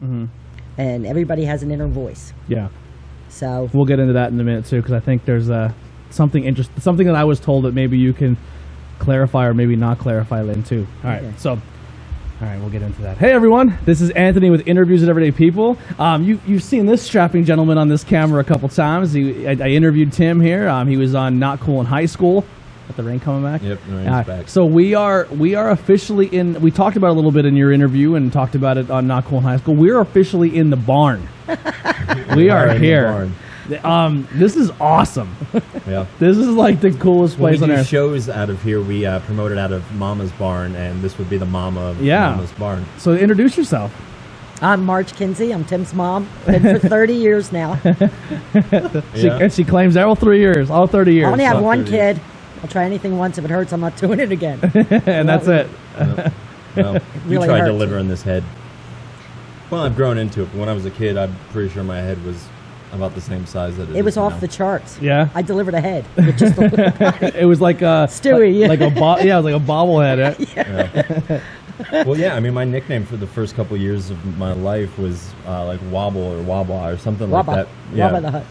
and everybody has an inner voice. Yeah. So we'll get into that in a minute too, because I think there's something interesting, something that I was told that maybe you can clarify or maybe not clarify, Lynn, too. All right, so. All right, we'll get into that. Hey, everyone. This is Anthony with Interviews with Everyday People. You've seen this strapping gentleman on this camera a couple times. I interviewed Tim here. He was on Not Cool in High School. Got the rain coming back? Yep, the rain's back. So we are officially in. We talked about it a little bit in your interview and talked about it on Not Cool in High School. We're officially in the barn. We are here. This is awesome. Yeah. This is like the coolest place on earth. We do shows out of here. We promote it out of Mama's Barn, and this would be the mama of Mama's Barn. So introduce yourself. I'm Marge Kinsey. I'm Tim's mom. Been for 30 years now. She claims all 3 years. All 30 years. I only have one kid. I'll try anything once. If it hurts, I'm not doing it again. And that's it. No, really you tried hurts. delivering this head. Well, I've grown into it. But when I was a kid, I'm pretty sure my head was about the same size that it is. It was now. off the charts. Yeah. I delivered a head with just a little body. It was like a Stewie. Like it was like a bobblehead. Right? Yeah. Well, yeah. I mean, my nickname for the first couple of years of my life was like Wobble or Wabba or something Wabba. like that. Yeah. Wabba the Hut.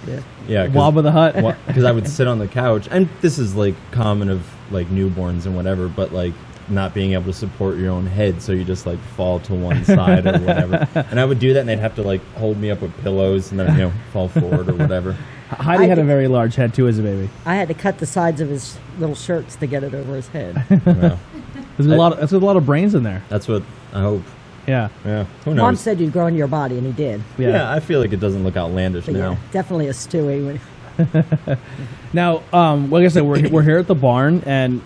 Yeah. Wabba the Hut. Because I would sit on the couch, and this is like common of like newborns and whatever, but like not being able to support your own head, so you just like fall to one side or whatever. And I would do that, and they'd have to like hold me up with pillows, and then fall forward or whatever. Heidi had a very large head too as a baby. I had to cut the sides of his little shirts to get it over his head. Well, There's a lot of brains in there. that's what I hope. Yeah. Yeah. Who knows? Mom said you'd grow into your body, and he did. Yeah, I feel like it doesn't look outlandish But now. yeah, definitely a Stewie. Now, like I said, we're here at the barn, and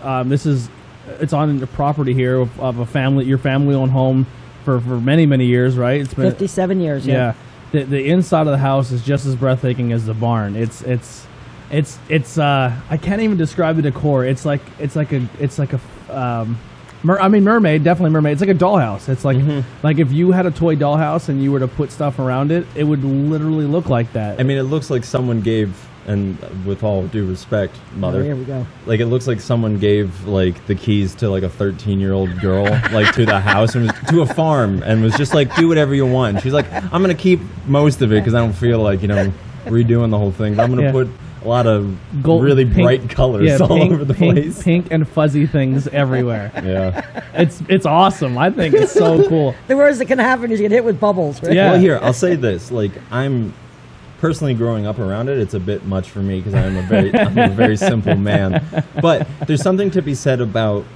it's on the property here of a family, your family-owned home for many years, right? It's been 57 years. Yeah. The inside of the house is just as breathtaking as the barn. It's I can't even describe the decor. It's like a mermaid, definitely mermaid. It's like a dollhouse. It's like like if you had a toy dollhouse and you were to put stuff around it, it would literally look like that. I mean, it looks like someone gave, and with all due respect, Mother, Here we go. like it looks like someone gave like the keys to like a 13-year-old girl like to the house and was to a farm and was just like, do whatever you want. She's like, I'm gonna keep most of it because I don't feel like redoing the whole thing. But I'm gonna put a lot of really bright colors all over the place. Pink and fuzzy things everywhere. Yeah. It's awesome. I think it's so cool. The worst that can happen is you get hit with bubbles, right? Yeah. Well, here, I'll say this. Like, I'm personally growing up around it, it's a bit much for me because I'm a very simple man. But there's something to be said about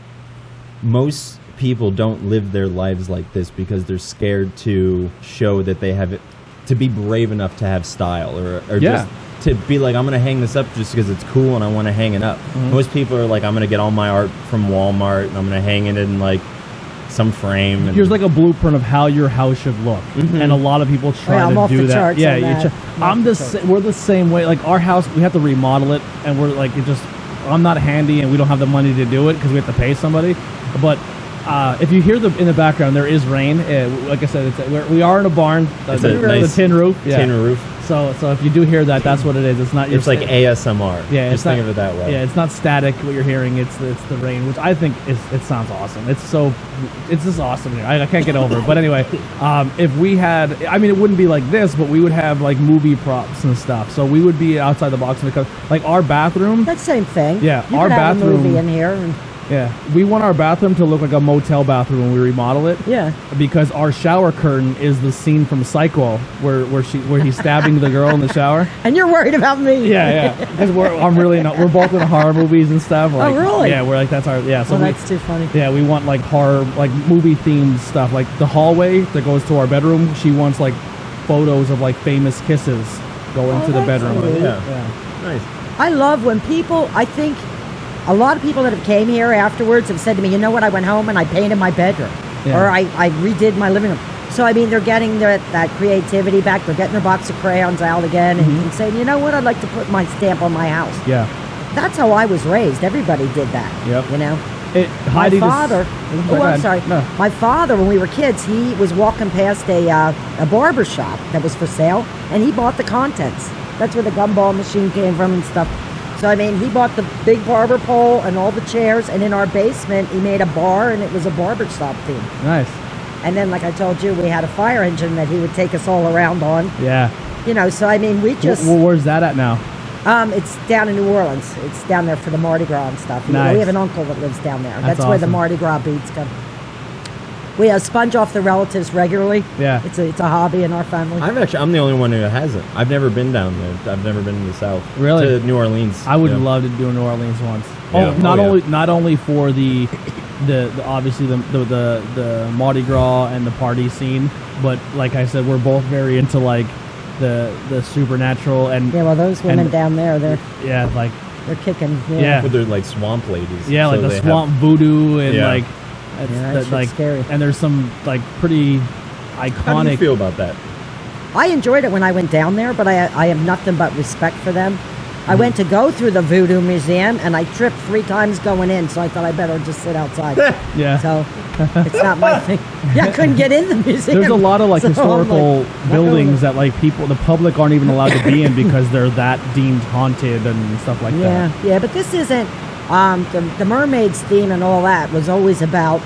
most people don't live their lives like this because they're scared to show that they have it, to be brave enough to have style or just to be like, I'm going to hang this up just because it's cool and I want to hang it up. Most people are like, I'm going to get all my art from Walmart and I'm going to hang it in like some frame. And here's like a blueprint of how your house should look, and a lot of people try I'm to off do the that. charts Yeah, on that. we're the same way. Like our house, we have to remodel it, and we're like, I'm not handy, and we don't have the money to do it because we have to pay somebody. But if you hear in the background, there is rain. Like I said, we are in a barn. It's a nice tin roof. Yeah. Tin roof. So if you do hear that, that's what it is. It's not. It's like ASMR. Yeah, just think of it that way. Yeah, it's not static. What you're hearing, it's the rain, which I think it sounds awesome. It's just awesome here. I can't get over it. But anyway, if we had, I mean, it wouldn't be like this, but we would have like movie props and stuff. So we would be outside the box because like our bathroom. That's the same thing. Yeah, you our could have bathroom a movie in here. And yeah, we want our bathroom to look like a motel bathroom when we remodel it. Yeah, because our shower curtain is the scene from Psycho where he's stabbing the girl in the shower. And you're worried about me. Yeah, because I'm really not. We're both in horror movies and stuff. Like, oh, really? Yeah, we're like that's our So that's too funny. Yeah, we want like horror, like movie themed stuff. Like the hallway that goes to our bedroom, she wants like photos of like famous kisses go into the bedroom. Yeah, nice. I love when people. I think a lot of people that have came here afterwards have said to me, you know what, I went home and I painted my bedroom. Yeah. Or I redid my living room. So, I mean, they're getting that creativity back. They're getting their box of crayons out again and saying, you know what, I'd like to put my stamp on my house. Yeah. That's how I was raised. Everybody did that. Yep. You know? My father, I'm sorry. No. My father, when we were kids, he was walking past a barber shop that was for sale, and he bought the contents. That's where the gumball machine came from and stuff. So, I mean, he bought the big barber pole and all the chairs, and in our basement, he made a bar, and it was a barber shop theme. Nice. And then, like I told you, we had a fire engine that he would take us all around on. Yeah. You know, so I mean, we just... Where's that at now? It's down in New Orleans. It's down there for the Mardi Gras and stuff. Nice. We have an uncle that lives down there. That's where the awesome. Mardi Gras beads come. We sponge off the relatives regularly. Yeah. It's a hobby in our family. I'm the only one who hasn't. I've never been down there. I've never been to the South. Really? To New Orleans. I would love to do New Orleans once. Yeah. Not only for the obviously the Mardi Gras and the party scene, but like I said, we're both very into like the supernatural and yeah, well, those women down there, they're kicking. Yeah. But they're like swamp ladies. Yeah, like so the swamp voodoo and like that's like scary. And there's some like pretty iconic. How do you feel about that? I enjoyed it when I went down there, but I have nothing but respect for them. I went to go through the Voodoo Museum, and I tripped 3 times going in, so I thought I better just sit outside. Yeah. So it's not my thing. Yeah, I couldn't get in the museum. There's a lot of like So I'm historical like, buildings that like the public aren't even allowed to be in because they're that deemed haunted and stuff like that. Yeah, but this isn't. The Mermaid's theme and all that was always about.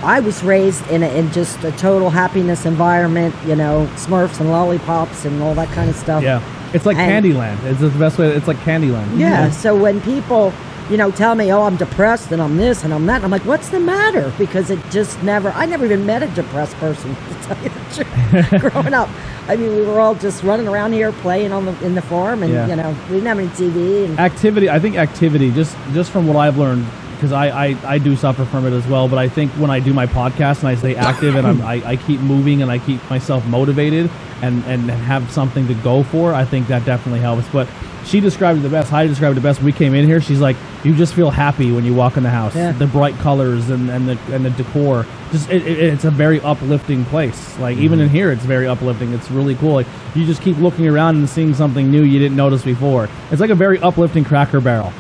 I was raised in just a total happiness environment, you know, Smurfs and lollipops and all that kind of stuff. Yeah. It's like Candyland. It's the best way. It's like Candyland. Yeah. So when people, you know, tell me, oh, I'm depressed and I'm this and I'm that, and I'm like, what's the matter? Because it just I never even met a depressed person, to tell you the truth, growing up. I mean, we were all just running around here playing in the farm, and you know, we didn't have any TV. And activity. I think activity. Just from what I've learned, because I do suffer from it as well. But I think when I do my podcast and I stay active and I keep moving and I keep myself motivated and have something to go for, I think that definitely helps. But she described it the best. Heidi described it the best. We came in here. She's like, you just feel happy when you walk in the house. Yeah. The bright colors and the decor. Just it's a very uplifting place. Like even in here, it's very uplifting. It's really cool. Like you just keep looking around and seeing something new you didn't notice before. It's like a very uplifting Cracker Barrel.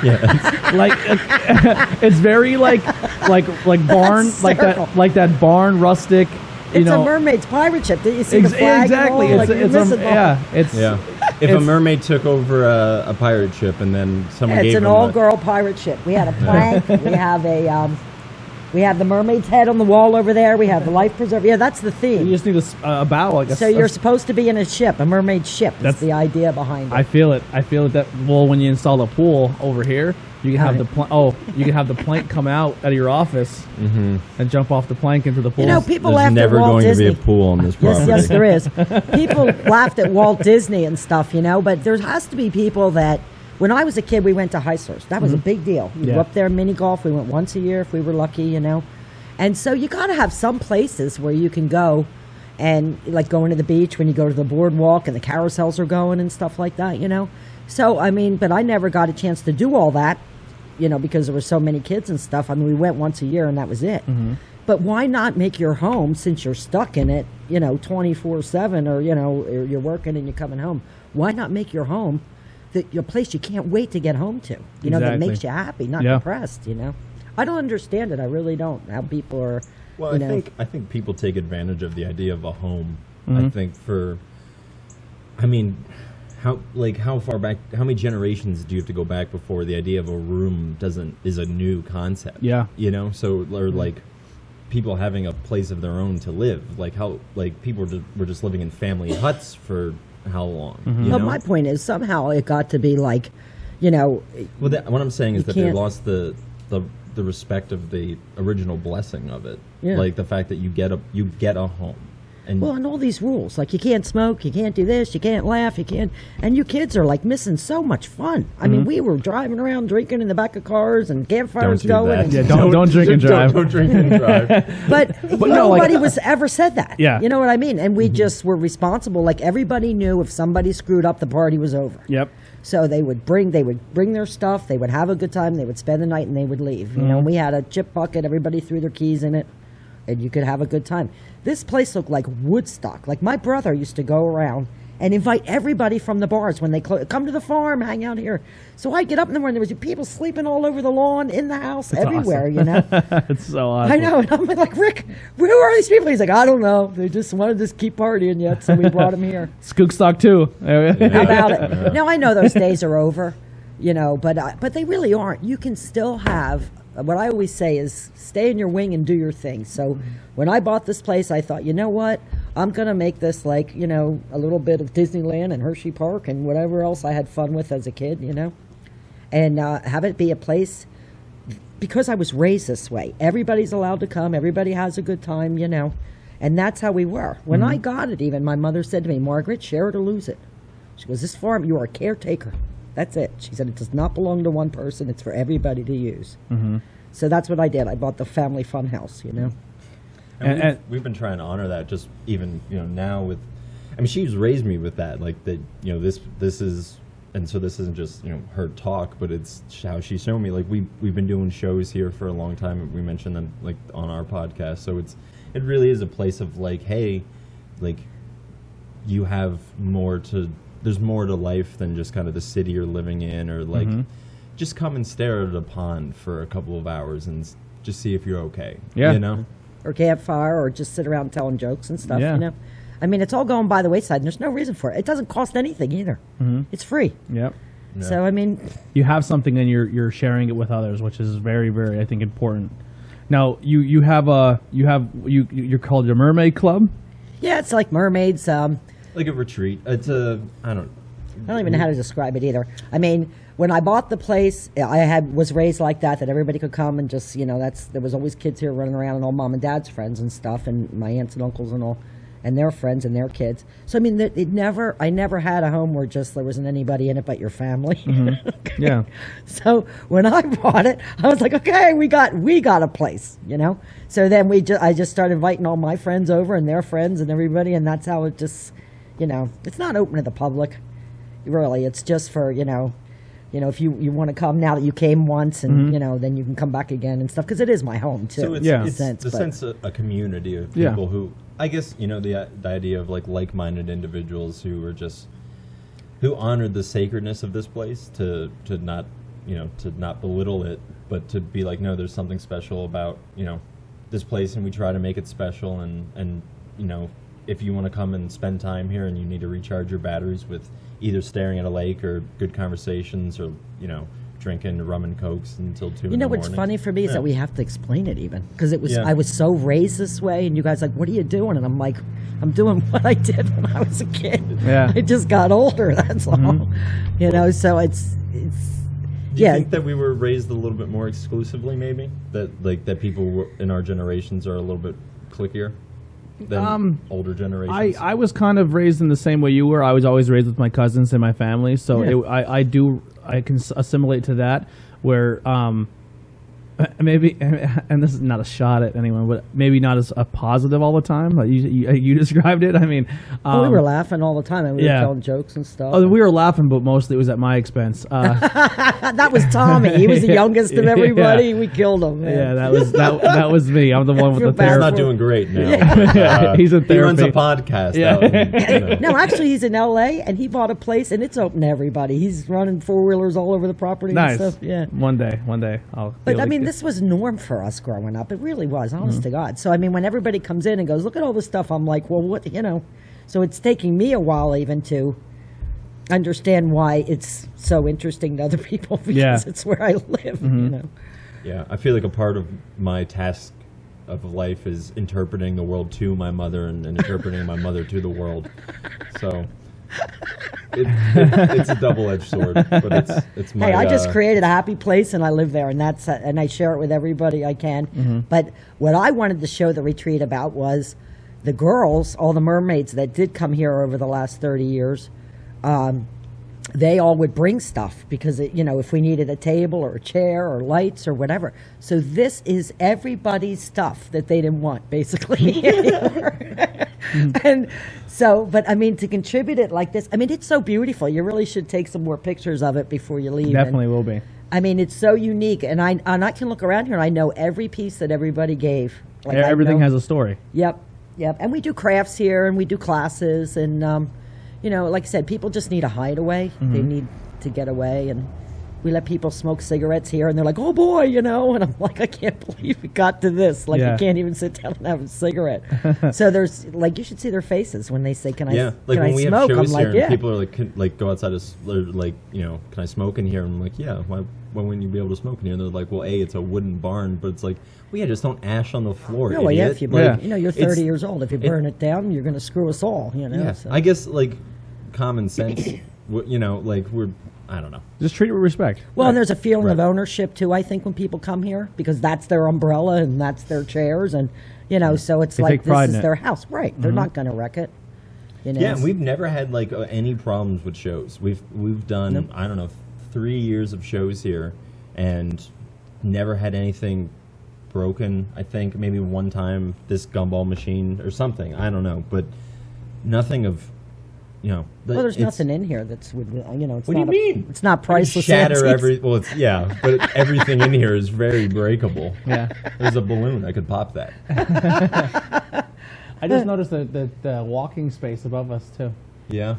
Yeah. Like it's very like barn like that barn rustic. It's a mermaid's pirate ship. Did you see the flag? Exactly. If a mermaid took over a pirate ship and then someone gave it's an all-girl pirate ship. We had a plank. We have the mermaid's head on the wall over there. We have the life preserver. Yeah, that's the theme. You just need a bow. So you're supposed to be in a ship, a mermaid ship. That's the idea behind it. I feel it. That when you install a pool over here, you can have you can have the plank come out of your office and jump off the plank into the pool. You know, people There's laughed never at Walt going Disney. to be a pool on this property. Yes, there is. People laughed at Walt Disney and stuff, you know, but there has to be people that. When I was a kid, we went to Hyslers. That was a big deal. We were up there mini golf. We went once a year if we were lucky, you know. And so you got to have some places where you can go and like going to the beach when you go to the boardwalk and the carousels are going and stuff like that, you know. So, I mean, but I never got a chance to do all that, you know, because there were so many kids and stuff. I mean, we went once a year and that was it. But why not make your home, since you're stuck in it, you know, 24/7 or, you know, or you're working and you're coming home. Why not make your home your place you can't wait to get home to, you know, that makes you happy, not depressed, you know. I don't understand it. I really don't. How people are. Well, I think people take advantage of the idea of a home. I think how far back? How many generations do you have to go back before the idea of a room is a new concept? Yeah, you know. So or like people having a place of their own to live. Like how people were just living in family huts for how long? You Well, know? my point is somehow it got to be like, you know. Well, what I'm saying is that they lost the respect of the original blessing of it, like the fact that you get a home, and all these rules, like you can't smoke, you can't do this, you can't laugh, you can't, and you kids are like missing so much fun. I mean, we were driving around drinking in the back of cars and campfires going. Yeah, don't drink and drive. Don't drink and drive. But nobody was ever said that. Yeah, you know what I mean. And we just were responsible. Like everybody knew if somebody screwed up, the party was over. Yep. So they would bring their stuff. They would have a good time. They would spend the night and they would leave. You know, we had a chip bucket. Everybody threw their keys in it, and you could have a good time. This place looked like Woodstock. Like my brother used to go around and invite everybody from the bars when they come to the farm, hang out here. So I'd get up in the morning. There was people sleeping all over the lawn, in the house, everywhere. Awesome. You know, it's so awesome. I know. And I'm like, Rick, who are these people? He's like, I don't know. They just wanted to keep partying yet, so we brought them here. Skookstock too. How about it? Now I know those days are over, you know, but they really aren't. You can still have what I always say is stay in your wing and do your thing. So when I bought this place, I thought, you know what? I'm going to make this like, you know, a little bit of Disneyland and Hershey Park and whatever else I had fun with as a kid, you know, and have it be a place, because I was raised this way. Everybody's allowed to come. Everybody has a good time, you know, and that's how we were. When I got it, even my mother said to me, Margaret, share it or lose it. She goes, this farm, you are a caretaker. That's it. She said, it does not belong to one person. It's for everybody to use. So that's what I did. I bought the family fun house, you know. And we've been trying to honor that, just even, you know, now with, I mean, she's raised me with that, like that, you know, this is, and so this isn't just, you know, her talk, but it's how she's shown me, like we've been doing shows here for a long time. We mentioned them like on our podcast. So it really is a place of like, hey, like you have there's more to life than just kind of the city you're living in, or like just come and stare at a pond for a couple of hours and just see if you're okay. Yeah. You know? Or campfire, or just sit around telling jokes and stuff, Yeah. you know. I mean, it's all going by the wayside, and there's no reason for it. It doesn't cost anything either. It's free. Yep. Yeah. So, I mean, You have something and you're sharing it with others, which is very, very, I think, important. Now, you're called your Mermaid Club? yeah, it's like mermaids. Like a retreat. It's I don't even know how to describe it either. I mean, when I bought the place, I was raised like that everybody could come and just, you know, there was always kids here running around and all mom and dad's friends and stuff, and my aunts and uncles and all, and their friends and their kids. So I mean, I never had a home where just there wasn't anybody in it but your family. Yeah. So when I bought it, I was like, okay, we got a place, you know. So then I just started inviting all my friends over and their friends and everybody, and that's how it just, you know, it's not open to the public, really. It's just for, you know, if you want to come now that you came once, and you know, then you can come back again and stuff, because it is my home too. So it's the sense of a community of people who, I guess, you know, the idea of like-minded individuals who honored the sacredness of this place, to not, you know, to not belittle it, but to be like, no, there's something special about, you know, this place, and we try to make it special, and you know, if you want to come and spend time here and you need to recharge your batteries with either staring at a lake or good conversations, or, you know, drinking rum and cokes until 2 in the morning. You know what's funny for me is that we have to explain it, even, because Yeah. I was so raised this way, and you guys like, what are you doing? And I'm like, I'm doing what I did when I was a kid. Yeah. I just got older, that's all. You know, so it's Do you think that we were raised a little bit more exclusively, maybe? That people in our generations are a little bit cliquier than older generations? I was kind of raised in the same way you were. I was always raised with my cousins and my family, so I can assimilate to that, where maybe, and this is not a shot at anyone, but maybe not as a positive all the time. Like you described it. I mean, we were laughing all the time, and we were telling jokes and stuff. Oh, we were laughing, but mostly it was at my expense. That was Tommy. He was the youngest of everybody. Yeah. We killed him. Man. Yeah, that was me. I'm the one with the therapy. He's not doing great now. He's in therapy. He runs a podcast. Yeah. No, actually, he's in L.A. and he bought a place, and it's open to everybody. He's running 4-wheelers all over the property. Nice. And stuff. Yeah. One day, I'll. But I mean, this was norm for us growing up. It really was, honest to God. So I mean, when everybody comes in and goes, "Look at all this stuff," I'm like, "Well, what?" You know. So it's taking me a while even to understand why it's so interesting to other people, because it's where I live. You know. Yeah, I feel like a part of my task of life is interpreting the world to my mother, and interpreting my mother to the world. So it's a double-edged sword, but it's my. Hey, I just created a happy place, and I live there, and and I share it with everybody I can. But what I wanted to show the retreat about was the girls, all the mermaids that did come here over the last 30 years. They all would bring stuff, because you know, if we needed a table or a chair or lights or whatever. So this is everybody's stuff that they didn't want, basically. And so, but I mean, to contribute it like this, I mean, it's so beautiful. You really should take some more pictures of it before you leave. Definitely will be. I mean, it's so unique, and I can look around here and I know every piece that everybody gave. Like, everything has a story. Yep. And we do crafts here, and we do classes, and you know, like I said, people just need a hideaway. They need to get away, and we let people smoke cigarettes here, and they're like, "Oh boy," and I'm like, I can't believe we got to this. Like, you can't even sit down and have a cigarette. So there's you should see their faces when they say, "Can I?" Yeah, like can when I we smoke? have shows I'm like, here, yeah. and people are like, go outside, can I smoke in here? And I'm like, yeah. Why wouldn't you be able to smoke in here? And they're like, well, it's a wooden barn, but it's like, well, yeah, just don't ash on the floor. No, well, yeah, if you like, you're 30 years old. If you burn it down, you're going to screw us all. Yeah, so. I guess common sense. I don't know. Just treat it with respect. Well, and there's a feeling of ownership too, I think, when people come here, because that's their umbrella and that's their chairs, and so it's They like take pride this is in it. their house, right? They're not going to wreck it. Yeah, and we've never had any problems with shows. We've done I don't know 3 years of shows here, and never had anything broken. I think maybe one time this gumball machine or something. I don't know, but nothing of. Well, there's nothing in here that's it's What not do you mean? It's not priceless. Shatter antiques. but everything in here is very breakable. Yeah. There's a balloon. I could pop that. I just noticed the walking space above us too. Yeah.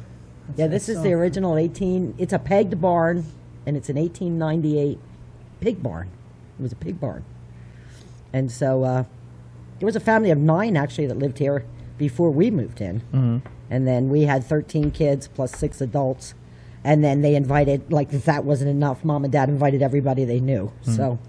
Yeah, this is the original 18. It's a pegged barn, and it's an 1898 pig barn. It was a pig barn, and so there was a family of 9 actually that lived here before we moved in. Mm-hmm. And then we had 13 kids plus 6 adults. And then they invited, if that wasn't enough, Mom and Dad invited everybody they knew. Mm-hmm. So,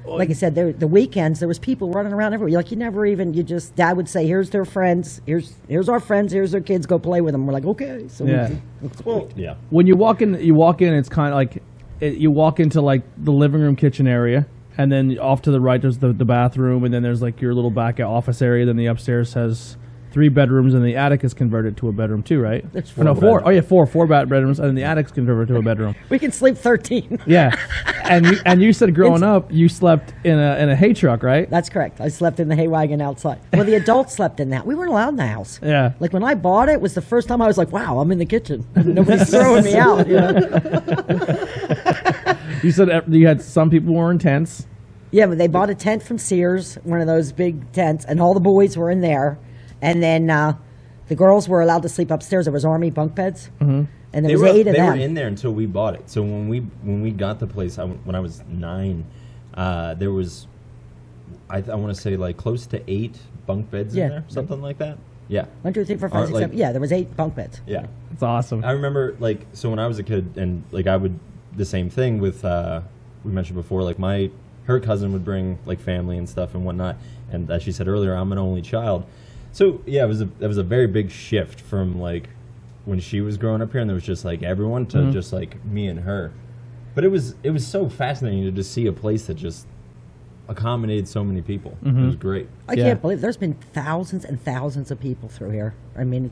like I said, the weekends, there was people running around everywhere. Dad would say, here's their friends, here's our friends, here's their kids, go play with them. We're like, okay. So yeah. When you walk in, it's kind of you walk into the living room, kitchen area, and then off to the right there's the bathroom, and then there's your little back office area. Then the upstairs has 3 bedrooms, and the attic is converted to a bedroom too, right? It's 4. No, 4. Oh yeah, 4 bedrooms, and then the attic's converted to a bedroom. We can sleep 13. Yeah, and you said growing up you slept in a hay truck, right? That's correct. I slept in the hay wagon outside. Well, the adults slept in that. We weren't allowed in the house. Yeah. Like when I bought it, was the first time I was like, wow, I'm in the kitchen. Nobody's throwing me out. You said you had some people were in tents. Yeah, but they bought a tent from Sears, one of those big tents, and all the boys were in there. And then the girls were allowed to sleep upstairs. There was army bunk beds, and there was 8 of them. They were in there until we bought it. So when we got the place, when I was 9, there was, I want to say close to 8 bunk beds in there, something like that. Yeah. 1, 2, 3, 4, 5, 6, 7. Yeah, there was 8 bunk beds. Yeah, it's awesome. I remember so when I was a kid, and I would the same thing with we mentioned before, her cousin would bring family and stuff and whatnot, and as she said earlier, I'm an only child. So yeah, it was a very big shift from when she was growing up here, and there was just everyone to just me and her. But it was so fascinating to just see a place that just accommodated so many people. It was great. I can't believe there's been thousands and thousands of people through here. I mean,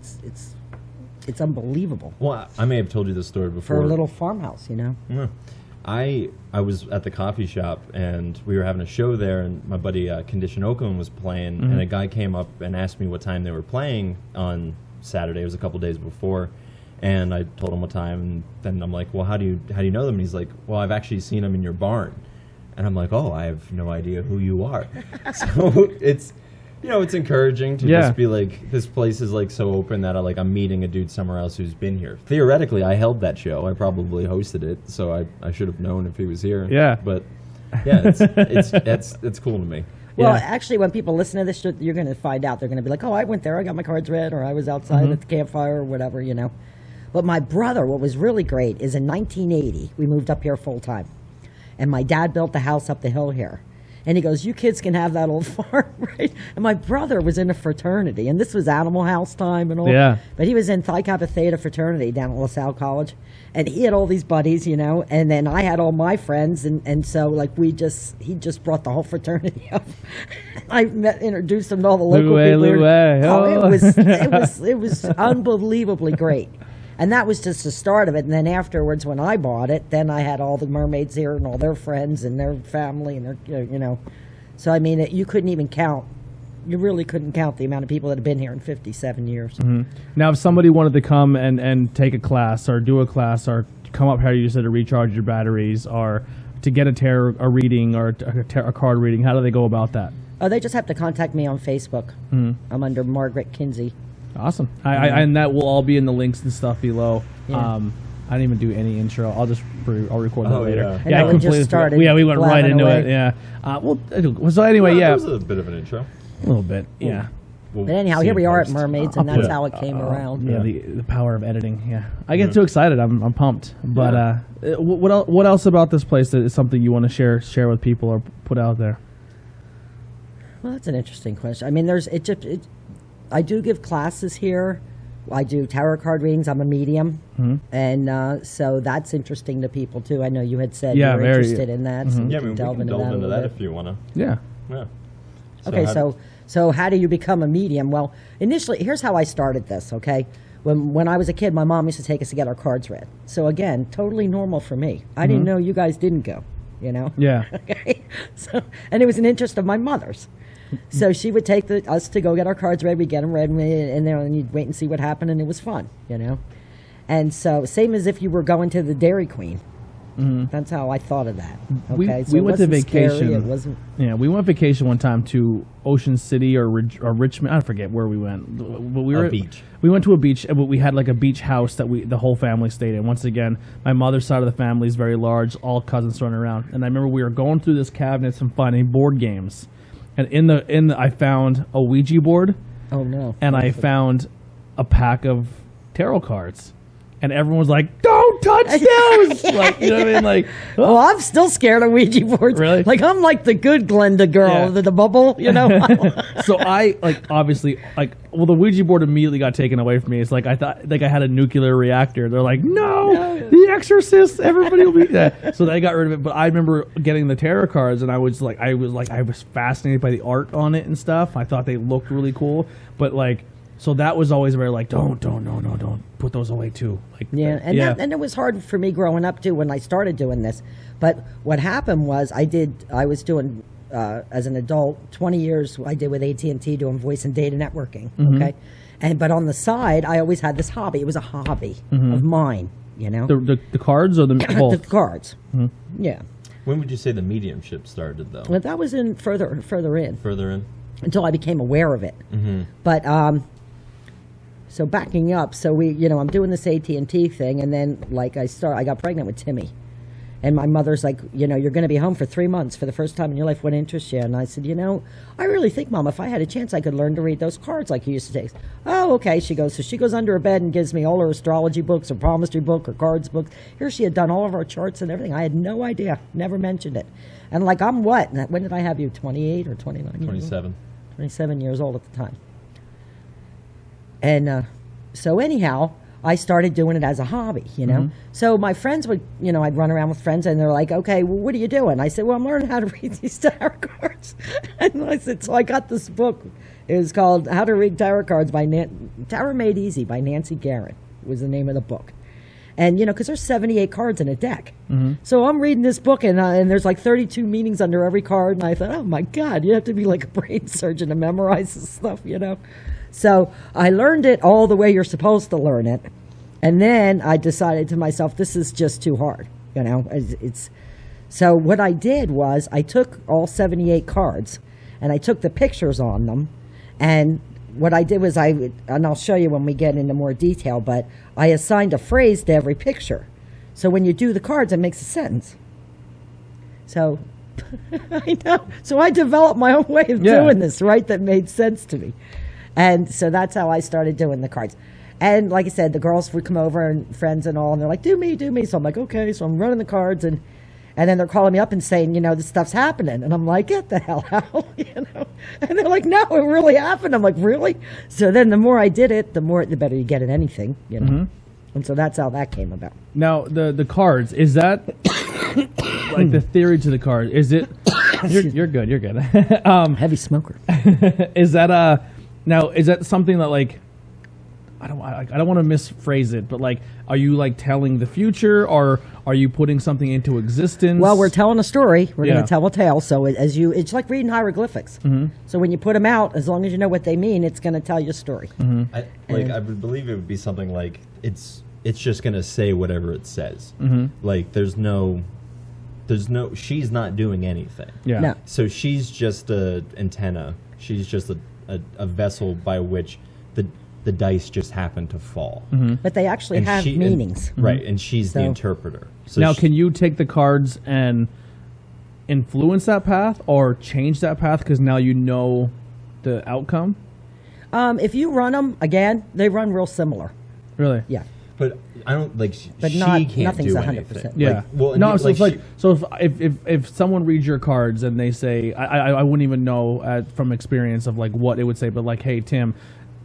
it's unbelievable. Well, I may have told you this story before. For a little farmhouse, Yeah. I was at the coffee shop, and we were having a show there, and my buddy Condition Oakland was playing, and a guy came up and asked me what time they were playing on Saturday. It was a couple days before, and I told him what time, and then I'm like, well, how do you know them? And he's like, well, I've actually seen them in your barn. And I'm like, oh, I have no idea who you are. So it's encouraging to just be this place is so open that I'm meeting a dude somewhere else who's been here. Theoretically, I held that show. I probably hosted it, so I should have known if he was here. Yeah. But yeah, it's cool to me. Well, actually, when people listen to this, you're going to find out. They're going to be like, oh, I went there. I got my cards read, or I was outside at the campfire or whatever, But my brother, what was really great is in 1980, we moved up here full time. And my dad built the house up the hill here. And he goes, you kids can have that old farm, right? And my brother was in a fraternity, and this was Animal House time and all. Yeah. But he was in Phi Kappa Theta fraternity down at LaSalle College. And he had all these buddies, and then I had all my friends. And so, he just brought the whole fraternity up. I introduced him to all the local people. Oh, it was unbelievably great. And that was just the start of it. And then afterwards, when I bought it, then I had all the mermaids here and all their friends and their family and their, So, I mean, you couldn't even count. You really couldn't count the amount of people that have been here in 57 years. Mm-hmm. Now, if somebody wanted to come and take a class or do a class or come up here, you said, to recharge your batteries or to get a tarot reading or a card reading, how do they go about that? Oh, they just have to contact me on Facebook. Mm-hmm. I'm under Margaret Kinsey. Awesome. And that will all be in the links and stuff below. Yeah. I didn't even do any intro. I'll record that later. Yeah. We just started. Yeah, we went right into away. it. Yeah. So anyway, That was a bit of an intro. a little bit. Yeah. But anyhow, here we are at Mermaids, and that's how it came around. Yeah, the power of editing. Yeah, I get too excited. I'm pumped. But what else about this place that is something you want to share with people or put out there? Well, that's an interesting question. I mean, I do give classes here. I do tarot card readings. I'm a medium, and so that's interesting to people too. I know you had said you were interested in that. So we can delve into that if you want to. Yeah. Yeah. Okay, so how do you become a medium? Well, initially, here's how I started this, okay? When I was a kid, my mom used to take us to get our cards read. So again, totally normal for me. I didn't know you guys didn't go, you know? Yeah. Okay. So, and it was an interest of my mother's. So she would take us to go get our cards read. We'd get them read, and you'd wait and see what happened, and it was fun, you know? And so, same as if you were going to the Dairy Queen. That's how I thought of that. Okay, We went to vacation. Scary, it wasn't. Yeah, we went vacation one time to Ocean City or Richmond. I forget where we went. But we were A beach. We went to a beach, but we had like a beach house that the whole family stayed in. Once again, my mother's side of the family is very large, all cousins running around. And I remember we were going through this cabinet and finding board games, and in the I found a Ouija board. Oh no! And I found a pack of tarot cards. And everyone was like, "Don't touch those!" Like, you know what I mean? Like, well, I'm still scared of Ouija boards. Really? Like, I'm like the good Glenda girl, the bubble, you know. So I obviously the Ouija board immediately got taken away from me. It's like I thought I had a nuclear reactor. They're like, no, The Exorcist, everybody will be there. So they got rid of it. But I remember getting the tarot cards, and I was fascinated by the art on it and stuff. I thought they looked really cool, but so that was always very don't put those away too. And it was hard for me growing up too when I started doing this. But what happened was I was doing as an adult 20 years I did with AT&T doing voice and data networking. Okay, but on the side I always had this hobby. It was a hobby of mine. You know, the cards or the both? The cards. Yeah. When would you say the mediumship started though? Well, that was in further in. Further in. Until I became aware of it. But so backing up, I'm doing this AT&T thing, and then I got pregnant with Timmy, and my mother's like, you're going to be home for 3 months for the first time in your life. What interests you? And I said, I really think, Mom, if I had a chance, I could learn to read those cards like you used to take. Oh, okay. She goes. So she goes under her bed and gives me all her astrology books, her palmistry book, her cards books. Here she had done all of our charts and everything. I had no idea. Never mentioned it. And I'm what? When did I have you? 28 or 29? 27. 27 years old at the time. And so anyhow, I started doing it as a hobby, So my friends would, I'd run around with friends and they're like, okay, well, what are you doing? I said, well, I'm learning how to read these tarot cards. And I said, so I got this book. It was called How to Read Tarot Cards by Tarot Made Easy by Nancy Guerin was the name of the book. And, because there's 78 cards in a deck. So I'm reading this book, and there's 32 meanings under every card. And I thought, oh, my God, you have to be like a brain surgeon to memorize this stuff, So I learned it all the way you're supposed to learn it. And then I decided to myself, this is just too hard, So what I did was I took all 78 cards, and I took the pictures on them, and what I did was and I'll show you when we get into more detail, but I assigned a phrase to every picture. So when you do the cards, it makes a sentence. So, I know. So I developed my own way of doing this, right? That made sense to me. And so that's how I started doing the cards. And like I said, the girls would come over and friends and all, and they're like, do me. So I'm like, okay. So I'm running the cards, and then they're calling me up and saying, this stuff's happening. And I'm like, get the hell out, And they're like, no, it really happened. I'm like, really? So then the more I did it, the better you get at anything, And so that's how that came about. Now, the cards, is that the theory to the cards? Is it? You're good. You're good. Heavy smoker. Is that now? Is that something that I don't want to misphrase it, but are you telling the future, or are you putting something into existence? Well, we're telling a story. We're going to tell a tale. So it's like reading hieroglyphics. So when you put them out, as long as you know what they mean, it's going to tell you a story. I would believe it would be something like it's just going to say whatever it says. There's no, she's not doing anything. Yeah. No. So she's just a antenna. She's just a vessel by which the the dice just happen to fall. But they actually have meanings. Right, and she's the interpreter. So now, can you take the cards and influence that path or change that path because now you know the outcome? If you run them, again, they run real similar. Really? Yeah. But I don't like. But she not, can't nothing's do 100%. anything. Yeah. Like, well, no. and So it's like like so if someone reads your cards and they say I wouldn't even know from experience of like what it would say, but like, hey Tim,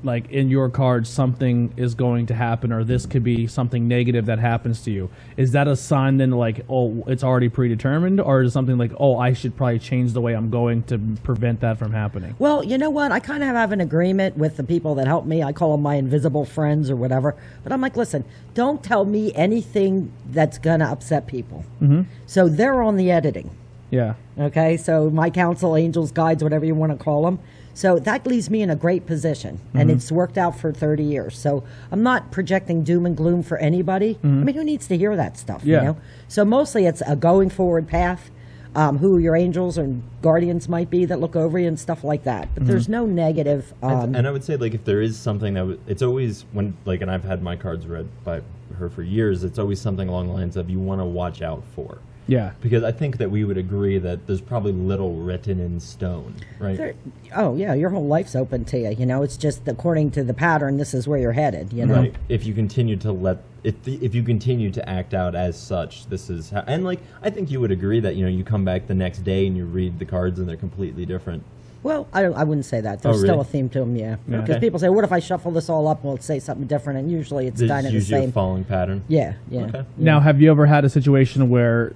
like in your cards something is going to happen, or this could be something negative that happens to you. Is that a sign then like, oh, it's already predetermined, or is it something like, oh, I should probably change the way I'm going to prevent that from happening? Well, you know what? I kind of have an agreement with the people that help me. I call them my invisible friends or whatever. But I'm like, listen, don't tell me anything that's going to upset people. So they're on the editing. Yeah. Okay? So my counsel, angels, guides, whatever you want to call them. So that leaves me in a great position, and it's worked out for 30 years. So I'm not projecting doom and gloom for anybody. I mean, who needs to hear that stuff, you know? So mostly it's a going forward path, who your angels and guardians might be that look over you and stuff like that. But there's no negative. and I would say, like, if there is something that it's always when, like, and I've had my cards read by her for years, it's always something along the lines of you want to watch out for. Yeah. Because I think that we would agree that there's probably little written in stone, right? Oh, yeah, your whole life's open to you, you know? It's just according to the pattern, this is where you're headed, you know? Right. If you continue to if you continue to act out as such, this is how, and like, I think you would agree that, you know, you come back the next day and you read the cards and they're completely different. Well, I wouldn't say that. There's still a theme to them, yeah. Because people say, what if I shuffle this all up and we'll say something different? And usually it's kind of the usually same. a falling pattern. Yeah. Okay. Now, have you ever had a situation where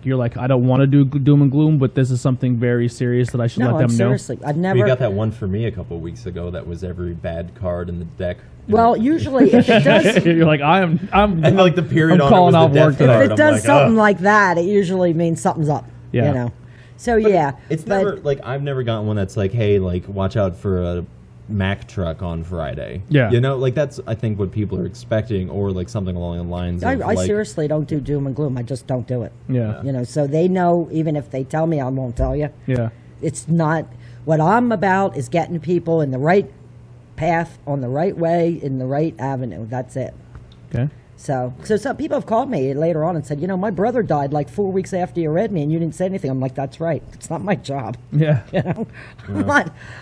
you're like, I don't want to do doom and gloom, but this is something very serious that I should let them know? Seriously, I've never. You got that one for me a couple of weeks ago that was every bad card in the deck. Well, usually if it does, You're like, I'm And like the period I'm on calling it was off the work death today. card. if it I'm does like, something ugh. like that, it usually means something's up. Yeah. You know. So It's never like I've never gotten one that's like, hey, like watch out for a Mack truck on Friday. Yeah. You know, like that's I think what people are expecting, or like something along the lines of I like, seriously don't do doom and gloom. I just don't do it. Yeah. You know, so they know even if they tell me, I won't tell you. Yeah. It's not what I'm about is getting people in the right path, on the right way, in the right avenue. That's it. Okay. So some people have called me later on and said, you know, my brother died like 4 weeks after you read me and you didn't say anything. I'm like, that's right. It's not my job. Yeah. You know,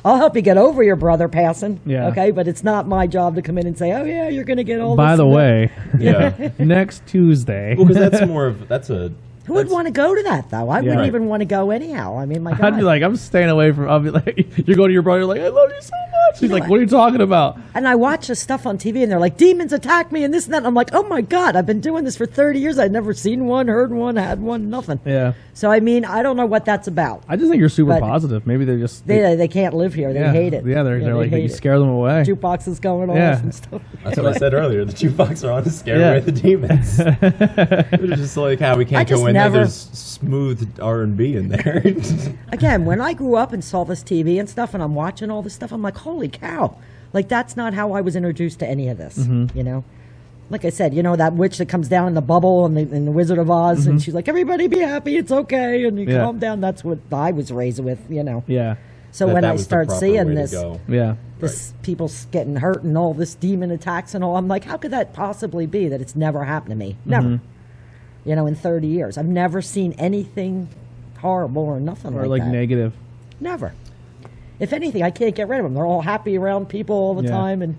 I'll help you get over your brother passing. Yeah. Okay. But it's not my job to come in and say, oh yeah, you're going to get all By this. the way, Yeah. next Tuesday. Well, because that's more of Who would want to go to that though? I wouldn't Right. even want to go anyhow. I mean, my God. I'd be like, I'm staying away from. I'll be like, you go to your brother, you're like, I love you so much. He's know like, what? what are you talking about? And I watch this stuff on TV, and they're like, demons attack me, and this and that. And I'm like, oh my God, I've been doing this for 30 years. I've never seen one, heard one, had one, nothing. Yeah. So, I mean, I don't know what that's about. I just think you're super But positive. Maybe they're just. They can't live here. They hate it. Yeah, they're they like, hate you it. scare them away. Jukeboxes going off Yeah. and stuff. That's what I said earlier. The jukebox are on to scare Yeah. away the demons. They're just like how we can't just go in never- there. There's smooth R&B in there. Again, when I grew up and saw this TV and stuff, and I'm watching all this stuff, I'm like, holy cow. Like, that's not how I was introduced to any of this, you know? Like I said, you know, that witch that comes down in the bubble in the Wizard of Oz, and she's like, everybody be happy, it's okay, and you Yeah. calm down. That's what I was raised with, you know? Yeah. So That when I was the start proper seeing way to this, go. Yeah. this people getting hurt and all this demon attacks and all, I'm like, how could that possibly be that it's never happened to me? Never. You know, in 30 years. I've never seen anything horrible or nothing Or like like that. negative. Never. If anything, I can't get rid of them. They're all happy around people all the Yeah. time. And,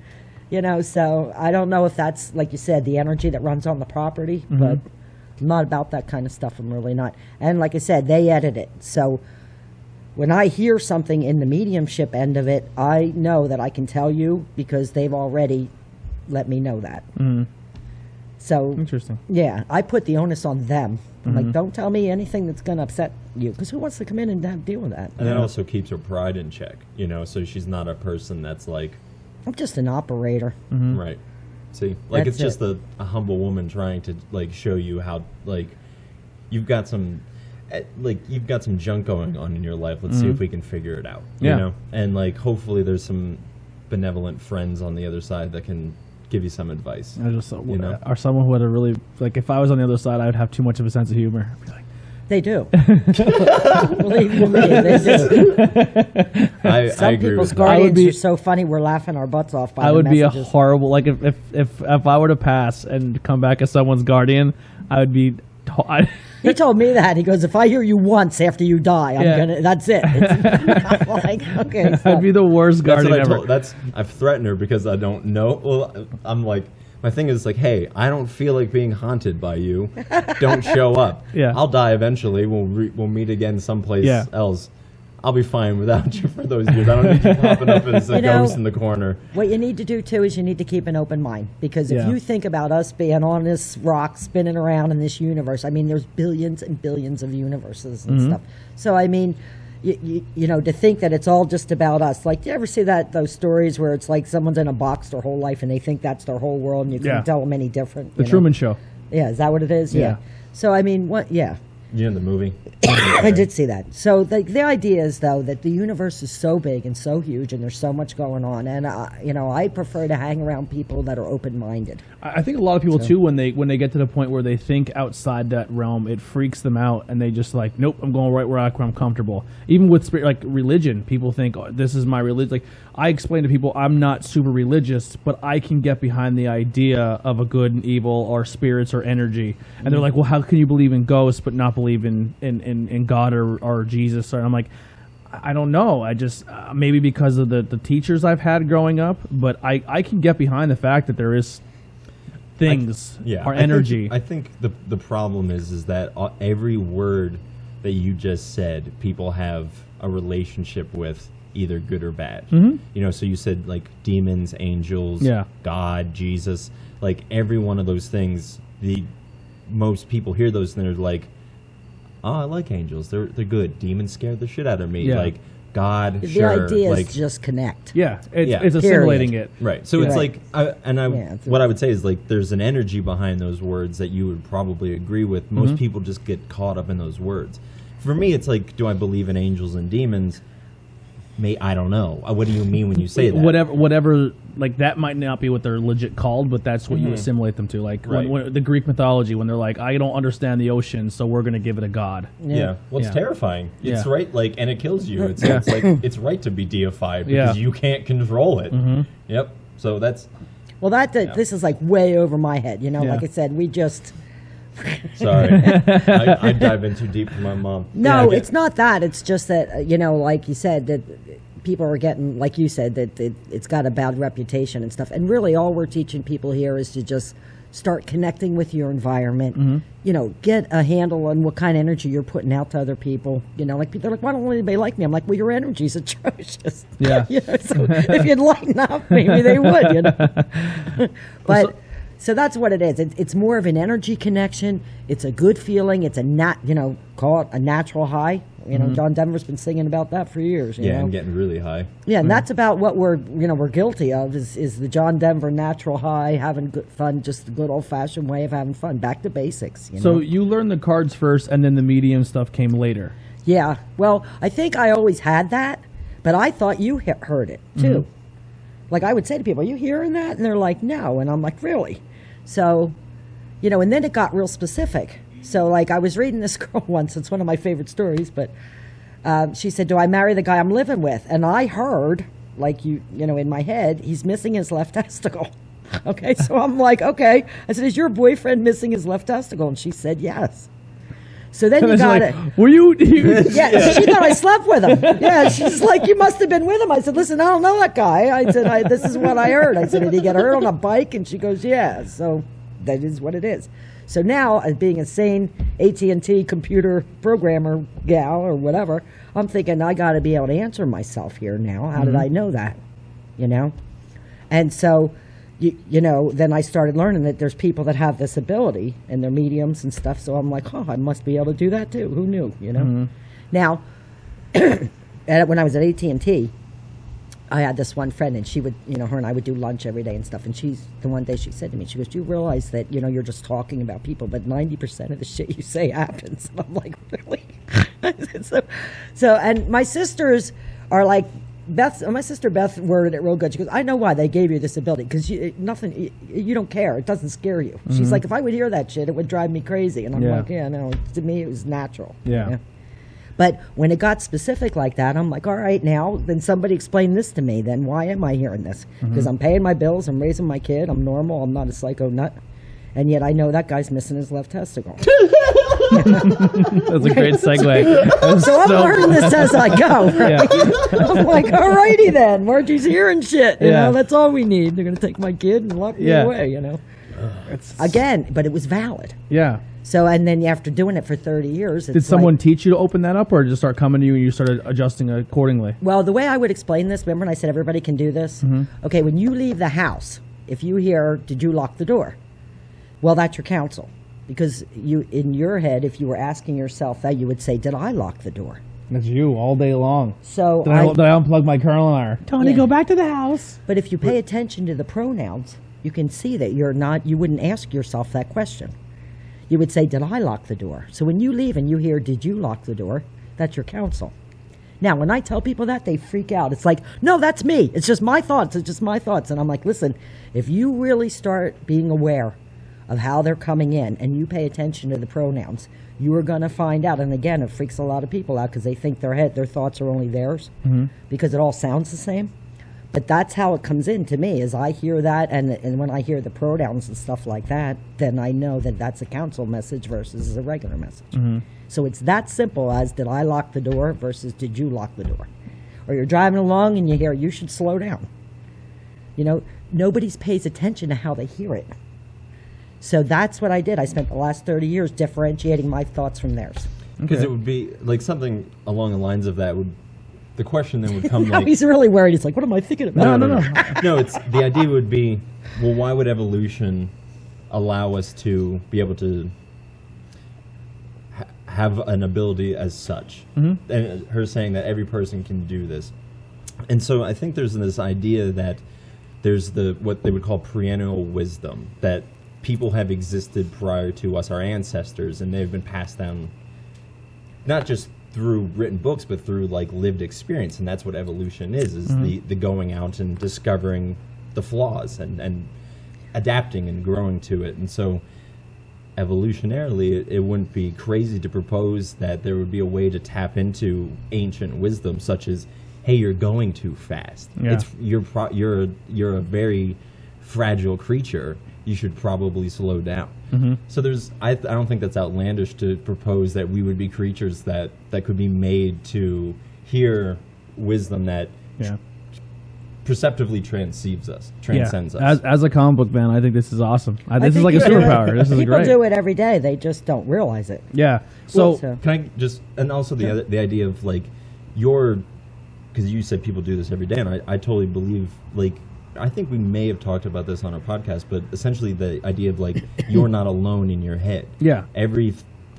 you know, so I don't know if that's, like you said, the energy that runs on the property, but I'm not about that kind of stuff. I'm really not. And like I said, they edit it. So when I hear something in the mediumship end of it, I know that I can tell you because they've already let me know that. So, Interesting. yeah, I put the onus on them. I'm like, don't tell me anything that's going to upset you, because who wants to come in and deal with that? And that also keeps her pride in check, you know, so she's not a person that's like, I'm just an operator. right. See, like That's it's just it. a humble woman trying to like show you how like you've got some junk going on in your life. Let's see if we can figure it out. Yeah. You know, and like hopefully there's some benevolent friends on the other side that can give you some advice. I just, You know? or someone who had a really, like, if I was on the other side, I would have too much of a sense of humor. I'd be like, They do. Believe you me, they do. I Some agree people's with that. guardians are so funny. We're laughing our butts off by I the would be a messages. horrible, like if I were to pass and come back as someone's guardian, I would be. He told me that. He goes, if I hear you once after you die, that's it. I'm like, okay. So. I'd be the worst That's guardian what ever. I've threatened her because I don't know. Well, I'm like, my thing is like, hey, I don't feel like being haunted by you. Don't show up. Yeah. I'll die eventually. We'll meet again someplace else. I'll be fine without you for those years. I don't need you popping up as a ghost in the corner. What you need to do, too, is you need to keep an open mind. Because if you think about us being on this rock spinning around in this universe, I mean, there's billions and billions of universes and stuff. So, I mean, you know, to think that it's all just about us. Like, do you ever see those stories where it's like someone's in a box their whole life and they think that's their whole world and you can't tell them any different? The Truman Show. Yeah, is that what it is? Yeah. So, I mean, You know the movie? I did see that. So the idea is, though, that the universe is so big and so huge and there's so much going on. And, you know, I prefer to hang around people that are open-minded. I think a lot of people, too, when they get to the point where they think outside that realm, it freaks them out. And they just like, nope, I'm going right where I'm comfortable. Even with like religion, people think, oh, this is my religion. Like, I explain to people, I'm not super religious, but I can get behind the idea of a good and evil or spirits or energy. And they're like, well, how can you believe in ghosts but not believe in God or Jesus? And I'm like, I don't know. I just maybe because of the teachers I've had growing up, but I can get behind the fact that there is things or energy. I think the problem is that every word that you just said, people have a relationship with, either good or bad. You know, so you said like demons, angels, God, Jesus, like every one of those things. Most people hear those and they're like, oh, I like angels. They're good. Demons scared the shit out of me. Like God, the idea is just connect. It's assimilating it. Right. So it's like, what I would say is like, there's an energy behind those words that you would probably agree with. Most people just get caught up in those words. For me, it's like, do I believe in angels and demons? I don't know. What do you mean when you say that? Whatever, like that might not be what they're legit called, but that's what you assimilate them to. Like when the Greek mythology, when they're like, I don't understand the ocean, so we're going to give it a god. Well, it's terrifying. It's right, like, and it kills you. It's like it's right to be deified because you can't control it. Yep. So that's. Well, this is like way over my head. You know, like I said, we just. Sorry, I dive in too deep for my mom. No, it's not that. It's just that, you know, like you said, that people are getting, like you said, that it's got a bad reputation and stuff. And really, all we're teaching people here is to just start connecting with your environment. You know, get a handle on what kind of energy you're putting out to other people. You know, like they're like, why don't anybody like me? I'm like, well, your energy's atrocious. You know, so if you'd lighten up, maybe they would. You know, but. So that's what it is. It's more of an energy connection. It's a good feeling. It's call it a natural high. You know, John Denver's been singing about that for years. You know? And getting really high. Yeah, and that's about what we're guilty of is the John Denver natural high, having good fun, just the good old fashioned way of having fun. Back to basics. So you learned the cards first, and then the medium stuff came later. Yeah. Well, I think I always had that, but I thought you heard it too. Like I would say to people, "Are you hearing that?" And they're like, "No," and I'm like, "Really?" So, you know, and then it got real specific. So, like, I was reading this girl once. It's one of my favorite stories. But she said, do I marry the guy I'm living with? And I heard, like, you know, in my head, he's missing his left testicle. Okay, so I'm like, okay. I said, is your boyfriend missing his left testicle? And she said, yes. So then you got it. Were you? Yeah, she thought I slept with him. Yeah, she's like, you must have been with him. I said, listen, I don't know that guy. I said, this is what I heard. I said, did he get hurt on a bike? And she goes, yeah. So that is what it is. So now, as being a sane AT&T computer programmer gal or whatever, I'm thinking I got to be able to answer myself here now. How did I know that? You know? And so... You know, then I started learning that there's people that have this ability and they're mediums and stuff. So I'm like, oh, I must be able to do that too. Who knew? You know. Now, when I was at AT&T, I had this one friend, and she would, you know, her and I would do lunch every day and stuff. And the one day she said to me, she goes, "Do you realize that, you know, you're just talking about people, but 90% of the shit you say happens?" And I'm like, really? So, and my sisters are like, My sister Beth worded it real good. She goes, I know why they gave you this ability, because you don't care. It doesn't scare you. She's like, if I would hear that shit, it would drive me crazy. And I'm like, yeah, no, to me it was natural. Yeah. But when it got specific like that, I'm like, all right, now, then somebody explain this to me. Then why am I hearing this? Because I'm paying my bills, I'm raising my kid, I'm normal, I'm not a psycho nut. And yet I know that guy's missing his left testicle. That's a great segue. So I'm learning this as I go. Right? Yeah. I'm like, all righty then. Margie's hearing shit. You know, that's all we need. They're going to take my kid and lock me away, you know. Again, but it was valid. Yeah. So, and then after doing it for 30 years. Did someone teach you to open that up, or just start coming to you and you started adjusting accordingly? Well, the way I would explain this, remember when I said everybody can do this? Okay, when you leave the house, if you hear, did you lock the door? Well, that's your counsel. Because you, in your head, if you were asking yourself that, you would say, did I lock the door? That's you all day long. So did I unplug my curler? Tony, go back to the house. But if you pay attention to the pronouns, you can see that you wouldn't ask yourself that question. You would say, did I lock the door? So when you leave and you hear, did you lock the door? That's your counsel. Now, when I tell people that, they freak out. It's like, no, that's me. It's just my thoughts. It's just my thoughts. And I'm like, listen, if you really start being aware of how they're coming in and you pay attention to the pronouns, you are going to find out. And again, it freaks a lot of people out because they think their thoughts are only theirs because it all sounds the same. But that's how it comes in to me, is I hear that, and when I hear the pronouns and stuff like that, then I know that that's a counsel message versus a regular message. So it's that simple as, did I lock the door versus did you lock the door? Or you're driving along and you hear, you should slow down. You know, nobody pays attention to how they hear it. So that's what I did. I spent the last 30 years differentiating my thoughts from theirs. Because it would be like something along the lines of that would, the question then would come like... He's really worried. He's like, what am I thinking about? No. No, it's, the idea would be, well, why would evolution allow us to be able to have an ability as such? And her saying that every person can do this. And so I think there's this idea that there's what they would call perennial wisdom, that people have existed prior to us, our ancestors, and they've been passed down not just through written books, but through like lived experience. And that's what evolution is the going out and discovering the flaws and adapting and growing to it. And so evolutionarily, it wouldn't be crazy to propose that there would be a way to tap into ancient wisdom, such as, hey, you're going too fast. You're a very fragile creature. You should probably slow down. So I don't think that's outlandish to propose that we would be creatures that could be made to hear wisdom that perceptively transcends us. As a comic book fan, I think this is awesome. This is like a superpower. This is people great. People do it every day. They just don't realize it. Yeah. So can I just, and also the idea of like because you said people do this every day, and I totally believe, like, I think we may have talked about this on our podcast, but essentially the idea of like, you're not alone in your head. Yeah.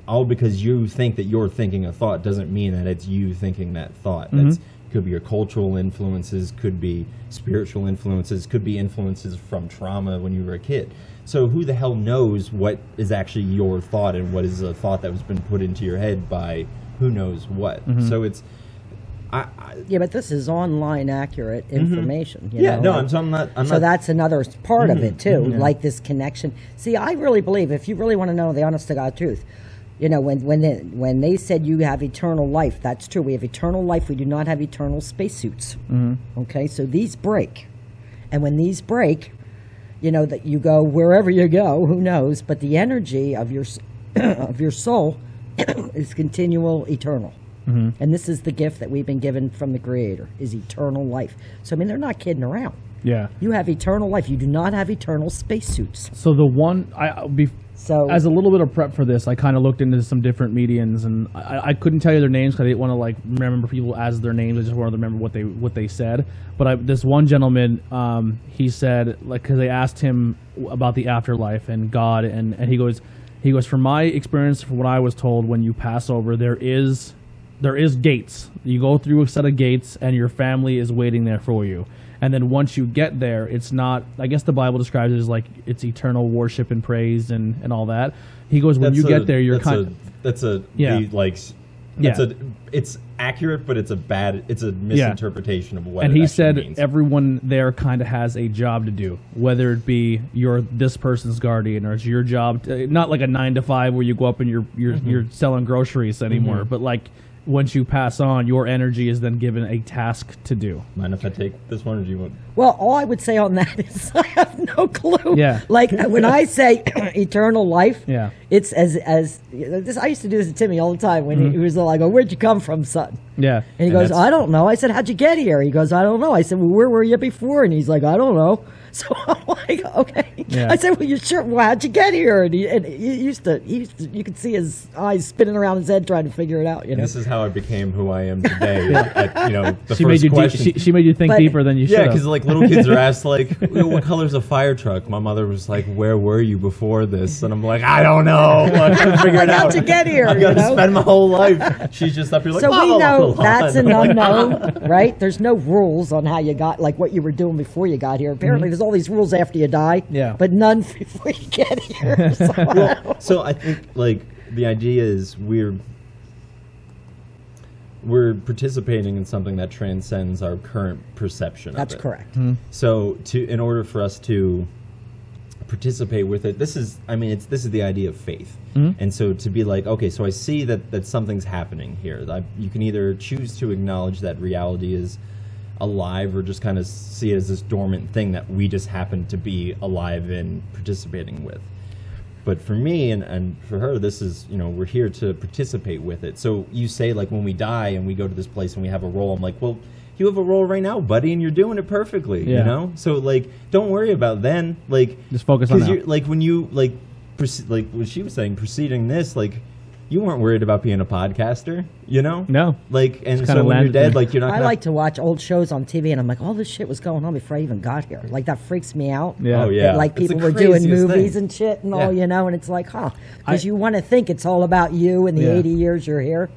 All because you think that you're thinking a thought doesn't mean that it's you thinking that thought. That's could be your cultural influences, could be spiritual influences, could be influences from trauma when you were a kid. So who the hell knows what is actually your thought and what is a thought that was been put into your head by who knows what. So it's but this is online accurate information. I'm not. So that's another part of it too, like this connection. See, I really believe, if you really want to know the honest to God truth, you know, when they said you have eternal life, that's true. We have eternal life. We do not have eternal spacesuits. Okay, so these break, and when these break, you know that you go wherever you go. Who knows? But the energy of your soul is continual, eternal. And this is the gift that we've been given from the Creator, is eternal life. So, I mean, they're not kidding around. Yeah. You have eternal life. You do not have eternal spacesuits. So the one, as a little bit of prep for this, I kind of looked into some different mediums, and I couldn't tell you their names because I didn't want to like remember people as their names. I just wanted to remember what they said. But this one gentleman, he said, like, because they asked him about the afterlife and God, and he goes, from my experience, from what I was told, when you pass over, there is gates. You go through a set of gates, and your family is waiting there for you. And then once you get there, it's not, I guess the Bible describes it as like it's eternal worship and praise and all that. He goes, when you get there, you're like Yeah. It's accurate, but it's a misinterpretation of what. And it he actually said means. everyone there kind of has a job to do, whether it be you're this person's guardian or it's your job. Not like a 9 to 5 where you go up and you're selling groceries anymore, but like once you pass on, your energy is then given a task to do. Mind if I take this one, or do you want? Well, all I would say on that is I have no clue. Yeah. Like when I say eternal life, Yeah. it's as this. I used to do this to Timmy all the time when he was like, "Oh, where'd you come from, son?" Yeah. And he goes, "I don't know." I said, "How'd you get here?" He goes, "I don't know." I said, "Well, where were you before?" And he's like, "I don't know." So I'm like, "Okay." Yeah. I said, "Well, you sure? Well, how'd you get here?" And he used to. You could see his eyes spinning around his head trying to figure it out. You know. This is how I became who I am today. At, the She first made you question. she made you think But- deeper than you should Yeah, have. because like little kids are asked like, "What color's a fire truck?" My mother was like, "Where were you before this?" And I'm like, "I don't know. I couldn't figure it Like, how'd out. you get here? I've got you to know? spend my whole life." She's just up here like, So we "La, la, know la, la." that's an And I'm like, unknown, right? There's no rules on how you got, like what you were doing before you got here. Apparently, there's all these rules after you die, Yeah. but none before you get here. So, Well, so I think like the idea is we're participating in something that transcends our current perception that's of it. correct. So in order for us to participate with it, this is the idea of faith. And so to be like, okay, so I see that something's happening here. You can either choose to acknowledge that reality is alive or just kind of see it as this dormant thing that we just happen to be alive in participating with. But for me and for her, this is, we're here to participate with it. So you say, like, when we die and we go to this place and we have a role, I'm like, well, you have a role right now, buddy, and you're doing it perfectly, Yeah. So, like, don't worry about then. Like, Just focus on because now. you're like, when you, like what she was saying, preceding this, like, you weren't worried about being a podcaster, No. Like, and Just so kinda when you're landed dead, there. like, you're not I gonna... like to watch old shows on TV, and I'm like, all this shit was going on before I even got here. Like, that freaks me out. Yeah. Oh, yeah. That, like, It's the people were doing craziest movies thing. and shit and Yeah. all, and it's like, because I- you want to think it's all about you and the Yeah. 80 years you're here.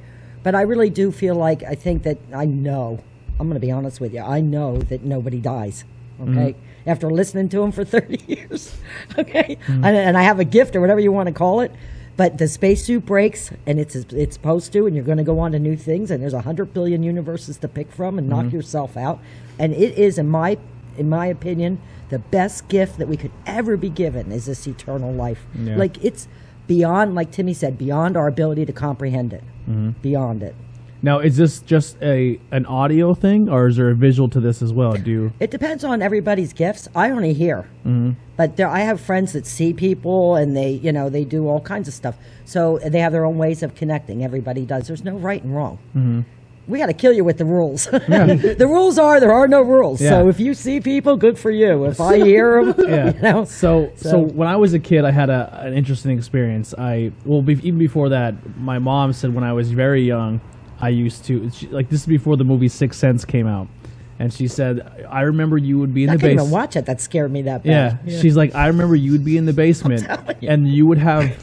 But I really do feel like, I think that I'm going to be honest with you, I know that nobody dies, okay? After listening to them for 30 years, okay? And I have a gift or whatever you want to call it. But the spacesuit breaks, and it's supposed to, and you're going to go on to new things, and there's 100 billion universes to pick from, and knock yourself out. And it is, in my opinion, the best gift that we could ever be given is this eternal life. Yeah. Like, it's beyond, like Timmy said, beyond our ability to comprehend it. Beyond it. Now, is this just an audio thing, or is there a visual to this as well? It depends on everybody's gifts. I only hear, but I have friends that see people, and they do all kinds of stuff. So they have their own ways of connecting. Everybody does. There's no right and wrong. We got to kill you with the rules. The rules are there are no rules. Yeah. So if you see people, good for you. If I hear them, Yeah. So when I was a kid, I had an interesting experience. Even before that, my mom said when I was very young, I used to this is before the movie Sixth Sense came out, and she said, "I remember you would be in I the couldn't basement." even watch it. That scared me that Yeah. bad. She's like, "I remember you would be in the basement, and you would have."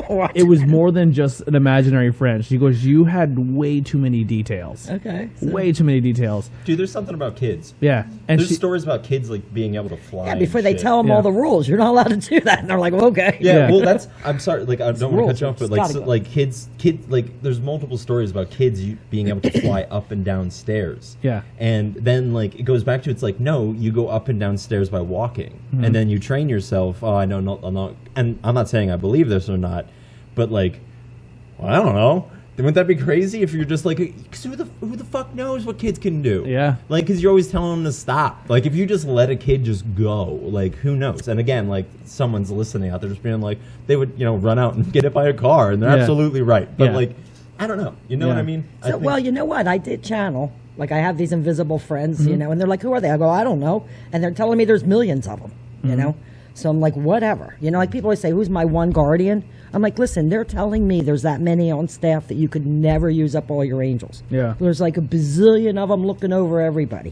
Watch It was more than just an imaginary friend. She goes, "You had way too many details. Okay. Way too many details." Dude, there's something about kids. Yeah, and There's she, stories about kids, like, being able to fly. Yeah, and before they shit. tell them Yeah. all the rules, you're not allowed to do that. And they're like, well, okay. Yeah, Yeah. well, I'm sorry, like, I don't want to rules. cut you off, but It's like, gotta go. like kids, like, there's multiple stories about kids being able to fly up and down stairs. Yeah. And then, like, it goes back to, it's like, no, you go up and down stairs by walking. And then you train yourself, I know, I'm not, and I'm not saying I believe this or not, but, like, well, I don't know. Wouldn't that be crazy if you're just like, 'cause who the fuck knows what kids can do? Yeah. Like, because you're always telling them to stop. Like, if you just let a kid just go, like, who knows? And again, like, someone's listening out there just being like, they would, run out and get hit by a car, and they're Yeah. absolutely right. But, Yeah. like, I don't know. You know what Yeah. I mean? I So, think- well, you know what? I did channel. Like, I have these invisible friends, and they're like, who are they? I go, I don't know. And they're telling me there's millions of them, you know? So I'm like, whatever. Like people always say, who's my one guardian? I'm like, listen, they're telling me there's that many on staff that you could never use up all your angels. Yeah. There's like a bazillion of them looking over everybody.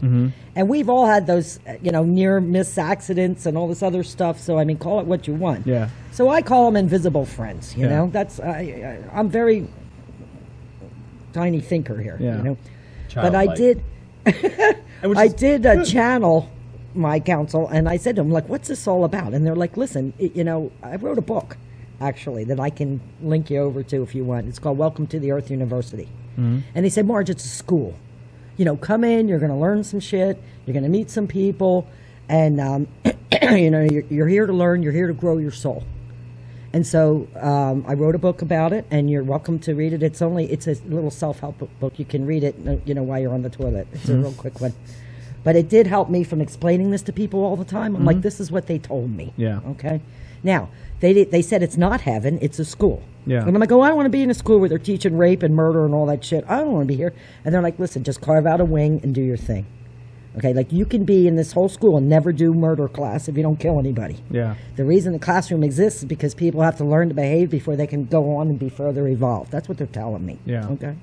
And we've all had those, near miss accidents and all this other stuff. So, I mean, call it what you want. Yeah. So I call them invisible friends, you Yeah. know? That's, I'm very tiny thinker here, Yeah. you know? But I Childlike. did, And which I is- did channel my counsel, and I said to them, like, what's this all about? And they're like, listen, I wrote a book, actually, that I can link you over to if you want. It's called Welcome to the Earth University. Mm-hmm. And they said, Marge, it's a school. You know, come in, you're going to learn some shit, you're going to meet some people, and, you know, you're here to learn, you're here to grow your soul. And so I wrote a book about it, and you're welcome to read it. It's a little self-help book. You can read it, you know, while you're on the toilet. It's a real quick one. But it did help me from explaining this to people all the time. I'm like, this is what they told me. Yeah. Okay? Now, they said it's not heaven, it's a school. Yeah. And I'm like, I don't want to be in a school where they're teaching rape and murder and all that shit. I don't want to be here. And they're like, listen, just carve out a wing and do your thing. Okay, like you can be in this whole school and never do murder class if you don't kill anybody. Yeah. The reason the classroom exists is because people have to learn to behave before they can go on and be further evolved. That's what they're telling me. Yeah. Okay.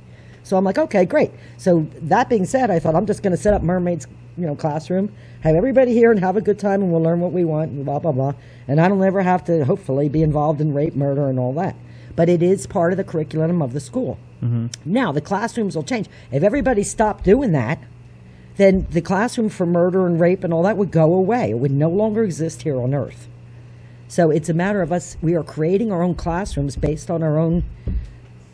So I'm like, okay, great. So that being said, I thought I'm just going to set up Mermaid's, you know, classroom, have everybody here and have a good time, and we'll learn what we want, and blah blah blah. And I don't ever have to, hopefully, be involved in rape, murder, and all that. But it is part of the curriculum of the school. Mm-hmm. Now the classrooms will change. If everybody stopped doing that, then the classroom for murder and rape and all that would go away. It would no longer exist here on Earth. So it's a matter of us, we are creating our own classrooms based on our own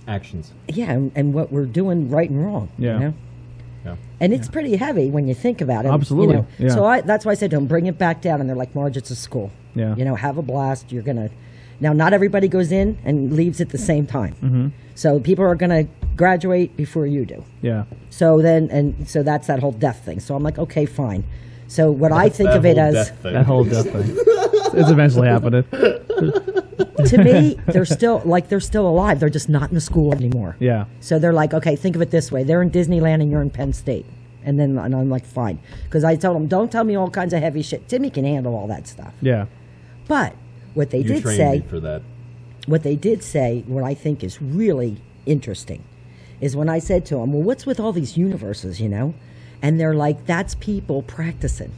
actions. Yeah, and what we're doing right and wrong. Yeah. You know? Yeah. And it's pretty heavy when you think about it. Absolutely. You know? Yeah. So that's why I said to them, bring it back down. And they're like, Marge, it's a school. Yeah. You know, have a blast. You're going to... Now, not everybody goes in and leaves at the same time. Mm-hmm. So people are going to graduate before you do. Yeah. So so that's that whole death thing. So I'm like, okay, fine. So what I think of it as... That whole death thing. It's eventually happening. To me, they're still alive. They're just not in the school anymore. Yeah. So they're like, okay, think of it this way. They're in Disneyland and you're in Penn State. And I'm like, fine. Because I told them, don't tell me all kinds of heavy shit. Timmy can handle all that stuff. Yeah. But what they did trained say... me for that. What they did say, what I think is really interesting, is when I said to them, well, what's with all these universes, you know? And they're like, that's people practicing.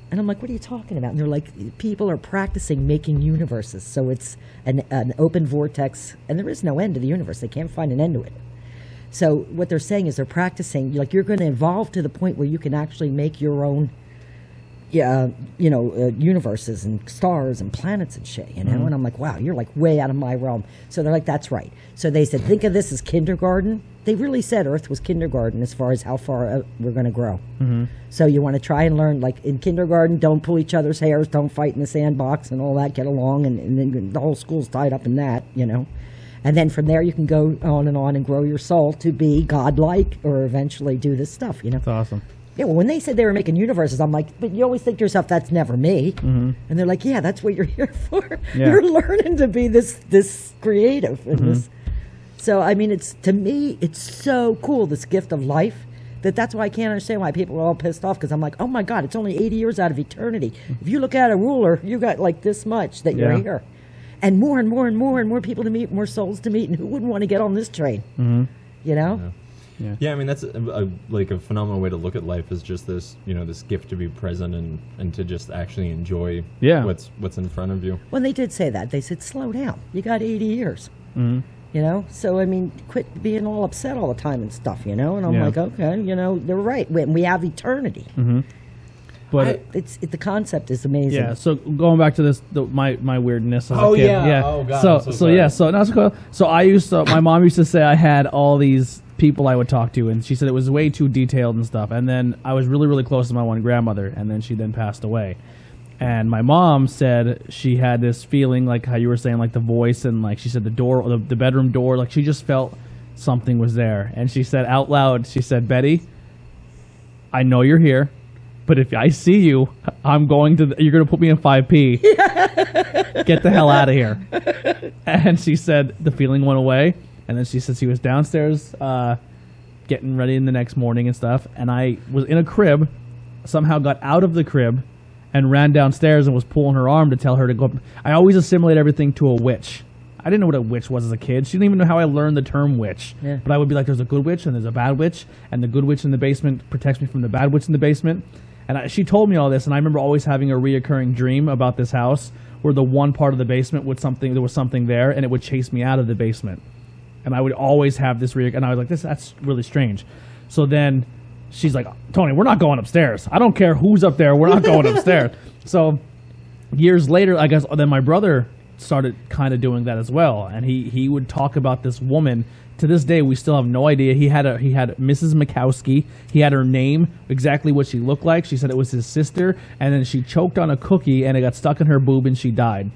And I'm like, what are you talking about? And they're like, people are practicing making universes. So it's an open vortex, and there is no end to the universe. They can't find an end to it. So what they're saying is they're practicing, like you're going to evolve to the point where you can actually make your own, universes and stars and planets and shit, you know? Mm-hmm. And I'm like, wow, you're like way out of my realm. So they're like, that's right. So they said, think of this as kindergarten. They really said Earth was kindergarten as far as how far we're going to grow. Mm-hmm. So you want to try and learn, like in kindergarten, don't pull each other's hairs, don't fight in the sandbox and all that, get along, and then the whole school's tied up in that, you know? And then from there you can go on and grow your soul to be godlike or eventually do this stuff, you know? That's awesome. Yeah, well, when they said they were making universes, I'm like, but you always think to yourself, that's never me. Mm-hmm. And they're like, yeah, that's what you're here for. Yeah. You're learning to be this creative. And this. So, I mean, to me, it's so cool, this gift of life, that's why I can't understand why people are all pissed off, because I'm like, oh, my God, it's only 80 years out of eternity. If you look at a ruler, you got like this much that you're here. And more and more and more and more people to meet, more souls to meet, and who wouldn't want to get on this train? Mm-hmm. You know? Yeah. Yeah, I mean, that's a phenomenal way to look at life, is just this, this gift to be present and to just actually enjoy what's in front of you. Well, they did say that. They said, slow down. You got 80 years. Mm-hmm. You know? So, I mean, quit being all upset all the time and stuff, you know? And I'm like, okay, they're right. We have eternity. Mm-hmm. But the concept is amazing. Yeah, so going back to this, my weirdness as a kid. Yeah. Oh, God. So my mom used to say I had all these people I would talk to, and she said it was way too detailed and stuff. And then I was really, really close to my one grandmother, and then she passed away. And my mom said she had this feeling, like how you were saying, like the voice, and like she said the bedroom door, like she just felt something was there. And she said out loud, she said, Betty, I know you're here, but if I see you, you're going to put me in 5P. Get the hell out of here. And she said the feeling went away. And then she said she was downstairs getting ready in the next morning and stuff. And I was in a crib, somehow got out of the crib and ran downstairs and was pulling her arm to tell her to go up. I always assimilate everything to a witch. I didn't know what a witch was as a kid. She didn't even know how I learned the term witch. Yeah. But I would be like, there's a good witch and there's a bad witch. And the good witch in the basement protects me from the bad witch in the basement. And she told me all this. And I remember always having a reoccurring dream about this house where the one part of the basement there was something there, and it would chase me out of the basement. And I would always have this and I was like, that's really strange. So then she's like, Tony, we're not going upstairs. I don't care who's up there. We're not going upstairs. So years later, I guess, then my brother started kind of doing that as well. And he would talk about this woman. To this day, we still have no idea. He had Mrs. Mikowski. He had her name, exactly what she looked like. She said it was his sister, and then she choked on a cookie, and it got stuck in her boob, and she died.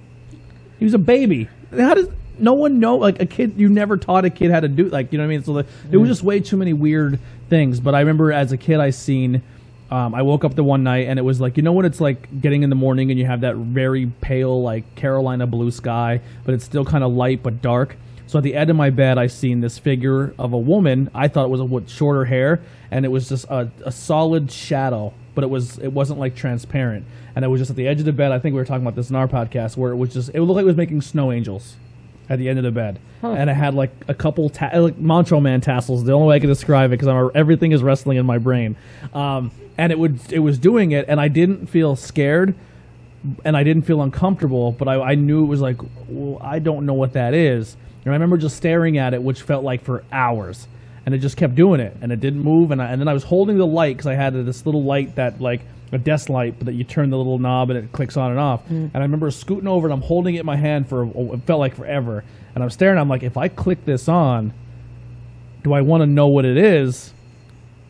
He was a baby. How does no one know? Like a kid, you never taught a kid how to do. Like, you know what I mean? So there was just way too many weird things. But I remember as a kid, I seen. I woke up the one night, and it was like, you know when it's like getting in the morning, and you have that very pale, like Carolina blue sky, but it's still kind of light but dark. So at the end of my bed, I seen this figure of a woman. I thought it was with shorter hair, and it was just a solid shadow, but it wasn't like transparent. And it was just at the edge of the bed. I think we were talking about this in our podcast, where it looked like it was making snow angels at the end of the bed. Huh. And it had like a couple like Macho Man tassels. The only way I can describe it, because everything is wrestling in my brain. And it was doing it, and I didn't feel scared, and I didn't feel uncomfortable, but I knew it was like, well, I don't know what that is. And I remember just staring at it, which felt like for hours. And it just kept doing it, and it didn't move. And then I was holding the light, because I had this little light that, like, a desk light, but that you turn the little knob and it clicks on and off. And I remember scooting over, and I'm holding it in my hand it felt like forever. And I'm staring, I'm like, if I click this on, do I want to know what it is?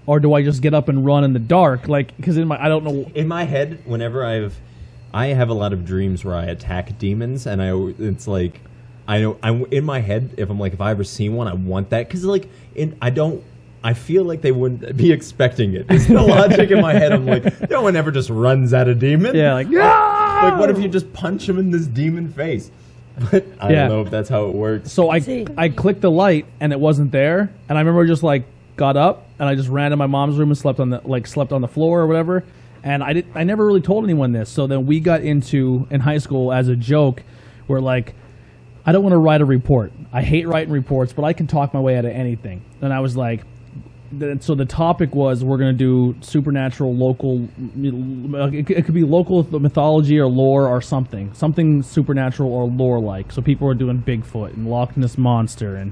Or do I just get up and run in the dark? Like, because I don't know. In my head, whenever I have a lot of dreams where I attack demons, and it's like, I know I'm in my head. If I ever see one, I want that, because like I feel like they wouldn't be expecting it. It's the logic in my head. I'm like, no one ever just runs at a demon. Yeah, like, like what if you just punch him in this demon face? But I don't know if that's how it works. So I clicked the light, and it wasn't there. And I remember just like got up, and I just ran to my mom's room and slept on the floor or whatever. And I never really told anyone this. So then we got into in high school as a joke, where like, I don't want to write a report. I hate writing reports, but I can talk my way out of anything. And I was like, so the topic was, we're going to do supernatural local, it could be local mythology or lore or something supernatural or lore-like. So people were doing Bigfoot and Loch Ness Monster and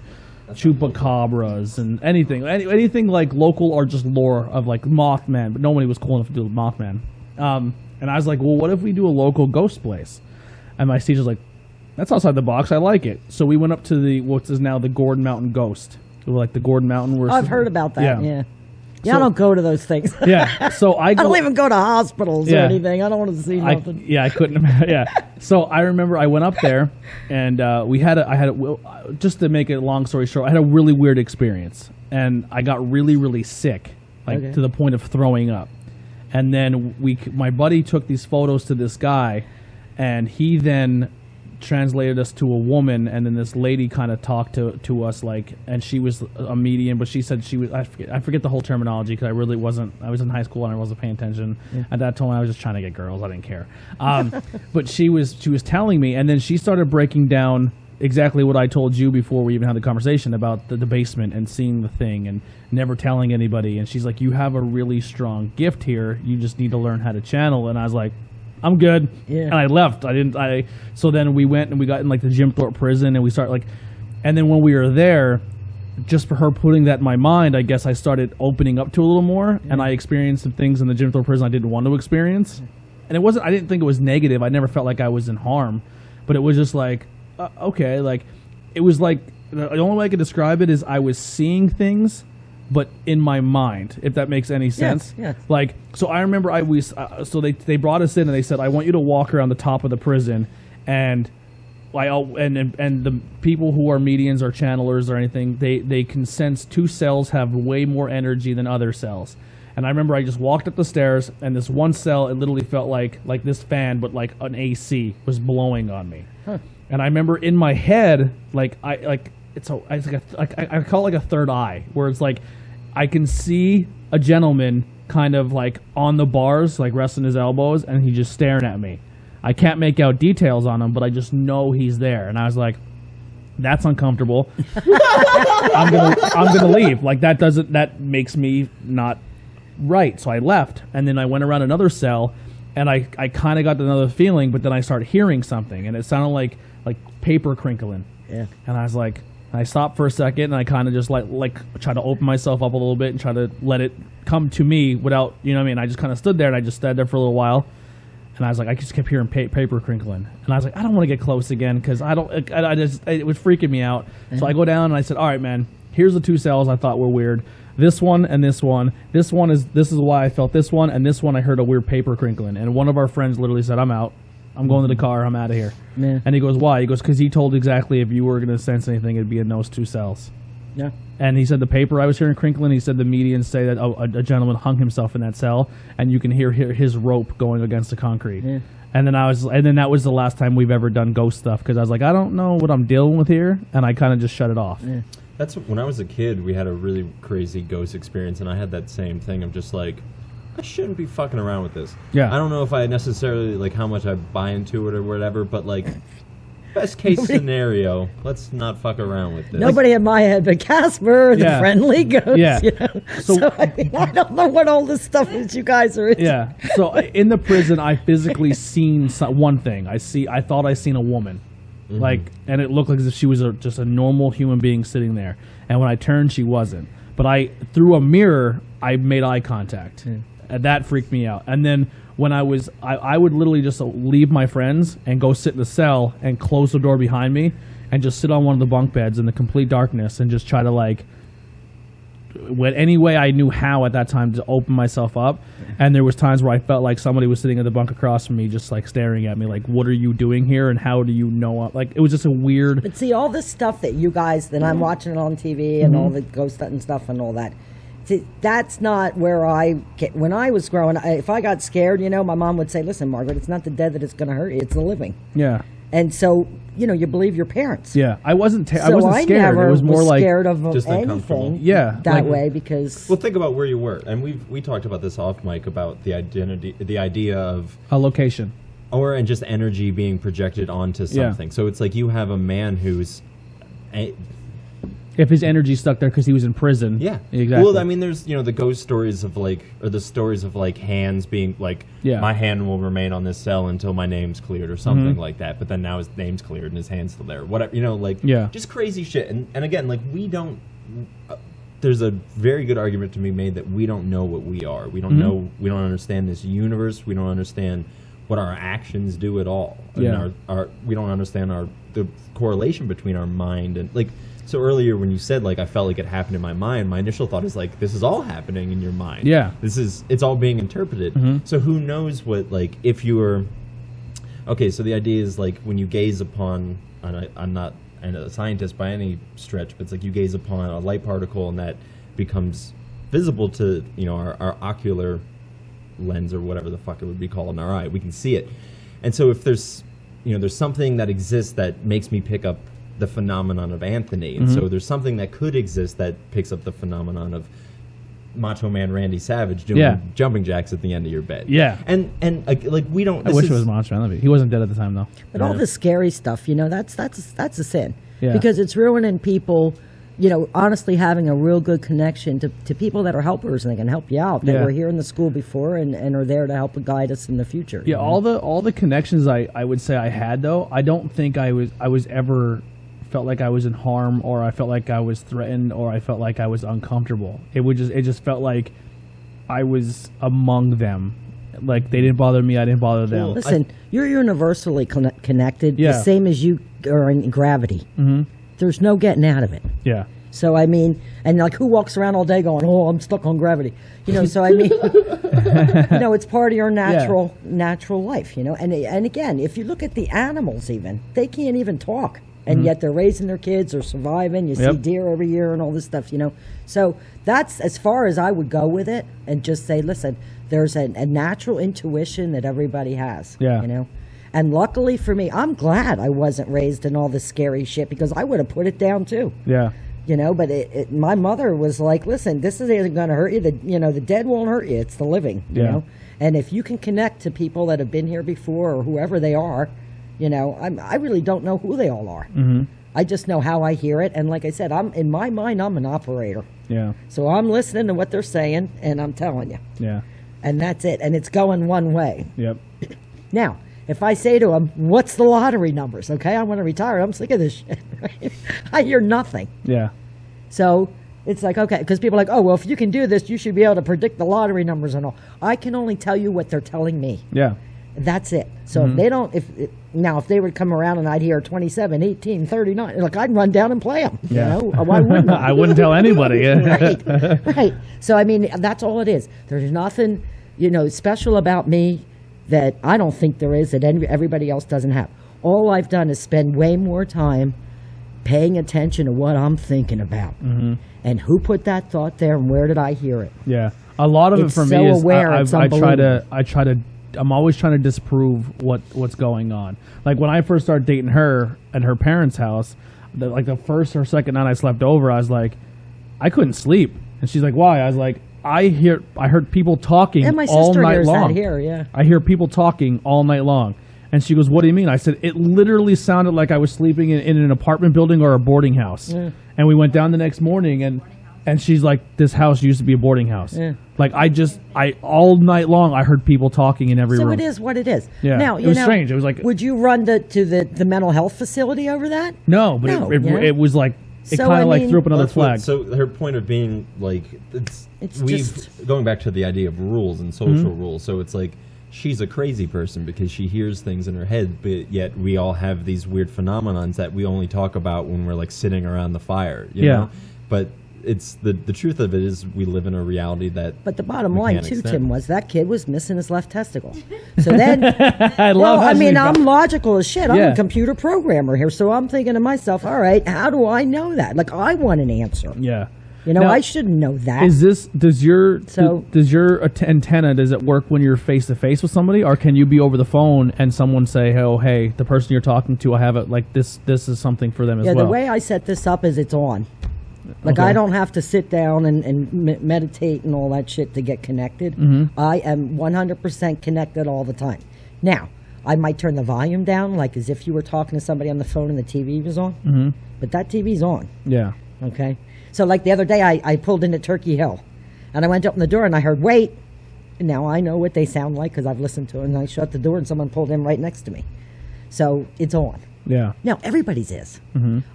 chupacabras and anything like local or just lore of like Mothman, but nobody was cool enough to do Mothman. And I was like, well, what if we do a local ghost place? And my teacher's like, that's outside the box. I like it. So we went up to what is now the Gordon Mountain Ghost. Like the Gordon Mountain. I've heard about that. Yeah. So, I don't go to those things. Yeah. So I don't even go to hospitals or anything. I don't want to see nothing. I couldn't. Yeah. So I remember I went up there, and just to make it a long story short, I had a really weird experience, and I got really, really sick, to the point of throwing up. And then my buddy took these photos to this guy, and he then translated us to a woman, and then this lady kind of talked to us, and she was a medium, but she said she was, I forget the whole terminology, because I was in high school and I wasn't paying attention. At that time I was just trying to get girls. I didn't care. But she was telling me, and then she started breaking down exactly what I told you before we even had the conversation about the basement and seeing the thing and never telling anybody. And she's like, you have a really strong gift here, you just need to learn how to channel. And I was like, I'm good. Yeah. And I left. So then we went and we got in the Jim Thorpe prison, and we started and then when we were there, just for her putting that in my mind, I guess I started opening up to a little more, and I experienced some things in the Jim Thorpe prison I didn't want to experience. And I didn't think it was negative. I never felt like I was in harm, but it was just okay. It was the only way I could describe it is I was seeing things, but in my mind, if that makes any sense. Yes. So I remember so they brought us in, and they said, I want you to walk around the top of the prison, and the people who are medians or channelers or anything, they can sense two cells have way more energy than other cells. And I remember I just walked up the stairs, and this one cell, it literally felt like this fan, but an AC was blowing on me. Huh. And I remember in my head, I call it a third eye, where it's I can see a gentleman kind of on the bars, resting his elbows, and he's just staring at me. I can't make out details on him, but I just know he's there. And I was like, that's uncomfortable. I'm gonna leave. That makes me not right. So I left, and then I went around another cell, and I kind of got another feeling, but then I started hearing something, and it sounded like paper crinkling. Yeah. And I was like, I stopped for a second, and I kind of just try to open myself up a little bit and try to let it come to me without, I just kind of stood there, and I just stood there for a little while. And I was like, I just kept hearing paper crinkling. And I was like, I don't want to get close again because it was freaking me out. So I go down and I said, all right, man, here's the 2 cells I thought were weird. This one and this one. This is why I felt this one. And this one I heard a weird paper crinkling. And one of our friends literally said, I'm out. I'm going to the car. I'm out of here. Yeah. And he goes, why? He goes, because he told exactly if you were going to sense anything, it'd be in those 2 cells. Yeah. And he said the paper I was hearing crinkling, he said the medians say that a gentleman hung himself in that cell, and you can hear his rope going against the concrete. Yeah. And then that was the last time we've ever done ghost stuff, because I was like, I don't know what I'm dealing with here, and I kind of just shut it off. Yeah. That's when I was a kid, we had a really crazy ghost experience, and I had that same thing of just like, I shouldn't be fucking around with this. Yeah. I don't know if I necessarily like how much I buy into it or whatever, but like, best case scenario, let's not fuck around with this. Nobody in my head but Casper, the friendly ghost. Yeah. You know? So I mean, I don't know what all this stuff is you guys are into. Yeah. So in the prison, I physically seen one thing. I thought I seen a woman. Mm-hmm. And it looked like as if she was just a normal human being sitting there. And when I turned, she wasn't. But through a mirror, I made eye contact. And that freaked me out. And then when I would literally just leave my friends and go sit in the cell and close the door behind me and just sit on one of the bunk beds in the complete darkness and just try to any way I knew how at that time to open myself up. And there was times where I felt like somebody was sitting in the bunk across from me just staring at me like, what are you doing here and how do you know? It was just a weird... But see, all this stuff that you guys, that I'm watching it on TV and all the ghost hunting stuff and all that, see, that's not where when I was growing, if I got scared, my mom would say, listen, Margaret, it's not the dead that is going to hurt you, it's the living. Yeah. And so, you believe your parents. Yeah. I wasn't scared. Never it was more scared of just anything that way because... Well, think about where you were. And we talked about this off mic about the idea of... a location. And just energy being projected onto something. Yeah. So it's like you have a man who's... If his energy stuck there because he was in prison. Yeah. Exactly. Well, I mean, there's, the ghost stories of or the stories of hands being my hand will remain on this cell until my name's cleared or something like that. But then now his name's cleared and his hand's still there. Whatever, just crazy shit. And again, we don't, there's a very good argument to be made that we don't know what we are. We don't know, we don't understand this universe. We don't understand what our actions do at all. Yeah. And we don't understand the correlation between our mind and So earlier when you said I felt like it happened in my mind, my initial thought is this is all happening in your mind. Yeah. It's all being interpreted. Mm-hmm. So who knows what if you were okay, so the idea is when you gaze upon I'm not a scientist by any stretch, but it's you gaze upon a light particle and that becomes visible to our ocular lens or whatever the fuck it would be called in our eye. We can see it. And so if there's there's something that exists that makes me pick up the phenomenon of Anthony, and so there's something that could exist that picks up the phenomenon of Macho Man Randy Savage doing jumping jacks at the end of your bed. Yeah, and we don't. I wish it was Macho Man. He wasn't dead at the time though. But all the scary stuff, that's a sin because it's ruining people. Honestly, having a real good connection to people that are helpers and they can help you out. That were here in the school before and are there to help guide us in the future. Yeah, all the connections I would say I had though. I don't think I was ever felt like I was in harm or I felt like I was threatened or I felt like I was uncomfortable. It just felt like I was among them. They didn't bother me, I didn't bother them. Listen, you're universally connected, the same as you are in gravity. Mm-hmm. There's no getting out of it. Yeah. So I mean, and who walks around all day going, "Oh, I'm stuck on gravity," So I mean, it's part of your natural life, And again, if you look at the animals, even they can't even talk. And yet they're raising their kids or surviving. You see deer every year and all this stuff, So that's as far as I would go with it and just say, listen, there's a natural intuition that everybody has, And luckily for me, I'm glad I wasn't raised in all this scary shit because I would have put it down too. Yeah. But my mother was like, listen, this isn't going to hurt you. The dead won't hurt you. It's the living, you know. And if you can connect to people that have been here before or whoever they are, I really don't know who they all are. Mm-hmm. I just know how I hear it. And like I said, in my mind, I'm an operator. Yeah. So I'm listening to what they're saying, and I'm telling you. Yeah. And that's it. And it's going one way. Yep. Now, if I say to them, what's the lottery numbers? Okay, I want to retire. I'm sick of this shit. Right? I hear nothing. Yeah. So it's okay, because people are like, oh, well, if you can do this, you should be able to predict the lottery numbers and all. I can only tell you what they're telling me. Yeah. That's it. So if they don't, if they would come around and I'd hear 27, 18, 39, like I'd run down and play them. Yeah. You know? Why wouldn't I? I wouldn't tell anybody. Right. So I mean, that's all it is. There's nothing, special about me that I don't think there is that everybody else doesn't have. All I've done is spend way more time paying attention to what I'm thinking about and who put that thought there and where did I hear it. Yeah, a lot of It's it for so me is aware, it's I'm always trying to disprove what's going on. Like when I first started dating her at her parents' house, the first or second night I slept over, I was like, I couldn't sleep, and she's like, why? I was like, I heard people talking And my all sister night hears long. that here, yeah. I hear people talking all night long. And she goes, what do you mean? I said, it literally sounded like I was sleeping in an apartment building or a boarding house. Yeah. And we went down the next morning, and she's like, this house used to be a boarding house. Yeah. Like, all night long, I heard people talking in every room. So it is what it is. Yeah. Now, it was strange. It was like, would you run to the mental health facility over that? No, but it was like, it kind of like threw up another flag. So her point of being like, going back to the idea of rules and social rules. So it's like, she's a crazy person because she hears things in her head, but yet we all have these weird phenomenons that we only talk about when we're like sitting around the fire. You know? But it's the truth of it is we live in a reality that. But the bottom line too, Tim, was that kid was missing his left testicle. So then, I'm logical as shit. I'm a computer programmer here, so I'm thinking to myself, all right, how do I know that? Like, I want an answer. Yeah. Now, I shouldn't know that. Does your antenna, does it work when you're face to face with somebody, or can you be over the phone and someone say, oh, hey, the person you're talking to, I have it, like this is something for them as well? Yeah, the way I set this up is it's on. Like, I don't have to sit down and meditate and all that shit to get connected. I am 100% connected all the time. Now, I might turn the volume down, like as if you were talking to somebody on the phone and the TV was on. But that TV's on. Yeah. Okay? So, like the other day, I pulled into Turkey Hill. And I went to open the door and I heard, wait. And now I know what they sound like because I've listened to it. And I shut the door and someone pulled in right next to me. So, it's on. Yeah. Now, everybody's is.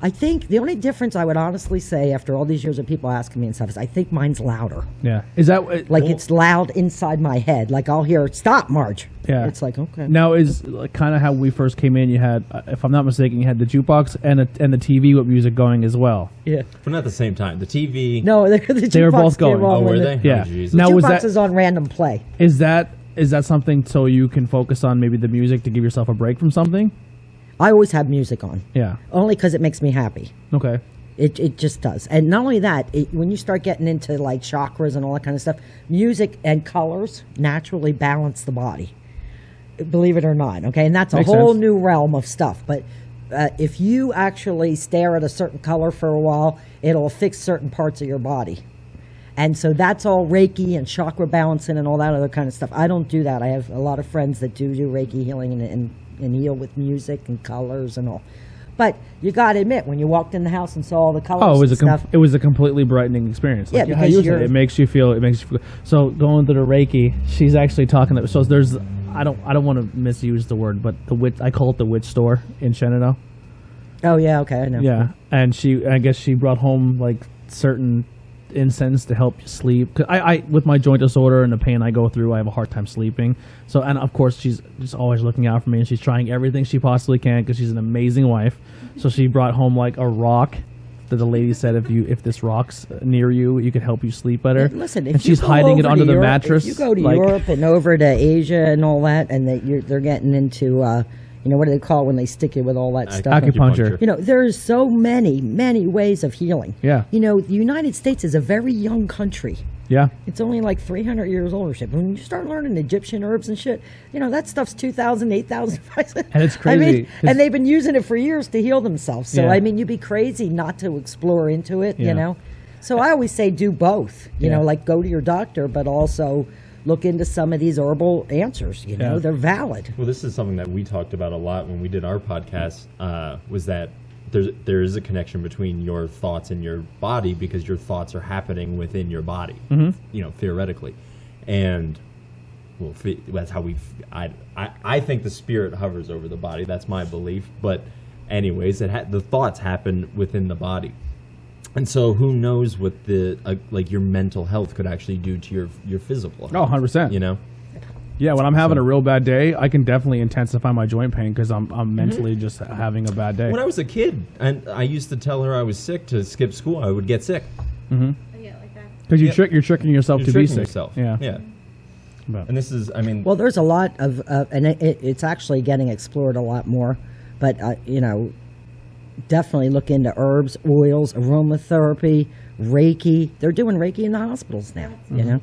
I think the only difference I would honestly say after all these years of people asking me and stuff is I think mine's louder. Yeah. Is that it's loud inside my head. Like I'll hear, stop, Marge. Yeah. It's like, okay. Now, is like kind of how we first came in, you had, if I'm not mistaken, you had the jukebox and the TV with music going as well. Yeah. But not at the same time. The TV. No, the jukebox they were both going. Oh, were they? Yeah. Oh, now, was that is on random play. Is that something so you can focus on maybe the music to give yourself a break from something? I always have music on. Yeah. Only because it makes me happy. Okay. It just does. And not only that, when you start getting into like chakras and all that kind of stuff, music and colors naturally balance the body. Believe it or not. Okay. And that's a whole new realm of stuff. But if you actually stare at a certain color for a while, it'll fix certain parts of your body. And so that's all Reiki and chakra balancing and all that other kind of stuff. I don't do that. I have a lot of friends that do Reiki healing and heal with music and colors and all. But you got to admit, when you walked in the house and saw all the colors it was a completely brightening experience. Like, because it makes you feel. So going to the Reiki, she's actually talking. So there's, I don't want to misuse the word, but I call it the witch store in Shenandoah. Oh yeah, okay, I know. Yeah, and I guess she brought home like certain incense to help you sleep. 'Cause I with my joint disorder and the pain I go through, I have a hard time sleeping. So, and of course she's just always looking out for me, and she's trying everything she possibly can because she's an amazing wife. So she brought home like a rock that the lady said if this rock's near you, you could help you sleep better. Listen, and she's hiding it under the mattress. If you go to Europe and over to Asia and all that, and they're getting into what do they call it when they stick you with all that stuff? Acupuncture. There's so many ways of healing. Yeah. The United States is a very young country. Yeah. It's only like 300 years old or shit. When you start learning Egyptian herbs and shit, that stuff's 2,000, 8,000. And it's crazy. And they've been using it for years to heal themselves. So, you'd be crazy not to explore into it, So I always say do both. Like go to your doctor, but also look into some of these herbal answers. They're valid. Well, this is something that we talked about a lot when we did our podcast, was that there is a connection between your thoughts and your body because your thoughts are happening within your body, theoretically. And, well, that's how I think the spirit hovers over the body. That's my belief. But anyways, the thoughts happen within the body. And so who knows what your mental health could actually do to your physical health. Oh, 100%. Yeah, when I'm having a real bad day, I can definitely intensify my joint pain because I'm mentally just having a bad day. When I was a kid, and I used to tell her I was sick to skip school, I would get sick. Mm-hmm. Yeah, like that. Because you're tricking yourself You're to be tricking sick. yourself. Yeah. Yeah. But- And this is, I mean, Well, there's a lot of, and it's actually getting explored a lot more. But definitely look into herbs, oils, aromatherapy, Reiki. They're doing Reiki in the hospitals now. You know.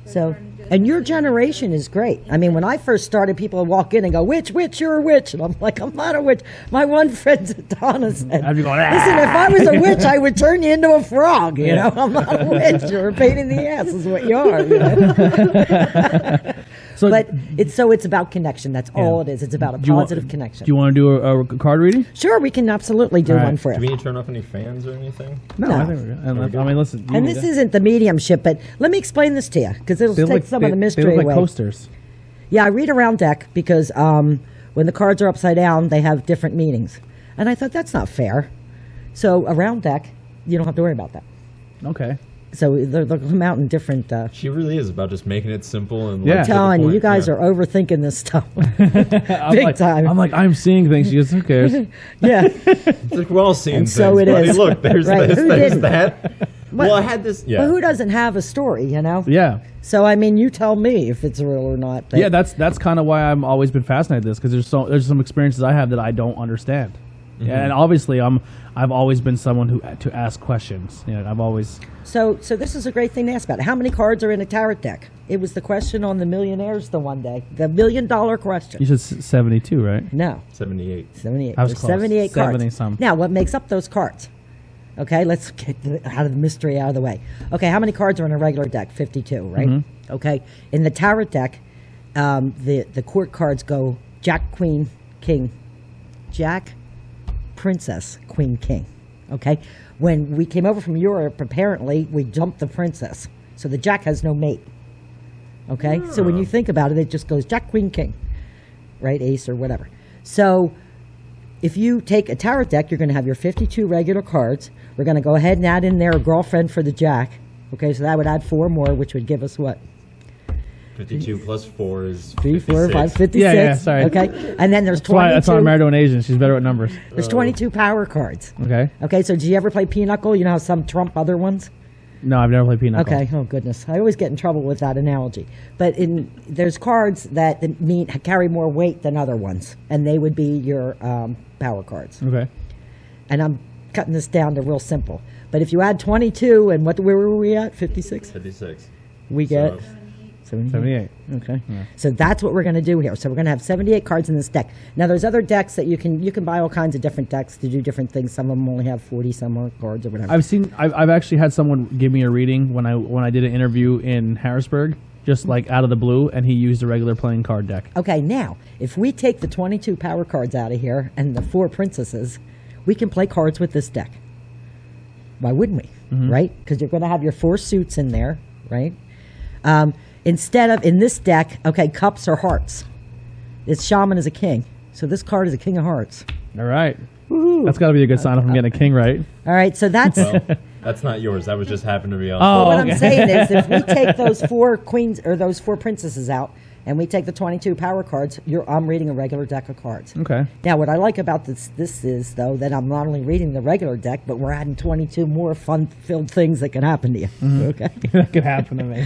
So, and your generation is great. I mean, when I first started, people would walk in and go, witch, you're a witch. And I'm like, I'm not a witch. My one friend, Donna, said, I'd be going, listen, if I was a witch, I would turn you into a frog. You know, I'm not a witch. You're a pain in the ass is what you are. You know? But it's about connection. That's all it is. It's about a positive connection. Do you want to do a card reading? Sure, we can absolutely do All right. one for do you. we need to turn off any fans or anything? No, I think we're good. I mean, listen. And this isn't the mediumship, but let me explain this to you because it'll take some of the mystery They look away. like coasters. Yeah, I read around deck because when the cards are upside down, they have different meanings. And I thought, that's not fair. So around deck, you don't have to worry about that. Okay. So they'll come out in different... She really is about just making it simple and Yeah. like, I'm to the telling you, point. you guys Yeah. are overthinking this stuff. I'm Big like, time. I'm like, I'm seeing things. She goes, who cares? Yeah. It's like we're all seeing And things. so it buddy. is. Look, there's Right, this, who there's didn't? that. Well, I had this. Yeah. But who doesn't have a story, you know? Yeah. So, I mean, you tell me if it's real or not. But Yeah, that's kind of why I'm always been fascinated with this because there's some experiences I have that I don't understand. Yeah, and obviously I've always been someone who to ask questions. You know, I've always So this is a great thing to ask about. How many cards are in a tarot deck? It was the question on the Millionaires the one day. The $1 million question. you said 72, right? No, 78. 78. I was There's close. 78 cards. 70 some. Now, what makes up those cards? Okay, let's get out of the mystery out of the way. Okay, how many cards are in a regular deck? 52, right? Mm-hmm. Okay, in the tarot deck, the court cards go Jack, Queen, King. Jack, Princess, Queen, King. Okay, when we came over from Europe, apparently we jumped the princess, so the Jack has no mate. Okay, so when you think about it, it just goes Jack, Queen, King, right? Ace or whatever. So if you take a tarot deck, you're going to have your 52 regular cards. We're going to go ahead and add in there a girlfriend for the Jack. Okay, so that would add 4 more, which would give us what? 52 plus 4 is 3, 4, 5, 56. 56. Yeah, sorry. Okay, and then there's That's why 22. I'm married to an Asian. She's better at numbers. There's 22 power cards. Okay. Okay, so do you ever play Pinochle? You know how some trump other ones? No, I've never played Pinochle. Okay. Oh goodness, I always get in trouble with that analogy. But there's cards that carry more weight than other ones, and they would be your power cards. Okay. And I'm cutting this down to real simple. But if you add 22, and where were we at? 56. 56. We get So- 78. 78. Okay. So that's what we're going to do here. So we're going to have 78 cards in this deck. Now there's other decks that you can buy all kinds of different decks to do different things. Some of them only have 40 some more cards or whatever. I've actually had someone give me a reading when I did an interview in Harrisburg, just like out of the blue, and he used a regular playing card deck. Okay, now if we take the 22 power cards out of here and the 4 princesses, we can play cards with this deck. Why wouldn't we? Right? Because you're going to have your 4 suits in there, right? Instead of in this deck, okay, cups or hearts. It's shaman is a king, so this card is a king of hearts. All right. That's got to be a good sign if I'm getting a king right. All right, so that's. Well, that's not yours. That was just happened to be on. Oh, What okay. I'm saying is, if we take those 4 queens or those 4 princesses out, and we take the 22 power cards, I'm reading a regular deck of cards. Okay. Now, what I like about this is, though, that I'm not only reading the regular deck, but we're adding 22 more fun-filled things that can happen to you. Okay. That could happen to me.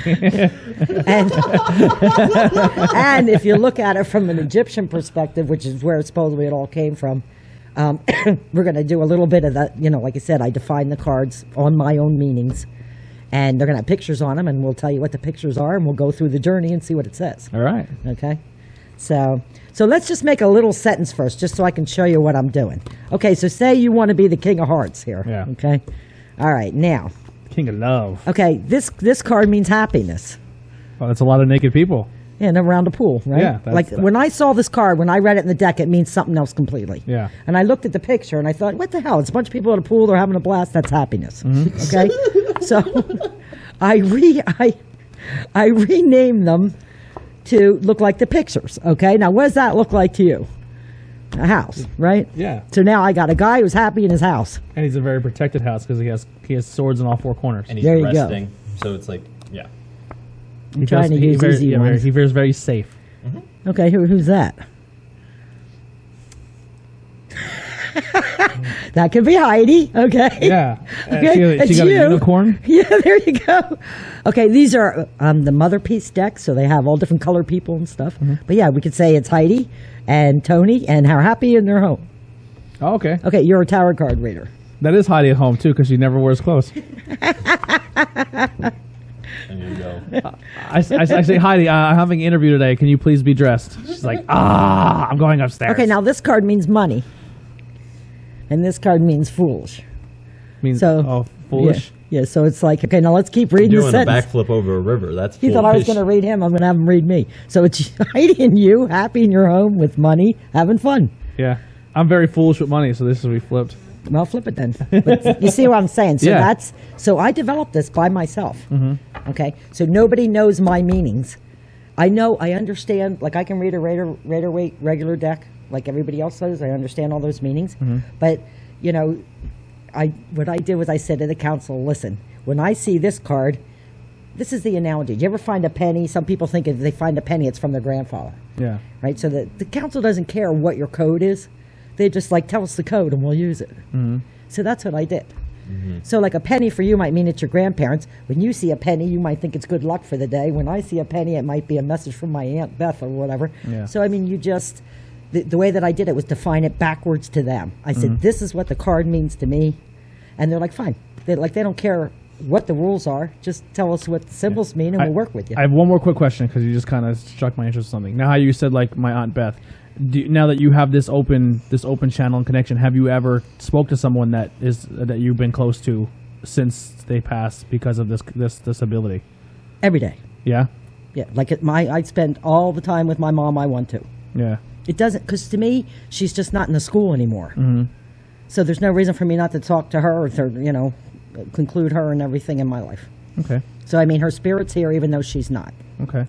And if you look at it from an Egyptian perspective, which is where supposedly it all came from, we're going to do a little bit of that. You know, like I said, I define the cards on my own meanings. And they're going to have pictures on them, and we'll tell you what the pictures are, and we'll go through the journey and see what it says. All right. Okay? So let's just make a little sentence first, just so I can show you what I'm doing. Okay, so say you want to be the King of Hearts here. Yeah. Okay? All right, now. King of love. Okay, this card means happiness. Oh, that's a lot of naked people. Yeah, and around a pool, right? Yeah, that's like when I saw this card, when I read it in the deck, it means something else completely. Yeah. And I looked at the picture and I thought, what the hell? It's a bunch of people at a pool, they're having a blast, that's happiness. Mm-hmm. Okay? So I renamed them to look like the pictures. Okay? Now what does that look like to you? A house, right? Yeah. So now I got a guy who's happy in his house. And he's a very protected house because he has swords in all 4 corners. And he's There you go. resting. So it's like, yeah. I'm trying to use easy ones. He feels very safe. Mm-hmm. Okay, who's that? That could be Heidi. Okay. Yeah. Okay. She got a unicorn? Yeah, there you go. Okay, these are the mother piece decks, so they have all different color people and stuff. But yeah, we could say it's Heidi and Tony and how happy in their home. Oh, okay. Okay, you're a tarot card reader. That is Heidi at home, too, because she never wears clothes. And you go. I say, Heidi, I'm having an interview today. Can you please be dressed? She's like, I'm going upstairs. Okay, now this card means money. And this card means foolish. Means, So, foolish? Yeah, so it's like, okay, now let's keep reading the Doing a sentence. backflip over a river. That's He thought I was foolish. going to read him. I'm going to have him read me. So it's Heidi and you, happy in your home with money, having fun. Yeah. I'm very foolish with money, so this will be flipped. Well, flip it then. But you see what I'm saying? So Yeah. so I developed this by myself. Okay, so nobody knows my meanings. I understand. Like I can read a Raider Weight regular deck, like everybody else does. I understand all those meanings. But you know, what I did was I said to the council, listen, when I see this card, this is the analogy. Do you ever find a penny? Some people think if they find a penny, it's from their grandfather. Yeah. Right? So the council doesn't care what your code is. They just like, tell us the code and we'll use it. So that's what I did. So like a penny for you might mean it's your grandparents. When you see a penny, you might think it's good luck for the day. When I see a penny, it might be a message from my Aunt Beth or whatever. Yeah. So I mean, you just, the way that I did it was define it backwards to them. I said, this is what the card means to me. And they're like, fine. They don't care what the rules are. Just tell us what the symbols mean and we'll work with you. I have one more quick question because you just kind of struck my interest in something. Now, how you said like my Aunt Beth. Now that you have this open channel and connection, have you ever spoke to someone that you've been close to since they passed because of this ability? Every day. Yeah. Yeah. Like I spend all the time with my mom I want to. Yeah. It doesn't, because to me, she's just not in the school anymore. So there's no reason for me not to talk to her or to, conclude her and everything in my life. Okay. So, I mean, her spirit's here even though she's not. Okay.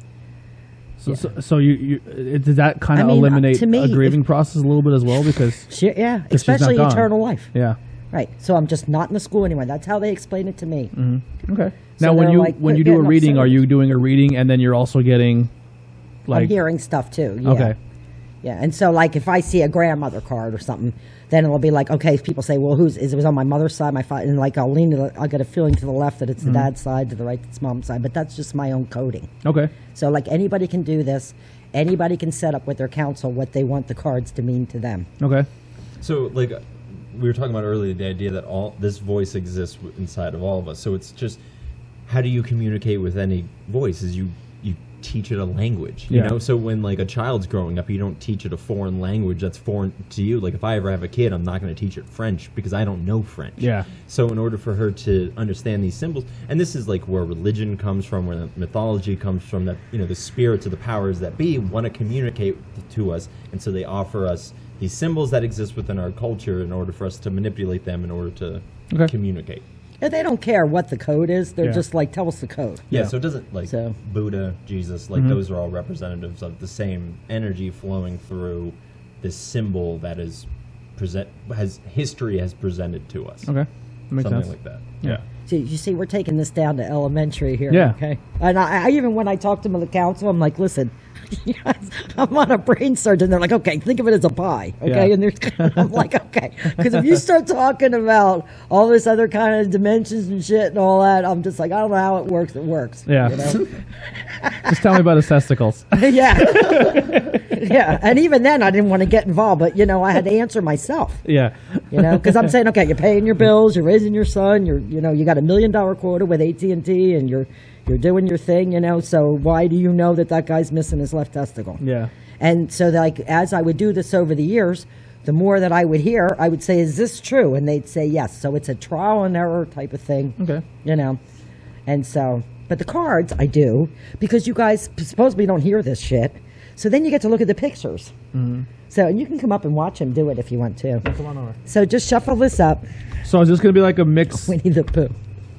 So you does that kind of eliminate to me, a grieving process a little bit as well because especially she's not gone. eternal life. Yeah. Right. So I'm just not in the school anymore. That's how they explain it to me. Okay. So Now when they're you do a getting reading, upset. are you doing a reading and then you're also getting I'm hearing stuff too. Yeah. Okay. Yeah. And so like if I see a grandmother card or something, then it'll be like, okay, if people say, well, it was on my mother's side, my father, and like I'll I'll get a feeling to the left that it's the dad's side, to the right it's mom's side, but that's just my own coding. Okay. So like anybody can do this. Anybody can set up with their council what they want the cards to mean to them. Okay. So, like, we were talking about earlier, the idea that this voice exists inside of all of us. So it's just, how do you communicate with any voice? Is you teach it a language, you know? So when, like, a child's growing up, you don't teach it a foreign language that's foreign to you. Like, if I ever have a kid, I'm not going to teach it French because I don't know French. Yeah. So in order for her to understand these symbols, and this is, like, where religion comes from, where the mythology comes from, that, the spirits of the powers that be want to communicate to us, and so they offer us these symbols that exist within our culture in order for us to manipulate them in order to communicate. And they don't care what the code is. They're Yeah. just like, tell us the code. Yeah, so it doesn't, like, So- Buddha, Jesus, like, those are all representatives of the same energy flowing through this symbol that history has presented to us. Okay. That makes Something sense. like that. Yeah. So you see, we're taking this down to elementary here. Yeah. Okay. And I even when I talk to them at the council, I'm like, listen, I'm on a brain surgeon. They're like, okay, think of it as a pie. Okay. Yeah. And I'm like, okay. Because if you start talking about all this other kind of dimensions and shit and all that, I'm just like, I don't know how it works. It works. Yeah. You know? Just tell me about his testicles. Yeah. Yeah. And even then, I didn't want to get involved. But, I had to answer myself. Yeah. Because I'm saying, okay, you're paying your bills, you're raising your son, you got $1 million quota with AT&T, and you're doing your thing, so why do you know that guy's missing his left testicle? Yeah. And so, like, as I would do this over the years, the more that I would hear, I would say, is this true? And they'd say yes. So it's a trial and error type of thing. Okay. And so, but the cards I do, because you guys supposedly don't hear this shit. So then you get to look at the pictures. So, and you can come up and watch him do it if you want to. Come on over. So just shuffle this up. So is this going to be like a mix? Winnie the Pooh.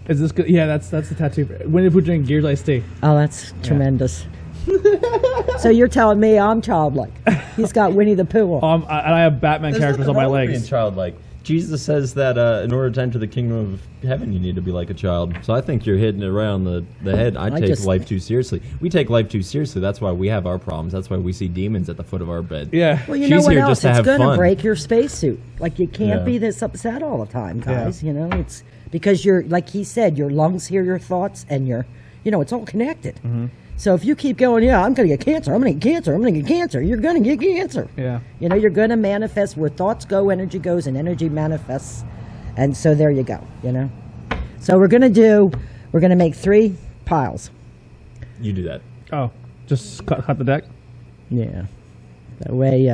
Is this good? Yeah, that's the tattoo. Winnie the Pooh drinking Gears Iced Tea. Oh, that's tremendous. So you're telling me I'm childlike. He's got Winnie the Pooh on. I have Batman characters on my Being legs. childlike. Jesus says that in order to enter the kingdom of heaven, you need to be like a child. So I think you're hitting it right on the head. I take life too seriously. We take life too seriously. That's why we have our problems. That's why we see demons at the foot of our bed. Yeah. Well, you She's know what here else? just to It's have going to fun. break your spacesuit. Like, you can't Yeah. be this upset all the time, guys. Yeah. You know, it's because you're, like he said, your lungs hear your thoughts, and it's all connected. Mm-hmm. So if you keep going, I'm going to get cancer, I'm going to get cancer, I'm going to get cancer, you're going to get cancer. Yeah. You know, you're going to manifest where thoughts go, energy goes, and energy manifests. And so there you go, So we're going to make 3 piles. You do that. Oh, just cut the deck? Yeah. That way,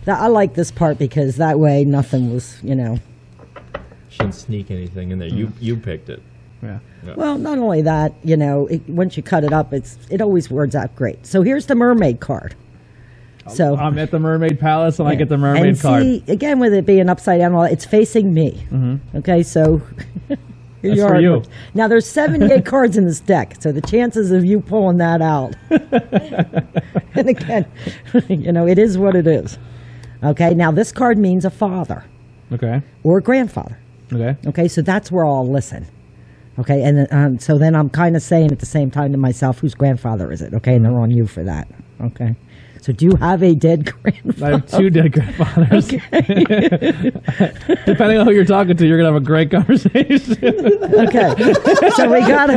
I like this part because that way nothing was, Shouldn't sneak anything in there. You picked it. Yeah. Well, not only that, once you cut it up, it always works out great. So here's the Mermaid card. So I'm at the Mermaid Palace, and I get the and Mermaid Card. see, again, with it being upside down, it's facing me. Mm-hmm. Okay, so here That's for you. Now there's 78 cards in this deck, so the chances of you pulling that out. And again, it is what it is. Okay, now this card means a father Okay. or a grandfather. Okay. Okay, so that's where I'll listen. Okay, and so then I'm kind of saying at the same time to myself, whose grandfather is it? Okay, and they're on you for that. Okay, so do you have a dead grandfather? I have 2 dead grandfathers. Depending on who you're talking to, you're gonna have a great conversation. Okay, so we got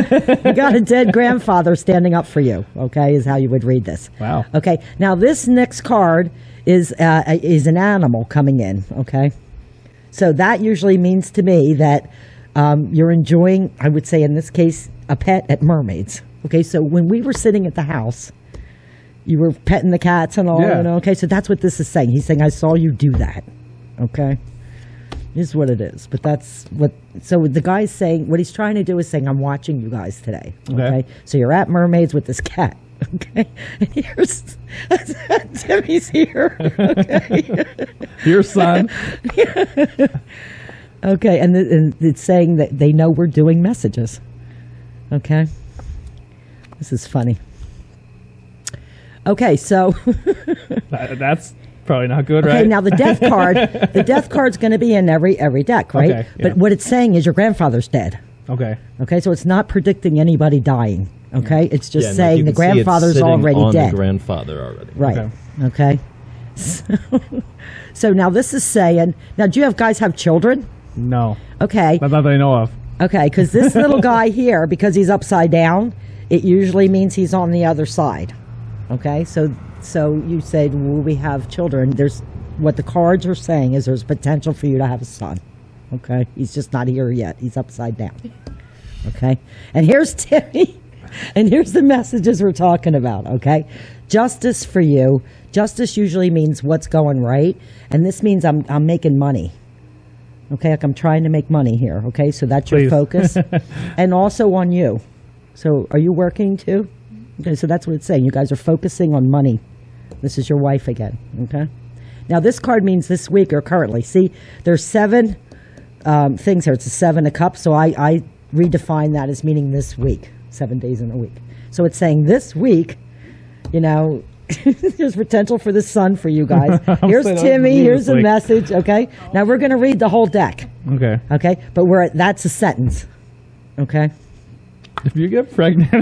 a dead grandfather standing up for you. Okay, is how you would read this. Wow. Okay, now this next card is an animal coming in. Okay, so that usually means to me that you're enjoying, I would say in this case, a pet at Mermaids. Okay, so when we were sitting at the house, you were petting the cats and all. Yeah. Okay, so that's what this is saying. He's saying, I saw you do that. Okay, is what it is. But that's what. So the guy's saying, what he's trying to do is saying, I'm watching you guys today. Okay, so you're at Mermaids with this cat. Okay, and here's Timmy's here. Okay, Your son. okay, and it's saying that they know we're doing messages. Okay, this is funny. Okay, so That's probably not good, okay, right? now the death card's going to be in every deck, right? Okay, But yeah. what it's saying is your grandfather's dead. Okay. Okay, so it's not predicting anybody dying. Okay, it's just Yeah, saying you the can see it's grandfather's sitting already on dead. The grandfather already. Right. Okay. So now this is saying. Now, do you guys have children? No. Okay. Not that I know of. Okay, because this little guy here, because he's upside down, it usually means he's on the other side. Okay, so you said, will we have children? There's what the cards are saying is there's potential for you to have a son. Okay, he's just not here yet. He's upside down. Okay, and here's Timmy, and here's the messages we're talking about. Okay, justice for you. Justice usually means what's going right, and this means I'm making money. Okay, like I'm trying to make money here. Okay, so that's your Please. focus, and also on you. So are you working too? Okay, so that's what it's saying. You guys are focusing on money. This is your wife again. Okay. Now this card means this week or currently. See, there's 7 things here. It's a 7 of cups. So I redefine that as meaning this week, 7 days in a week. So it's saying this week, there's potential for the sun for you guys. Here's saying Timmy. Here's this a week. message. Okay. Now we're going to read the whole deck. Okay. Okay. But that's a sentence. Okay. If you get pregnant, Don't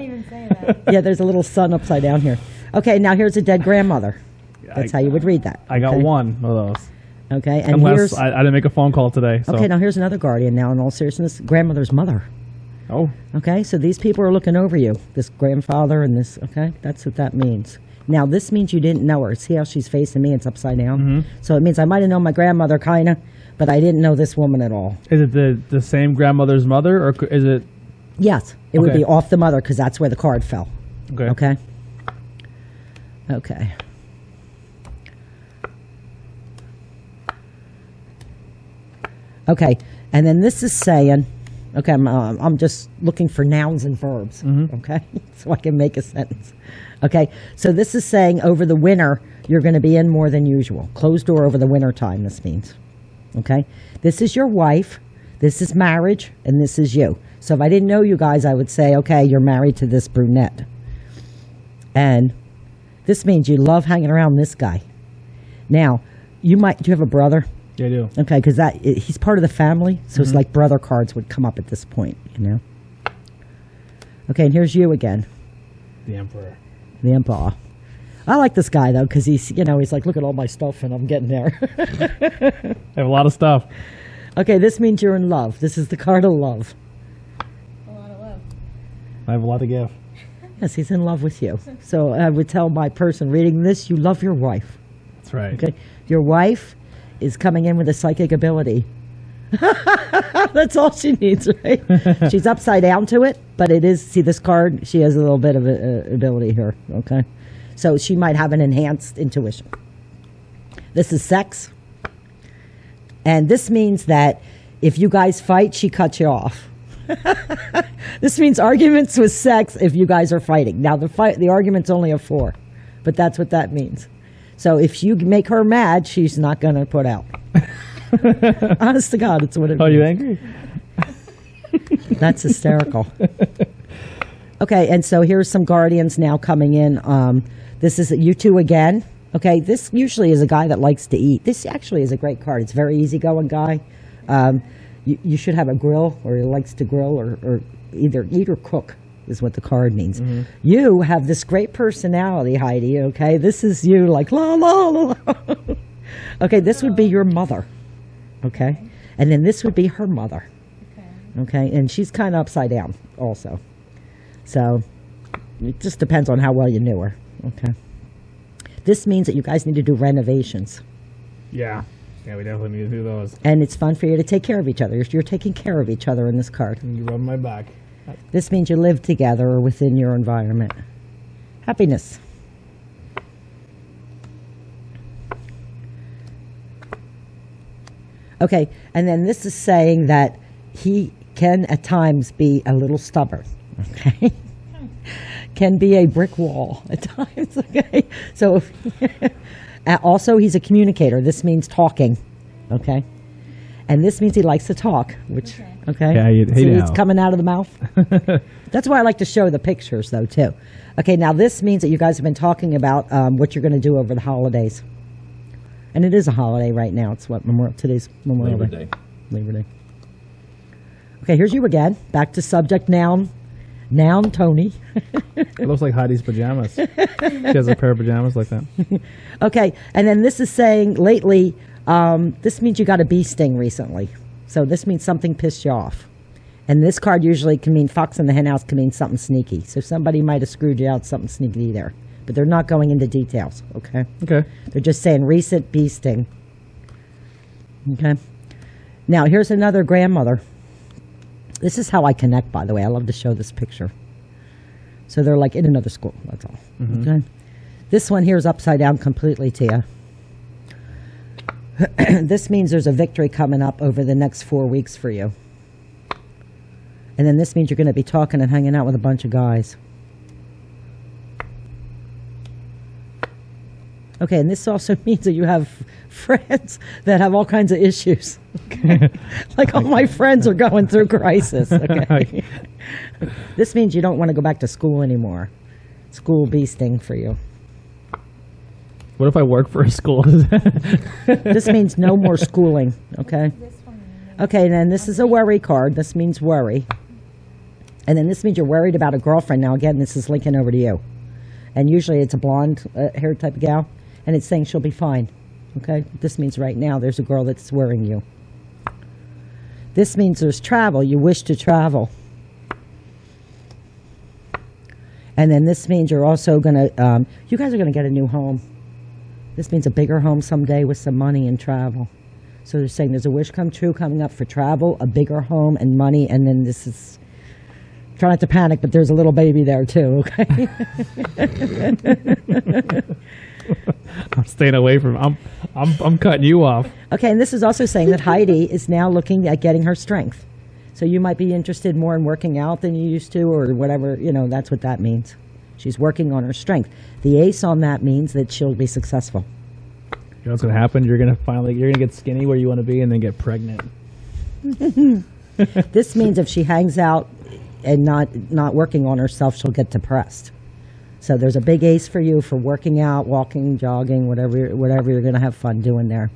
even say that. Yeah, there's a little sun upside down here. Okay, now here's a dead grandmother. That's how you would read that. I got okay? 1 of those. Okay, and Unless here's I didn't make a phone call today. So. okay. Now here's another guardian. Now, in all seriousness, grandmother's mother. Oh. Okay, so these people are looking over you. This grandfather and this. Okay, that's what that means. Now this means you didn't know her. See how she's facing me? It's upside down. Mm-hmm. So it means I might have known my grandmother kinda, but I didn't know this woman at all. Is it the same grandmother's mother, or is it? Yes, it would Okay. be off the mother because that's where the card fell. Okay. Okay. Okay. Okay, and then this is saying, okay, I'm just looking for nouns and verbs, okay, so I can make a sentence. Okay, so this is saying over the winter, you're going to be in more than usual. Closed door over the winter time, this means. Okay, this is your wife, this is marriage, and this is you. So if I didn't know you guys, I would say, okay, you're married to this brunette. And this means you love hanging around this guy. Now, you might. Do you have a brother? Yeah, I do. Okay, because he's part of the family, so it's like brother cards would come up at this point, you know. Okay, and here's you again. The Emperor. The Emperor. I like this guy though, because he's like, look at all my stuff, and I'm getting there. I have a lot of stuff. Okay, this means you're in love. This is the card of love. A lot of love. I have a lot to give. Yes, he's in love with you. So I would tell my person reading this, you love your wife. That's right. Okay, your wife is coming in with a psychic ability. That's all she needs, right? She's upside down to it, but it is, see this card, she has a little bit of ability here, okay? So she might have an enhanced intuition. This is sex. And this means that if you guys fight, she cuts you off. This means arguments with sex if you guys are fighting. Now, the argument's only a 4, but that's what that means. So if you make her mad, she's not going to put out. Honest to God, it's what it means. Are you angry? That's hysterical. Okay, and so here's some guardians now coming in. This is you two again. Okay, this usually is a guy that likes to eat. This actually is a great card. It's a very easygoing guy. You should have a grill, or he likes to grill, or either eat or cook is what the card means. You have this great personality, Heidi, okay? This is you, like, la, la, la, la. Okay, this would be your mother, okay? And then this would be her mother, okay? And she's kind of upside down also. So it just depends on how well you knew her, okay? This means that you guys need to do renovations. Yeah. Yeah, we definitely need to do those. And it's fun for you to take care of each other. You're taking care of each other in this card. And you rub my back. This means you live together or within your environment. Happiness. Okay, and then this is saying that he can at times be a little stubborn, okay? Can be a brick wall at times, okay? So, also he's a communicator. This means talking, okay? And this means he likes to talk, which, okay? Yeah, See, it's coming out of the mouth. That's why I like to show the pictures, though, too. Okay, now this means that you guys have been talking about what you're going to do over the holidays. And it is a holiday right now. It's what, today's Memorial Day. Labor Day. Okay, here's you again. Back to subject, noun. Noun, Tony. It looks like Heidi's pajamas. She has a pair of pajamas like that. Okay, and then this is saying lately, this means you got a bee sting recently. So this means something pissed you off. And this card usually can mean fox in the hen house, can mean something sneaky. So somebody might have screwed you out, something sneaky there. But they're not going into details, okay? Okay. They're just saying recent bee sting. Okay. Now, here's another grandmother. This is how I connect, by the way. I love to show this picture. So they're like in another school, that's all. Okay. This one here is upside down completely, Tia. This means there's a victory coming up over the next 4 weeks for you. And then this means you're going to be talking and hanging out with a bunch of guys. Okay, and this also means that you have friends that have all kinds of issues. Okay? Like all my friends are going through crisis. Okay. This means you don't want to go back to school anymore. School bee sting for you. What if I work for a school? This means no more schooling. Okay. Okay, and then this is a worry card. This means worry. And then this means you're worried about a girlfriend. Now, again, this is linking over to you. And usually it's a blonde hair type of gal. And it's saying she'll be fine. Okay? This means right now there's a girl that's worrying you. This means there's travel. You wish to travel. And then this means you're also going to, you guys are going to get a new home. This means a bigger home someday with some money and travel. So they're saying there's a wish come true coming up for travel, a bigger home and money. And then this is, try not to panic, but there's a little baby there too, okay? I'm staying away from. I'm cutting you off. Okay, and this is also saying that Heidi is now looking at getting her strength. So you might be interested more in working out than you used to, or whatever. You know, that's what that means. She's working on her strength. The ace on that means that she'll be successful. You know what's gonna happen? You're gonna get skinny where you want to be, and then get pregnant. This means if she hangs out and not working on herself, she'll get depressed. So there's a big ace for you for working out, walking, jogging, whatever you're going to have fun doing there.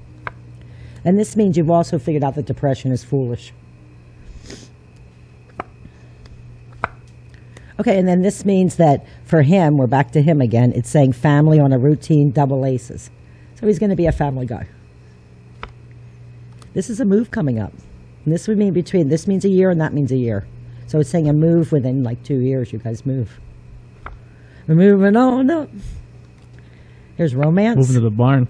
And this means you've also figured out that depression is foolish. Okay, and then this means that for him, we're back to him again, it's saying family on a routine, double aces. So he's going to be a family guy. This is a move coming up. And this would mean this means a year and that means a year. So it's saying a move within like 2 years, you guys move. We're moving on up. Here's romance. Moving to the barn.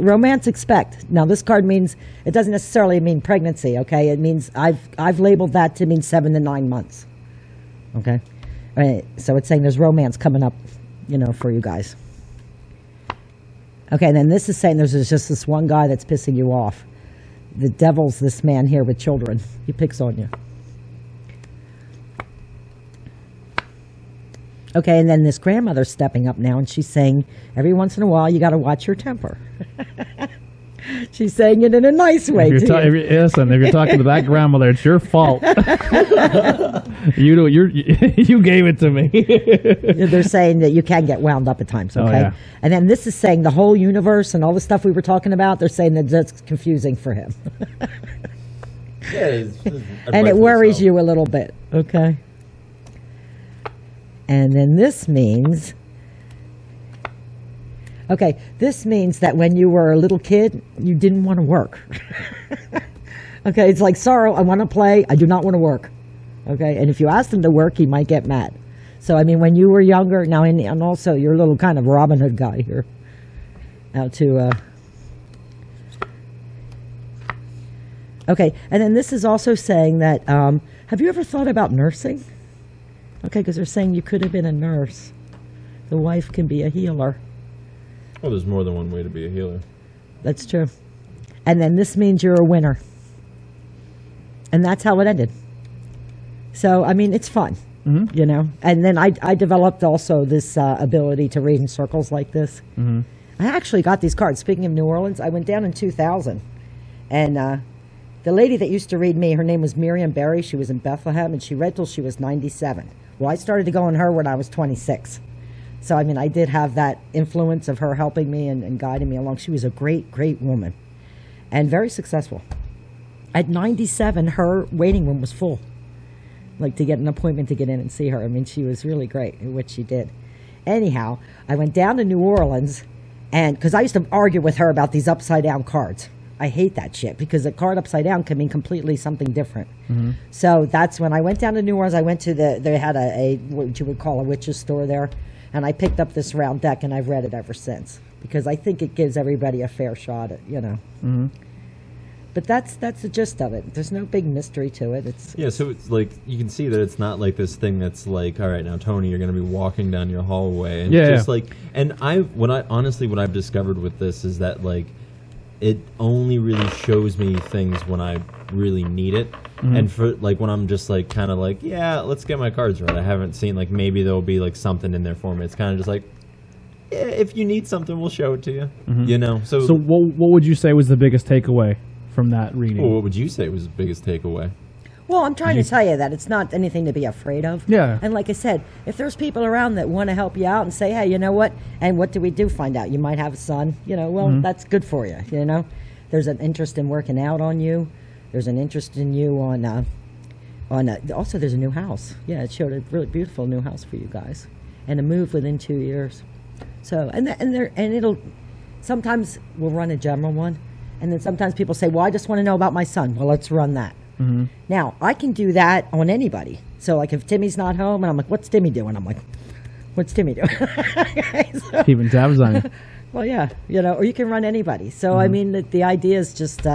Romance expect. Now this card means, it doesn't necessarily mean pregnancy, okay? It means, I've labeled that to mean 7 to 9 months. Okay? All right, so it's saying there's romance coming up, for you guys. Okay, and then this is saying there's just this one guy that's pissing you off. The devil's this man here with children. He picks on you. Okay, and then this grandmother's stepping up now, and she's saying, every once in a while, you got to watch your temper. She's saying it in a nice way, Listen, if you're talking to that grandmother, it's your fault. You gave it to me. They're saying that you can get wound up at times, okay? Oh, yeah. And then this is saying the whole universe and all the stuff we were talking about, they're saying that that's confusing for him. And it worries you a little bit, okay? And then this means... Okay, this means that when you were a little kid, you didn't want to work. Okay, it's like sorrow, I want to play, I do not want to work. Okay, and if you asked him to work, he might get mad. So, I mean, when you were younger, now, and also your little kind of Robin Hood guy here. Out to, Okay, and then this is also saying that, have you ever thought about nursing? Okay, because they're saying you could have been a nurse. The wife can be a healer. Well, there's more than one way to be a healer. That's true. And then this means you're a winner. And that's how it ended. So, I mean, it's fun, And then I developed also this ability to read in circles like this. Mm-hmm. I actually got these cards. Speaking of New Orleans, I went down in 2000. And the lady that used to read me, her name was Miriam Berry. She was in Bethlehem, and she read till she was 97. Well, I started to go on her when I was 26. So, I mean, I did have that influence of her helping me and guiding me along. She was a great, great woman and very successful. At 97, her waiting room was full, like to get an appointment to get in and see her. I mean, she was really great at what she did. Anyhow, I went down to New Orleans, and because I used to argue with her about these upside-down cards. I hate that shit because a card upside down can mean completely something different. Mm-hmm. So that's when I went down to New Orleans. I went to they had a what you would call a witch's store there. And I picked up this round deck, and I've read it ever since because I think it gives everybody a fair shot at, Mm-hmm. But that's the gist of it. There's no big mystery to it. So it's like you can see that it's not like this thing that's like, all right, now Tony, you're going to be walking down your hallway, and just like, and what I've discovered with this is that like, it only really shows me things when I really need it. Mm-hmm. And for like when I'm just like kind of like, yeah, let's get my cards right. I haven't seen like maybe there'll be like something in there for me. It's kind of just like, yeah, if you need something, we'll show it to you. Mm-hmm. So what would you say was the biggest takeaway from that reading? Well, what would you say was the biggest takeaway? Well, I'm trying to tell you that it's not anything to be afraid of. Yeah. And like I said, if there's people around that want to help you out and say, hey, you know what? And what do we do? Find out you might have a son. That's good for you. There's an interest in working out on you. There's an interest in you also there's a new house. Yeah, it showed a really beautiful new house for you guys, and a move within 2 years. So and it'll sometimes we'll run a general one, and then sometimes people say, well, I just want to know about my son. Well, let's run that. Mm-hmm. Now I can do that on anybody. So like if Timmy's not home, and I'm like, what's Timmy doing? I'm like, what's Timmy doing? Keeping tabs on you. Well, yeah, or you can run anybody. So I mean, the idea is just.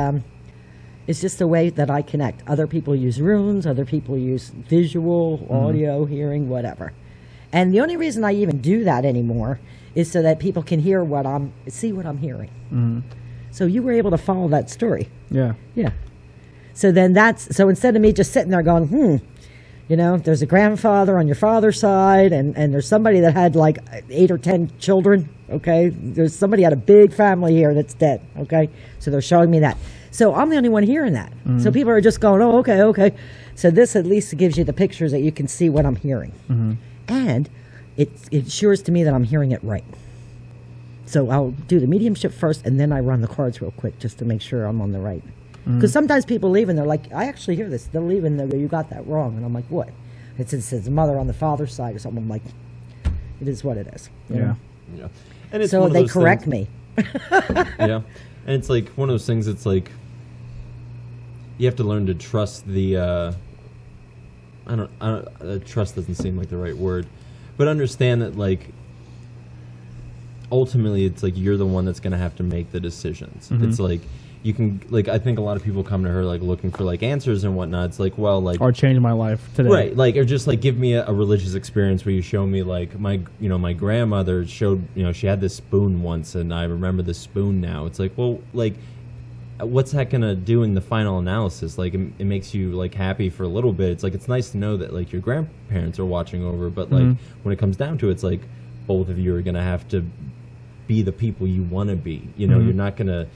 It's just a way that I connect. Other people use runes. Other people use visual, audio, hearing, whatever. And the only reason I even do that anymore is so that people can hear see what I'm hearing. Mm-hmm. So you were able to follow that story. Yeah. Yeah. So then so instead of me just sitting there going, there's a grandfather on your father's side, and there's somebody that had like 8 or 10 children. Okay. There's somebody had a big family here that's dead. Okay. So they're showing me that. So I'm the only one hearing that. Mm-hmm. So people are just going, oh, okay. So this at least gives you the pictures that you can see what I'm hearing. Mm-hmm. And it assures to me that I'm hearing it right. So I'll do the mediumship first, and then I run the cards real quick just to make sure I'm on the right. Because sometimes people leave and they're like, I actually hear this. They'll leave and they go, you got that wrong. And I'm like, what? It says mother on the father's side or something. I'm like, it is what it is. You know? Yeah. And it's So one of they those correct things, me. Yeah. And it's like one of those things, it's like you have to learn to trust the trust doesn't seem like the right word, but understand that like ultimately it's like you're the one that's going to have to make the decisions. It's like you can, like, I think a lot of people come to her like looking for like answers and whatnot. It's like, well, like, Or change my life today. right, like, or just like give me a religious experience where you show me like my grandmother showed, she had this spoon once and I remember the spoon now. It's like, well, like, what's that gonna do in the final analysis? Like, it makes you like happy for a little bit. It's like, it's nice to know that like your grandparents are watching over, but like when it comes down to it, it's like both of you are gonna have to be the people you want to be. You're not gonna,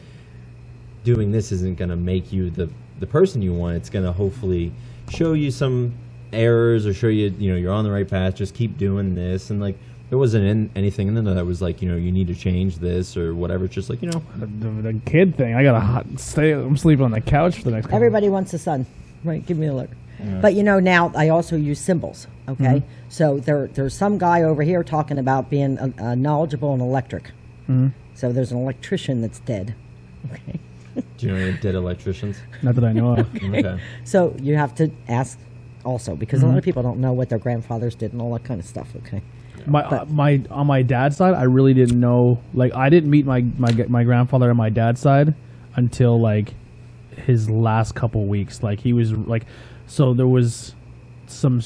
doing this isn't gonna make you the person you want. It's gonna hopefully show you some errors or show you you're on the right path. Just keep doing this, and like there wasn't anything in there that was like you need to change this or whatever. It's just like The kid thing. I gotta stay. I'm sleeping on the couch for the next. Everybody wants a son, right? Give me a look. But now I also use symbols. Okay, so there's some guy over here talking about being knowledgeable in electric. So there's an electrician that's dead. Okay. Do you know any dead electricians? Not that I know of. Okay. So you have to ask also, because a lot of people don't know what their grandfathers did and all that kind of stuff. Okay. My on my dad's side, I really didn't know. Like, I didn't meet my grandfather on my dad's side until like his last couple weeks. Like, he was like, so there was some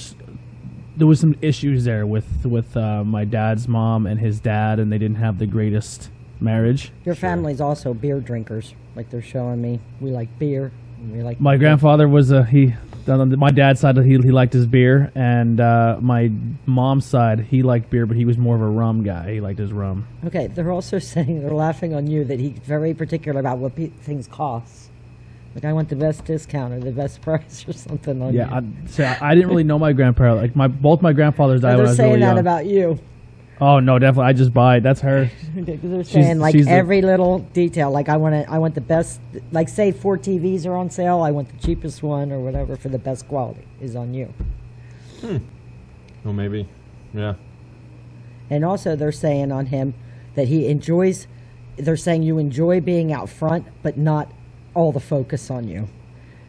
issues there with my dad's mom and his dad, and they didn't have the greatest marriage. Your family's also beer drinkers, like they're showing me. We like beer. And we like. My grandfather was on my dad's side, he liked his beer, and my mom's side, he liked beer, but he was more of a rum guy. He liked his rum. Okay, they're also saying, they're laughing on you, that he's very particular about what things cost. Like, I want the best discount or the best price or something on you. I didn't really know my grandparents. Like, both my grandfathers died when I was really young. They're saying that about you. Oh no, definitely. I just buy it. That's her. Because they're saying like every little detail. Like, I want the best. Like, say 4 TVs are on sale. I want the cheapest one or whatever for the best quality is on you. Well, maybe, yeah. And also, they're saying on him that he enjoys. They're saying you enjoy being out front, but not all the focus on you.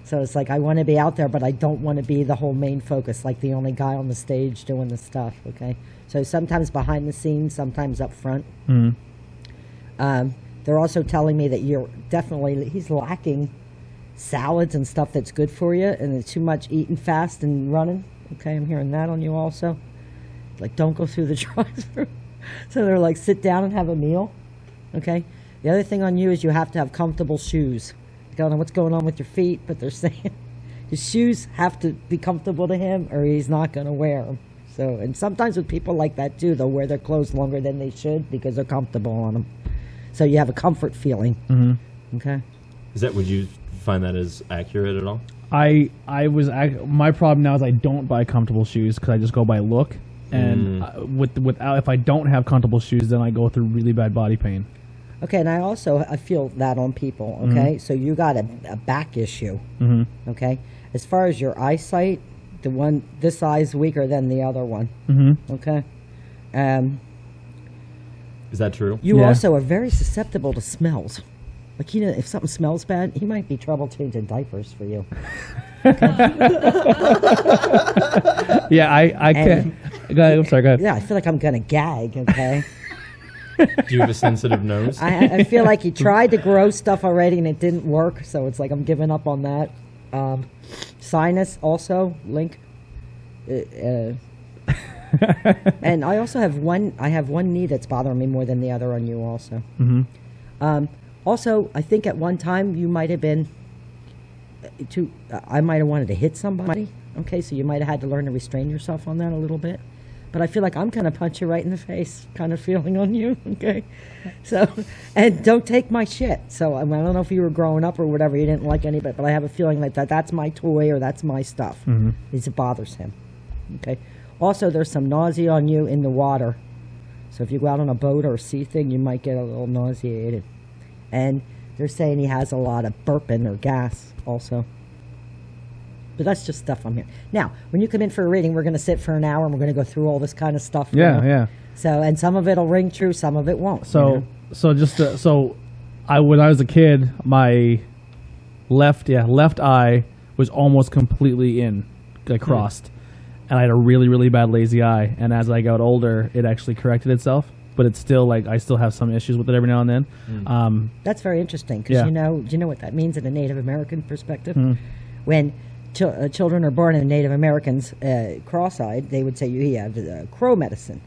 So it's like, I want to be out there, but I don't want to be the whole main focus, like the only guy on the stage doing the stuff. Okay. So sometimes behind the scenes, sometimes up front. They're also telling me that he's lacking salads and stuff that's good for you, and it's too much eating fast and running. Okay, I'm hearing that on you also. Like, don't go through the drive-thru. So they're like, sit down and have a meal. Okay. The other thing on you is you have to have comfortable shoes. I don't know what's going on with your feet, but they're saying his shoes have to be comfortable to him, or he's not going to wear them. So, and sometimes with people like that too, they'll wear their clothes longer than they should because they're comfortable on them. So you have a comfort feeling. Okay. Would you find that as accurate at all? My problem now is I don't buy comfortable shoes because I just go by look, and without, if I don't have comfortable shoes, then I go through really bad body pain. Okay, and I feel that on people. Okay, so you got a back issue. Okay, as far as your eyesight, this eye's weaker than the other one. Okay. Is that true? You also are very susceptible to smells. Like, if something smells bad, he might be trouble changing diapers for you. Yeah, I can't. Go ahead, I'm sorry, go ahead. Yeah, I feel like I'm going to gag, okay? Do you have a sensitive nose? I feel like he tried to grow stuff already and it didn't work, so it's like I'm giving up on that. Sinus also, link. And I also have one knee that's bothering me more than the other on you also. Also, I think at one time you might have been I might have wanted to hit somebody. Okay, so you might have had to learn to restrain yourself on that a little bit. But I feel like I'm going to punch you right in the face kind of feeling on you, okay? So, and don't take my shit. So, I don't know if you were growing up or whatever, you didn't like any of it, but I have a feeling like that's my toy or that's my stuff. It bothers him, okay? Also, there's some nausea on you in the water. So if you go out on a boat or a sea thing, you might get a little nauseated. And they're saying he has a lot of burping or gas also. But that's just stuff I'm hearing. Now, when you come in for a reading, we're going to sit for an hour and we're going to go through all this kind of stuff. Yeah, yeah. So, and some of it'll ring true, some of it won't. So, when I was a kid, my left eye was almost completely crossed, and I had a really, really bad lazy eye. And as I got older, it actually corrected itself, but it's still I still have some issues with it every now and then. That's very interesting because do you know what that means in a Native American perspective? When children are born in Native Americans cross-eyed, they would say you have crow medicine.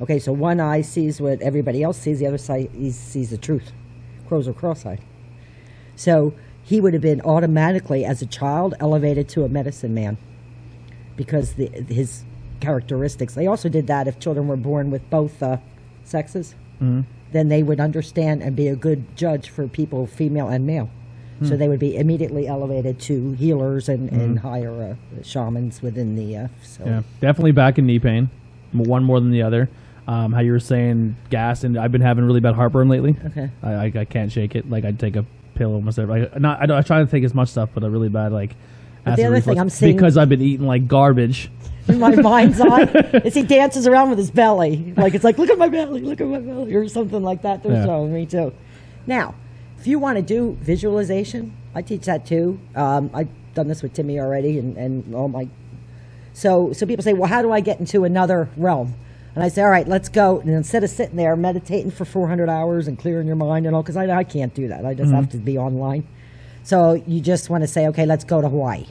Okay, so one eye sees what everybody else sees, the other side sees the truth. Crows are cross-eyed. So he would have been automatically, as a child, elevated to a medicine man because his characteristics. They also did that if children were born with both sexes. Then they would understand and be a good judge for people, female and male. So they would be immediately elevated to healers and higher shamans within the facility. Yeah, definitely back in knee pain, one more than the other. How you were saying gas, and I've been having really bad heartburn lately. Okay, I can't shake it. Like I'd take a pill almost every. I try to take as much stuff, but a really bad like. But the other thing I'm seeing, because I've been eating like garbage. In my mind's eye, is he dances around with his belly, like it's like look at my belly, or something like that. They're showing me too. Now, if you want to do visualization, I teach that too. I've done this with Timmy already, and all my. So people say, well, how do I get into another realm? And I say, all right, let's go. And instead of sitting there meditating for 400 hours and clearing your mind and all, because I can't do that. I just have to be online. So you just want to say, okay, let's go to Hawaii.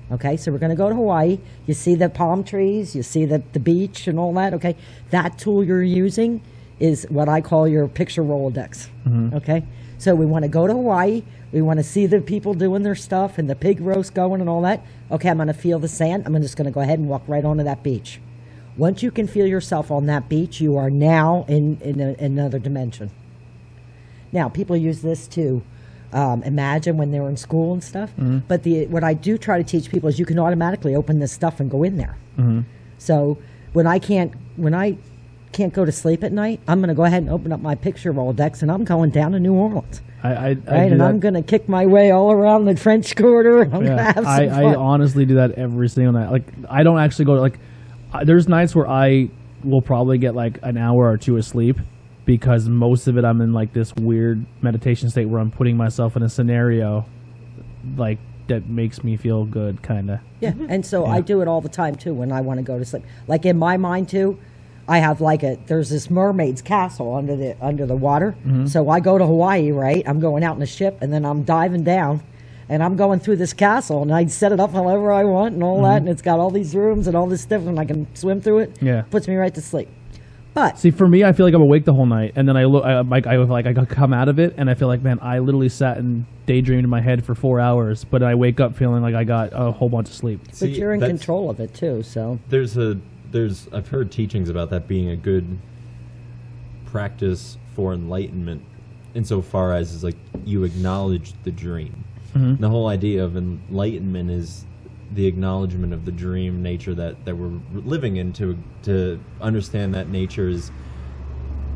Okay, so we're going to go to Hawaii. You see the palm trees, you see the beach and all that. Okay, that tool you're using is what I call your picture Rolodex. Okay, so we want to go to Hawaii. We want to see the people doing their stuff and the pig roast going and all that. Okay, I'm going to feel the sand. I'm just going to go ahead and walk right onto that beach. Once you can feel yourself on that beach, you are now in another dimension. Now, people use this to imagine when they were in school and stuff. But what I do try to teach people is you can automatically open this stuff and go in there. So when I can't go to sleep at night, I'm going to go ahead and open up my picture Rolodex, and I'm going down to New Orleans. I'm going to kick my way all around the French Quarter. And I'm going to have some fun. I honestly do that every single night. Like I don't actually go to there's nights where I will probably get like an hour or two of sleep because most of it I'm in like this weird meditation state where I'm putting myself in a scenario like that makes me feel good, kind of. Yeah, and so I do it all the time too when I want to go to sleep. Like in my mind too, I have there's this mermaid's castle under the water. So I go to Hawaii, right? I'm going out in a ship and then I'm diving down. And I'm going through this castle, and I set it up however I want and all that, and it's got all these rooms and all this stuff, and I can swim through it. Yeah, puts me right to sleep. But see, for me, I feel like I'm awake the whole night, and then I come out of it, and I feel like, man, I literally sat and daydreamed in my head for 4 hours, but I wake up feeling like I got a whole bunch of sleep. But you're in control of it too, so I've heard teachings about that being a good practice for enlightenment, insofar as like you acknowledge the dream. The whole idea of enlightenment is the acknowledgement of the dream nature that we're living in, to understand that nature is,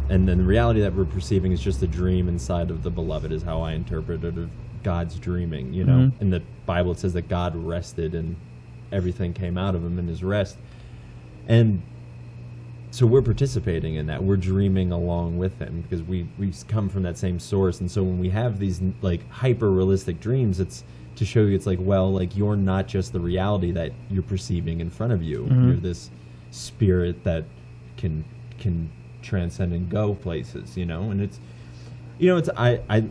and then the reality that we're perceiving is just a dream inside of the beloved, is how I interpret it, of God's dreaming, you know. In the Bible it says that God rested and everything came out of him in his rest. And so we're participating in that. We're dreaming along with him because we come from that same source. And so when we have these like hyper realistic dreams, it's to show you it's like, well, like you're not just the reality that you're perceiving in front of you. You're this spirit that can transcend and go places, you know. And it's, you know, it's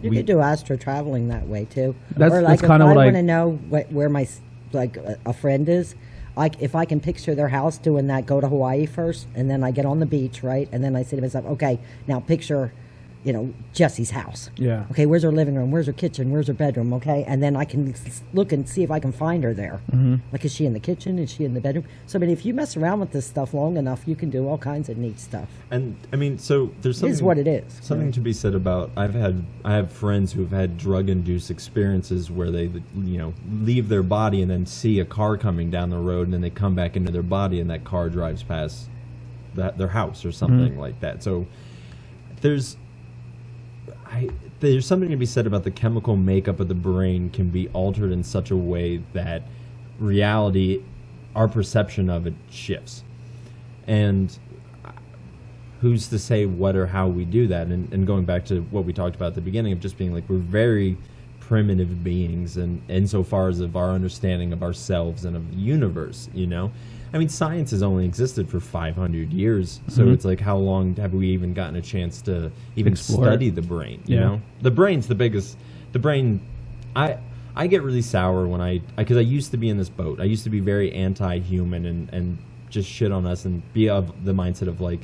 you could do astro traveling that way too. That's kind of what I want to know where my a friend is. If I can picture their house doing that, go to Hawaii first, and then I get on the beach, right? And then I say to myself, okay, now picture Jesse's house. Yeah. Okay, where's her living room? Where's her kitchen? Where's her bedroom? Okay, and then I can look and see if I can find her there. Like, is she in the kitchen? Is she in the bedroom? So, I mean, if you mess around with this stuff long enough, you can do all kinds of neat stuff. And I mean, so there's something. It is what it is. Something to be said about I have friends who've had drug-induced experiences where they leave their body and then see a car coming down the road, and then they come back into their body and that car drives past their house or something like that. So there's something to be said about the chemical makeup of the brain can be altered in such a way that reality, our perception of it, shifts. And who's to say what or how we do that? And going back to what we talked about at the beginning of just being like, we're very primitive beings, and insofar as of our understanding of ourselves and of the universe, I mean, science has only existed for 500 years, so it's like, how long have we even gotten a chance to even study the brain? You know, the brain's the biggest. The brain, I get really sour when because I used to be in this boat. I used to be very anti-human and just shit on us and be of the mindset of like,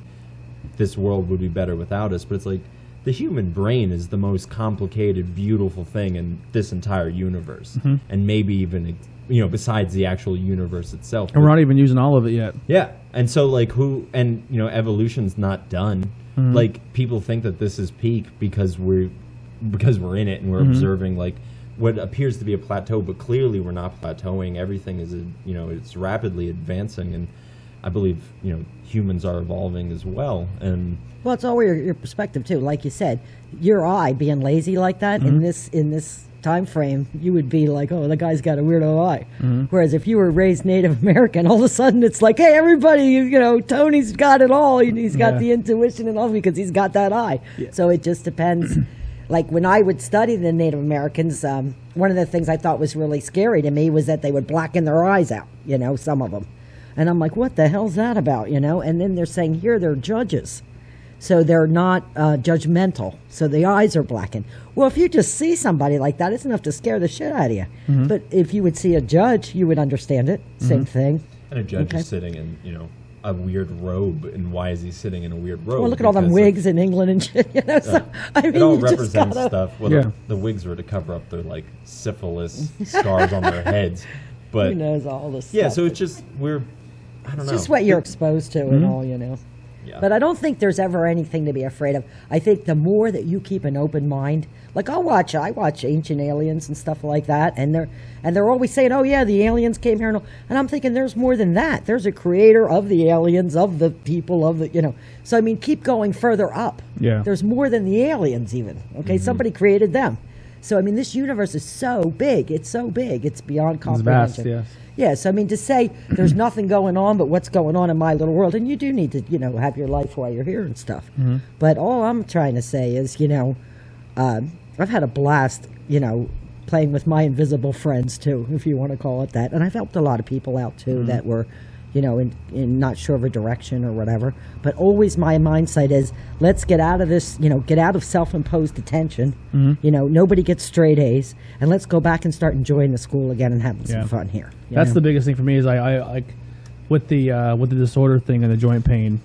this world would be better without us. But it's like, the human brain is the most complicated, beautiful thing in this entire universe, and maybe even besides the actual universe itself. And we're not even using all of it yet. Yeah, and so like evolution's not done. Like, people think that this is peak because we're in it and we're observing like what appears to be a plateau, but clearly we're not plateauing. Everything is it's rapidly advancing, and I believe humans are evolving as well. And well, it's all your perspective too. Like you said, your eye being lazy like that in this time frame, you would be like, oh, the guy's got a weirdo eye. Whereas if you were raised Native American, all of a sudden it's like, hey, everybody, Tony's got it all. He's got the intuition and all because he's got that eye. Yeah. So it just depends. Like, when I would study the Native Americans, one of the things I thought was really scary to me was that they would blacken their eyes out, some of them. And I'm like, what the hell's that about, And then they're saying here they're judges. So they're not judgmental. So the eyes are blackened. Well, if you just see somebody like that, it's enough to scare the shit out of you. But if you would see a judge, you would understand it. Same thing. And a judge is sitting in, a weird robe. And why is he sitting in a weird robe? Well, look at all them wigs in England and shit. So, I mean, it all represents stuff. Well, the wigs were to cover up their, like, syphilis scars on their heads. But who knows all this stuff. Yeah, so it's just, I don't know. It's just what you're exposed to and all, Yeah. But I don't think there's ever anything to be afraid of. I think the more that you keep an open mind, like I watch Ancient Aliens and stuff like that, and they're always saying, oh yeah, the aliens came here, and I'm thinking there's more than that. There's a creator of the aliens, of the people, of the, So I mean, keep going further up. Yeah. There's more than the aliens even. Okay, somebody created them. So I mean, this universe is so big. It's so big. It's beyond comprehension. It's vast, yes. Yes, I mean, to say there's nothing going on but what's going on in my little world, and you do need to, have your life while you're here and stuff. But all I'm trying to say is, I've had a blast, playing with my invisible friends too, if you want to call it that. And I've helped a lot of people out too that were, in not sure of a direction or whatever. But always my mindset is, let's get out of this, get out of self-imposed attention. Nobody gets straight A's, and let's go back and start enjoying the school again and having some fun here. That's the biggest thing for me is I like with the disorder thing and the joint pain.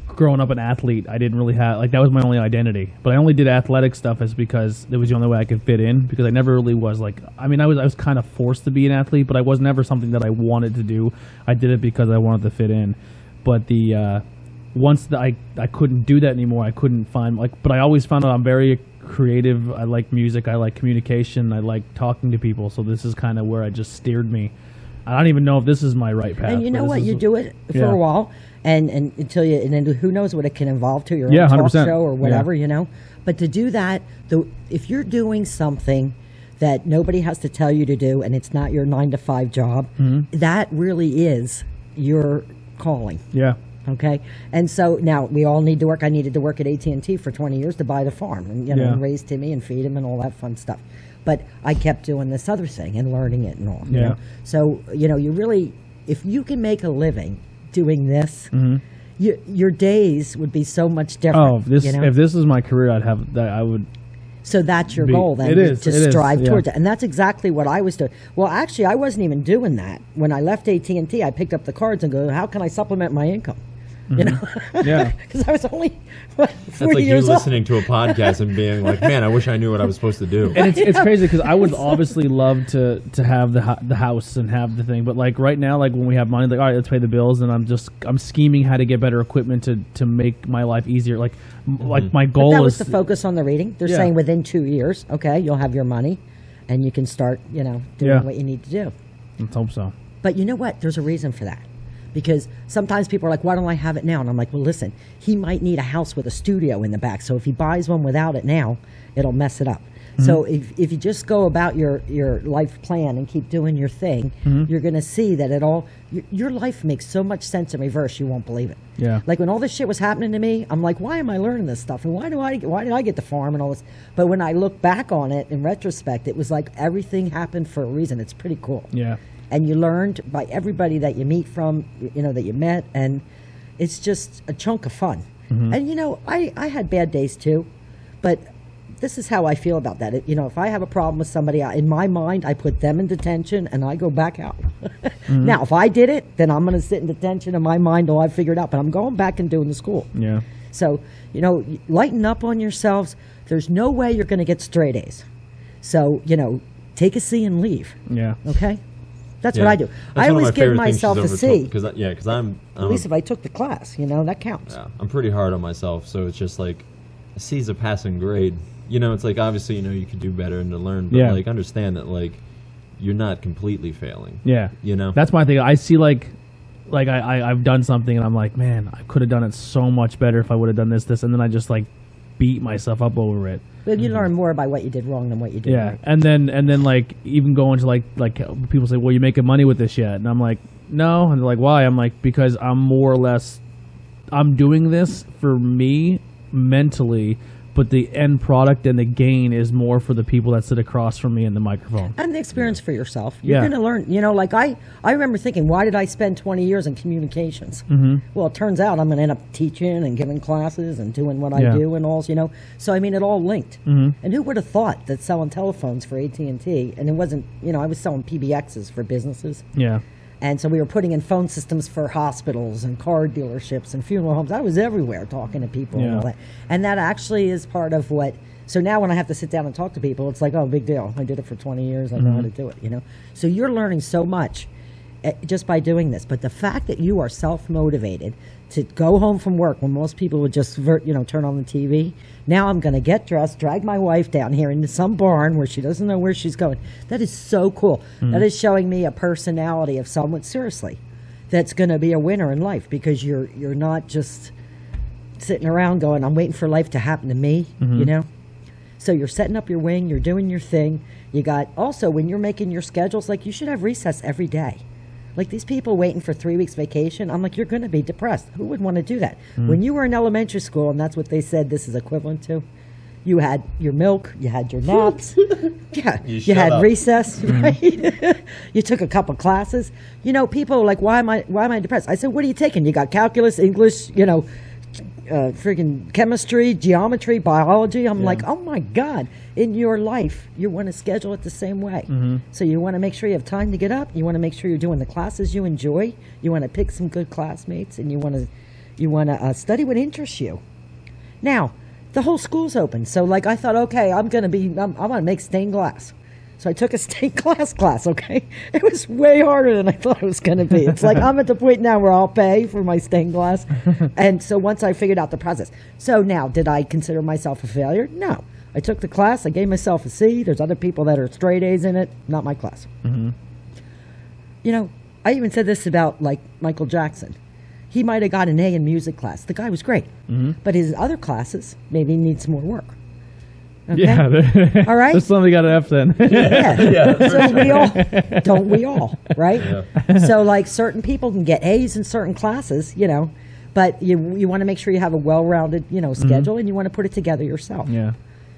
Growing up an athlete, I didn't really have that was my only identity. But I only did athletic stuff as because it was the only way I could fit in. Because I never really was I was kind of forced to be an athlete, but I was never something that I wanted to do. I did it because I wanted to fit in. But once I couldn't do that anymore, I couldn't find But I always found out I'm very creative. I like music. I like communication. I like talking to people. So this is kind of where it just steered me. I don't even know if this is my right path. And you know what? You do it for a while, and until and then who knows what it can evolve to, your own talk 100%. show or whatever, But to do that, if you're doing something that nobody has to tell you to do, and it's not your 9-to-5 job, that really is your calling. Yeah. Okay, and so now we all need to work. I needed to work at AT&T for 20 years to buy the farm and and raise Timmy and feed him and all that fun stuff. But I kept doing this other thing and learning it and all. Yeah. So you really, if you can make a living doing this, your days would be so much different. Oh, if this is my career, I'd have that. I would. So that's your goal then, to strive towards it. And that's exactly what I was doing. Well, actually, I wasn't even doing that. When I left AT&T, I picked up the cards and go, how can I supplement my income? You know, Yeah. because I was only what, 40 That's like you years old. listening to a podcast and being like, man, I wish I knew what I was supposed to do. And it's crazy because I would obviously love to have the house and have the thing, but like right now, like when we have money, like all right, let's pay the bills, and I'm scheming how to get better equipment to make my life easier. Like like my But goal that was is the focus on the reading. They're Yeah. saying within 2 years, okay, you'll have your money, and you can start, doing Yeah. what you need to do. Let's hope so. But you know what? There's a reason for that. Because sometimes people are like, why don't I have it now? And I'm like, well, listen, he might need a house with a studio in the back. So if he buys one without it now, it'll mess it up. So if you just go about your life plan and keep doing your thing, you're going to see that your life makes so much sense in reverse, you won't believe it. Yeah. Like when all this shit was happening to me, I'm like, why am I learning this stuff? And why did I get the farm and all this? But when I look back on it in retrospect, it was like everything happened for a reason. It's pretty cool. Yeah. And you learned by everybody that you meet from, that you met, and it's just a chunk of fun. And I had bad days too, but this is how I feel about that. If I have a problem with somebody, in my mind, I put them in detention and I go back out. Now, if I did it, then I'm going to sit in detention in my mind till I figure it out. But I'm going back and doing the school. Yeah. So, lighten up on yourselves. There's no way you're going to get straight A's. So, take a C and leave. Yeah. Okay? That's Yeah. what I do. That's I one of always my give favorite things myself a she's C. Because I'm At least if I took the class, that counts. yeah, I'm pretty hard on myself, so it's just like a C's a passing grade. It's like obviously you could do better and to learn, but Yeah. like understand that like you're not completely failing. Yeah. That's That's my thing. I see like I've done something and I'm like, man, I could have done it so much better if I would have done this, and then I just like beat myself up over it. But you learn more by what you did wrong than what you did Yeah, right. and then like even going to like people say, well, you making money with this yet? And I'm like, no. And they're like, why? I'm like, because I'm doing this for me mentally, but the end product and the gain is more for the people that sit across from me in the microphone. And the experience for yourself. You're Yeah. going to learn. Like I remember thinking, why did I spend 20 years in communications? Well, it turns out I'm going to end up teaching and giving classes and doing what Yeah. I do and all, So, I mean, it all linked. And who would have thought that selling telephones for AT&T, and it wasn't, I was selling PBXs for businesses. Yeah, And so we were putting in phone systems for hospitals and car dealerships and funeral homes. I was everywhere talking to people and Yeah. all that. And that actually is part of what. So now when I have to sit down and talk to people, it's like, oh, big deal. I did it for 20 years. I know how to do it, So you're learning so much just by doing this. But the fact that you are self-motivated to go home from work when most people would just, turn on the TV. Now I'm going to get dressed, drag my wife down here into some barn where she doesn't know where she's going. That is so cool. That is showing me a personality of someone, seriously, that's going to be a winner in life, because you're not just sitting around going, I'm waiting for life to happen to me, So you're setting up your wing, you're doing your thing. You got, also, when you're making your schedules, like you should have recess every day. Like these people waiting for 3 weeks vacation, I'm like, you're going to be depressed. Who would want to do that? When you were in elementary school, and that's what they said this is equivalent to, you had your milk, you had your naps, you shut had up. recess, right? You took a couple classes. People are like, why am I depressed? I said, what are you taking? You got calculus, English, freaking chemistry, geometry, biology. I'm like, oh my God. In your life, you want to schedule it the same way. So you want to make sure you have time to get up. You want to make sure you're doing the classes you enjoy. You want to pick some good classmates, and you want to study what interests you. Now, the whole school's open. So like I thought, okay, I'm going to make stained glass. So I took a stained glass class, okay? It was way harder than I thought it was going to be. It's like I'm at the point now where I'll pay for my stained glass. And so once I figured out the process. So now, did I consider myself a failure? No. I took the class. I gave myself a C. There's other people that are straight A's in it. Not my class. I even said this about, like, Michael Jackson. He might have got an A in music class. The guy was great. But his other classes maybe need some more work. Okay? yeah. All right. There's somebody got an F then. Yeah. So we all, don't we all, right? Yeah. So like certain people can get A's in certain classes, but you want to make sure you have a well-rounded, schedule, and you want to put it together yourself. Yeah.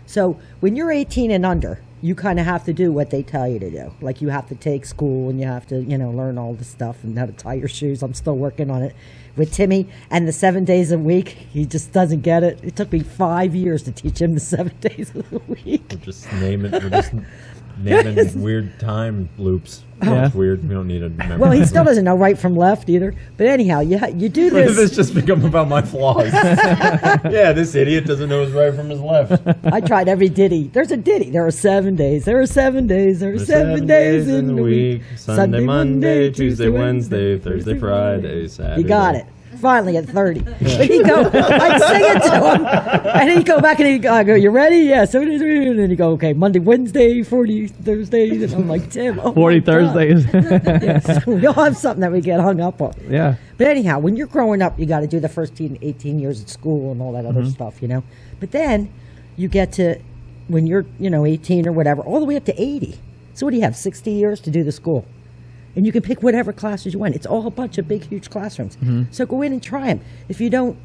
So when you're 18 and under, you kind of have to do what they tell you to do. Like you have to take school and you have to, learn all the stuff and how to tie your shoes. I'm still working on it with Timmy. And the 7 days a week, he just doesn't get it. It took me 5 years to teach him the 7 days of the week. We'll just name it. We'll just naming weird time loops. Yeah. It's weird. We don't need to remember. Well, he still doesn't know right from left either. But anyhow, you do When did this. this just become about my flaws? Yeah, this idiot doesn't know his right from his left. I tried every ditty. There's a ditty. There are 7 days. There are 7 days. There are There's 7 days in the week. Sunday, Monday, Tuesday, Wednesday, Thursday, Friday, Saturday. You got it. Finally at 30. But he'd go, I'd sing it to him, and he'd go back and he'd go, I go, you ready? Yeah, so it is. And then he'd go, okay, Monday, Wednesday, 40 Thursdays. And I'm like, Tim, 40 Thursdays. Yes. We all have something that we get hung up on. Yeah. But anyhow, when you're growing up, you got to do the first 18 years at school and all that other stuff, you know. But then you get to, when you're, 18 or whatever, all the way up to 80. So what do you have, 60 years to do the school? And you can pick whatever classes you want. It's all a bunch of big, huge classrooms. So go in and try them. If you don't,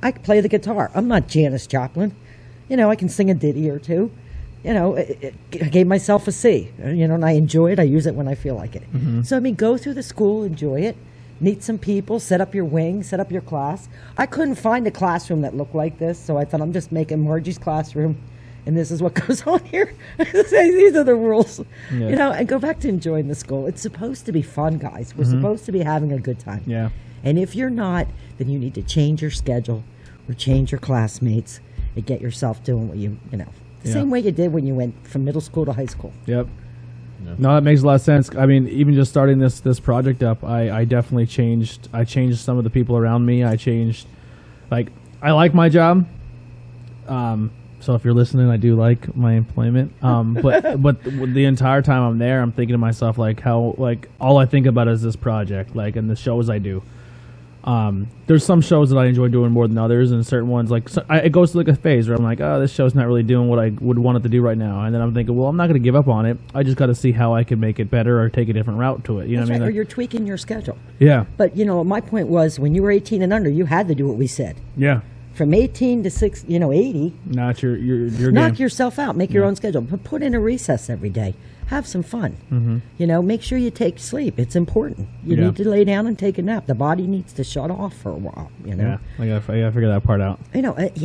I can play the guitar. I'm not Janis Joplin. I can sing a ditty or two. I gave myself a C. And I enjoy it. I use it when I feel like it. So, go through the school, enjoy it, meet some people, set up your wing, set up your class. I couldn't find a classroom that looked like this, so I thought I'm just making Margie's classroom. And this is what goes on here. These are the rules. Yeah. And go back to enjoying the school. It's supposed to be fun, guys. We're supposed to be having a good time. Yeah. And if you're not, then you need to change your schedule or change your classmates and get yourself doing what the same way you did when you went from middle school to high school. Yep. Yeah. No, that makes a lot of sense. I mean, even just starting this project up, I definitely changed. I changed some of the people around me. I changed, I like my job. So if you're listening, I do like my employment. But the entire time I'm there, I'm thinking to myself all I think about is this project, and the shows I do. There's some shows that I enjoy doing more than others, and certain ones it goes to a phase where I'm like, oh, this show's not really doing what I would want it to do right now, and then I'm thinking, well, I'm not going to give up on it. I just got to see how I can make it better or take a different route to it. You know That's what I right, mean? or you're tweaking your schedule. Yeah. But my point was when you were 18 and under, you had to do what we said. Yeah. From 18 to 80, Not your knock game. yourself out. Make your own schedule. But put in a recess every day. Have some fun. Make sure you take sleep. It's important. You Yeah. need to lay down and take a nap. The body needs to shut off for a while. Yeah, I gotta figure that part out.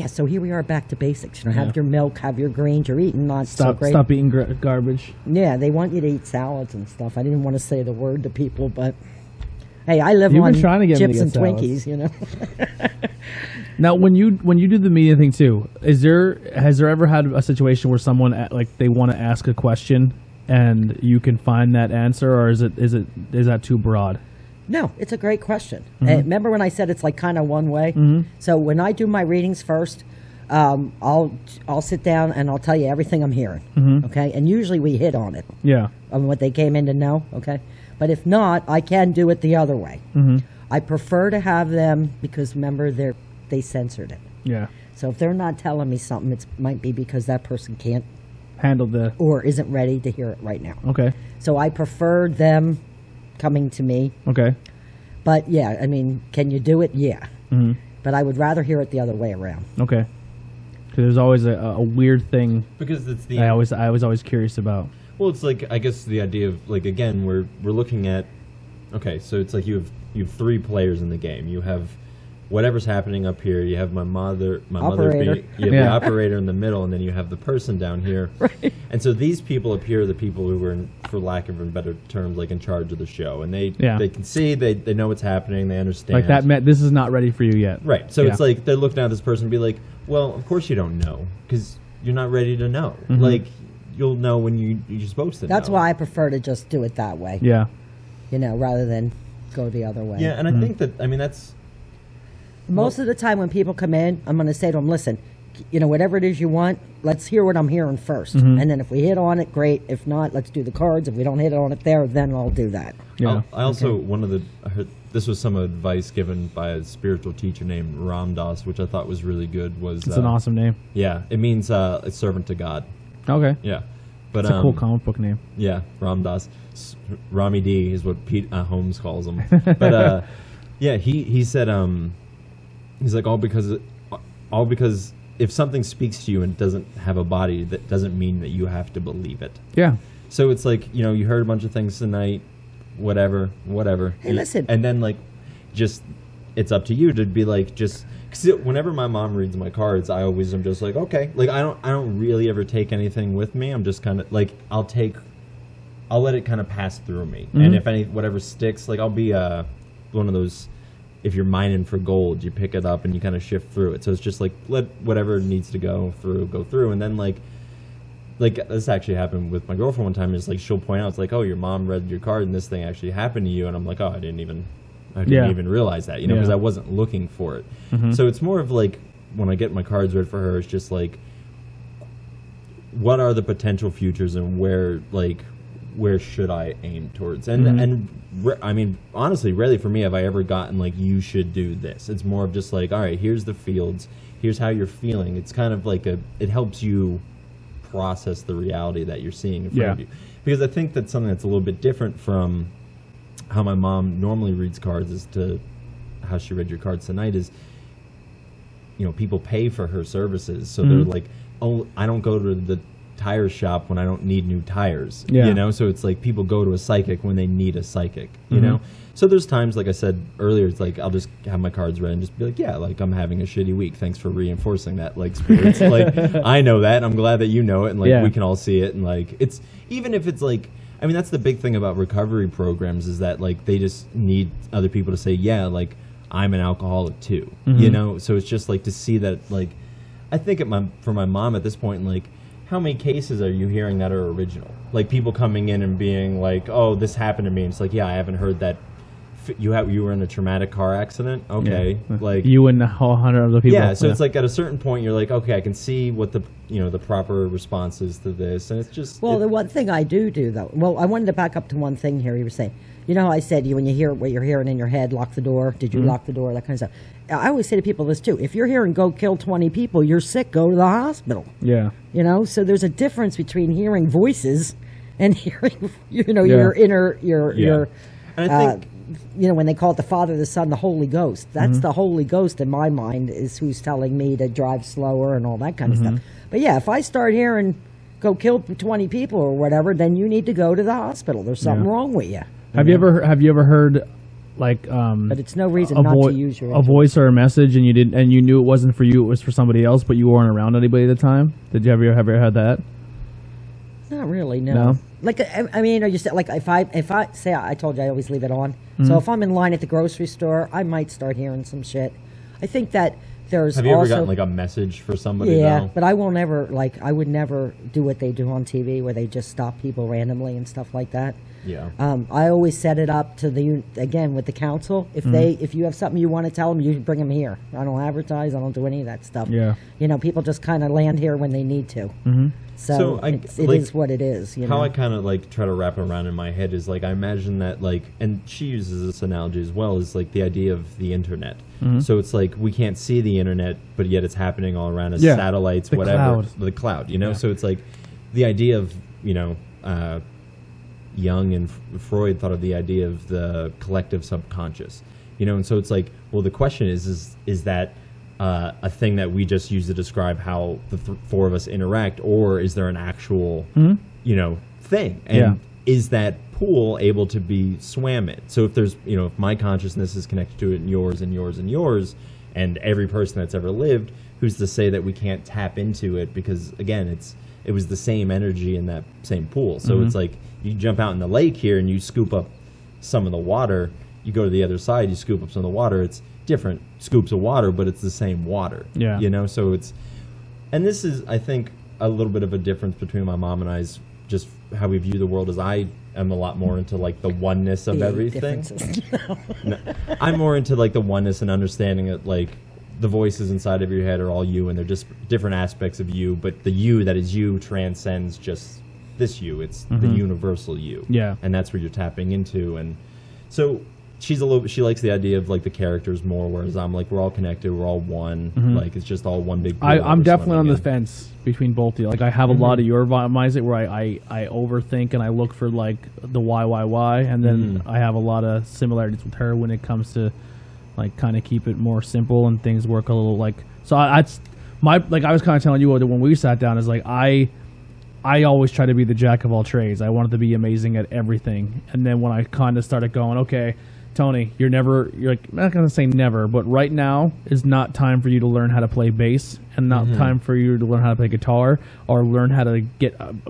So here we are back to basics. Have your milk, have your grains you're eating. Not so great. Stop eating garbage. Yeah, they want you to eat salads and stuff. I didn't want to say the word to people, but hey, I live You've on been trying to get me to chips get and salads. Twinkies. Now, when you do the media thing too, has there ever had a situation where someone they want to ask a question and you can find that answer, or is that too broad? No, it's a great question. Remember when I said it's kind of one way? So when I do my readings first, I'll sit down and I'll tell you everything I'm hearing. Okay, and usually we hit on it. Yeah. On what they came in to know. Okay, but if not, I can do it the other way. I prefer to have them because remember they censored it. Yeah. So if they're not telling me something, it might be because that person can't Handle the. or isn't ready to hear it right now. Okay. So I prefer them coming to me. Okay. But yeah, can you do it? Yeah. But I would rather hear it the other way around. Okay. Because there's always a weird thing Because it's the I was always curious about. Well, it's I guess the idea of again we're looking at so it's you have 3 players in the game. You have whatever's happening up here. You have my mother Operator. being you have the operator in the middle, and then you have the person down here. Right. And so these people up here are the people who are, for lack of a better terms, in charge of the show, and they can see, they know what's happening, they understand. This is not ready for you yet. Right. So it's they're looking at this person and be like, well, of course you don't know because you're not ready to know. You'll know when you're supposed to know. That's why I prefer to just do it that way. Yeah. Rather than go the other way. Yeah, and I think that that's most of the time when people come in, I'm going to say to them, listen, whatever it is you want, let's hear what I'm hearing first. And then if we hit on it, great. If not, let's do the cards. If we don't hit on it there, then I'll do that. Yeah. I also I heard this was some advice given by a spiritual teacher named Ram Dass, which I thought was really good. It's an awesome name. Yeah, it means a servant to God. Okay. Yeah, but it's a cool comic book name. Yeah, Ram Dass, Rami D is what Pete Holmes calls him. But yeah, he said he's like all because if something speaks to you and doesn't have a body, that doesn't mean that you have to believe it. Yeah. So it's you heard a bunch of things tonight, whatever. Hey, listen. And then just it's up to you to be just Because whenever my mom reads my cards, I always am just like, okay. Like, I don't really ever take anything with me. I'm just kind of, like, I'll let it kind of pass through me. And if whatever sticks, like, I'll be one of those, if you're mining for gold, you pick it up and you kind of shift through it. So it's just like, let whatever needs to go through. And then, like this actually happened with my girlfriend one time. Is like, she'll point out, it's like, oh, your mom read your card and this thing actually happened to you. And I'm like, oh, I didn't even realize that, because I wasn't looking for it. So it's more of like, when I get my cards read for her, it's just like, what are the potential futures and where should I aim towards? And I mean, honestly, rarely for me have I ever gotten like, you should do this. It's more of just like, all right, here's the fields, here's how you're feeling. It's kind of like it helps you process the reality that you're seeing in front of you. Because I think that's something that's a little bit different from how my mom normally reads cards as to how she read your cards tonight is, people pay for her services. So they're like, oh, I don't go to the tire shop when I don't need new tires, so it's like people go to a psychic when they need a psychic, you know. So there's times, like I said earlier, it's like I'll just have my cards read and just be like, yeah, like I'm having a shitty week, thanks for reinforcing that, like, spirits. Like, I know that, I'm glad that you know it, and like we can all see it. And like, it's, even if it's like, I mean, that's the big thing about recovery programs, is that like they just need other people to say, yeah, like, I'm an alcoholic too, so it's just like to see that, like, I think for my mom at this point, like, how many cases are you hearing that are original? Like, people coming in and being like, oh, this happened to me. And it's like, yeah, I haven't heard that. You were in a traumatic car accident? Okay. Like, you and a whole 100 other people. Yeah, so it's like, at a certain point, you're like, okay, I can see what the proper response is to this. And it's just... Well, the one thing I do, though... Well, I wanted to back up to one thing here. You were saying, how I said, when you hear what you're hearing in your head, lock the door. Did you lock the door? That kind of stuff. I always say to people this, too. If you're hearing, go kill 20 people, you're sick, go to the hospital. Yeah. So there's a difference between hearing voices and hearing, your inner... And I think... when they call it the Father, the Son, the Holy Ghost, that's the Holy Ghost in my mind, is who's telling me to drive slower and all that kind of stuff. But yeah, if I start hearing go kill 20 people or whatever, then you need to go to the hospital. There's something wrong with you. Have you ever heard like but it's no reason not to use your voice or a message and you knew it wasn't for you, it was for somebody else, but you weren't around anybody at the time? Did you ever have that? Not really, no. Like, I mean, like, if I say, I told you I always leave it on. So if I'm in line at the grocery store, I might start hearing some shit. I think that there's Have you ever gotten like a message for somebody? Yeah, but I will never, like, I would never do what they do on TV where they just stop people randomly and stuff like that. Yeah. I always set it up to again, with the council. If you have something you want to tell them, you bring them here. I don't advertise. I don't do any of that stuff. Yeah. People just kind of land here when they need to. So it is what it is. How I kind of like try to wrap it around in my head is like, I imagine that, like, and she uses this analogy as well, is like the idea of the internet. So it's like, we can't see the internet, but yet it's happening all around us, satellites, whatever. The cloud, So it's like the idea of, Jung and Freud thought of the idea of the collective subconscious, and so it's like, well, the question is that a thing that we just use to describe how the four of us interact, or is there an actual, thing? And is that pool able to be swam in? So if there's, if my consciousness is connected to it, and yours and yours and yours, and every person that's ever lived, who's to say that we can't tap into it? Because again, it was the same energy in that same pool. So it's like, you jump out in the lake here and you scoop up some of the water. You go to the other side, you scoop up some of the water. It's different scoops of water, but it's the same water. Yeah. So it's, and this is, I think, a little bit of a difference between my mom and I's, just how we view the world. As I am a lot more into like the oneness of everything. No, I'm more into like the oneness and understanding that, like, the voices inside of your head are all you, and they're just different aspects of you, but the you that is you transcends just this you. It's the universal you. Yeah. And that's where you're tapping into. And so she likes the idea of like the characters more, whereas I'm like, we're all connected, we're all one. Like, it's just all one big pool. I'm definitely on the fence between both of you. Like, I have a lot of your mindset where I overthink and I look for like the why, and then I have a lot of similarities with her when it comes to like kind of keep it more simple and things work a little like, so I was kind of telling you when we sat down, is like, I always try to be the jack of all trades. I wanted to be amazing at everything. And then when I kind of started going, okay, Tony, you're like, I'm not going to say never, but right now is not time for you to learn how to play bass and not time for you to learn how to play guitar or learn how to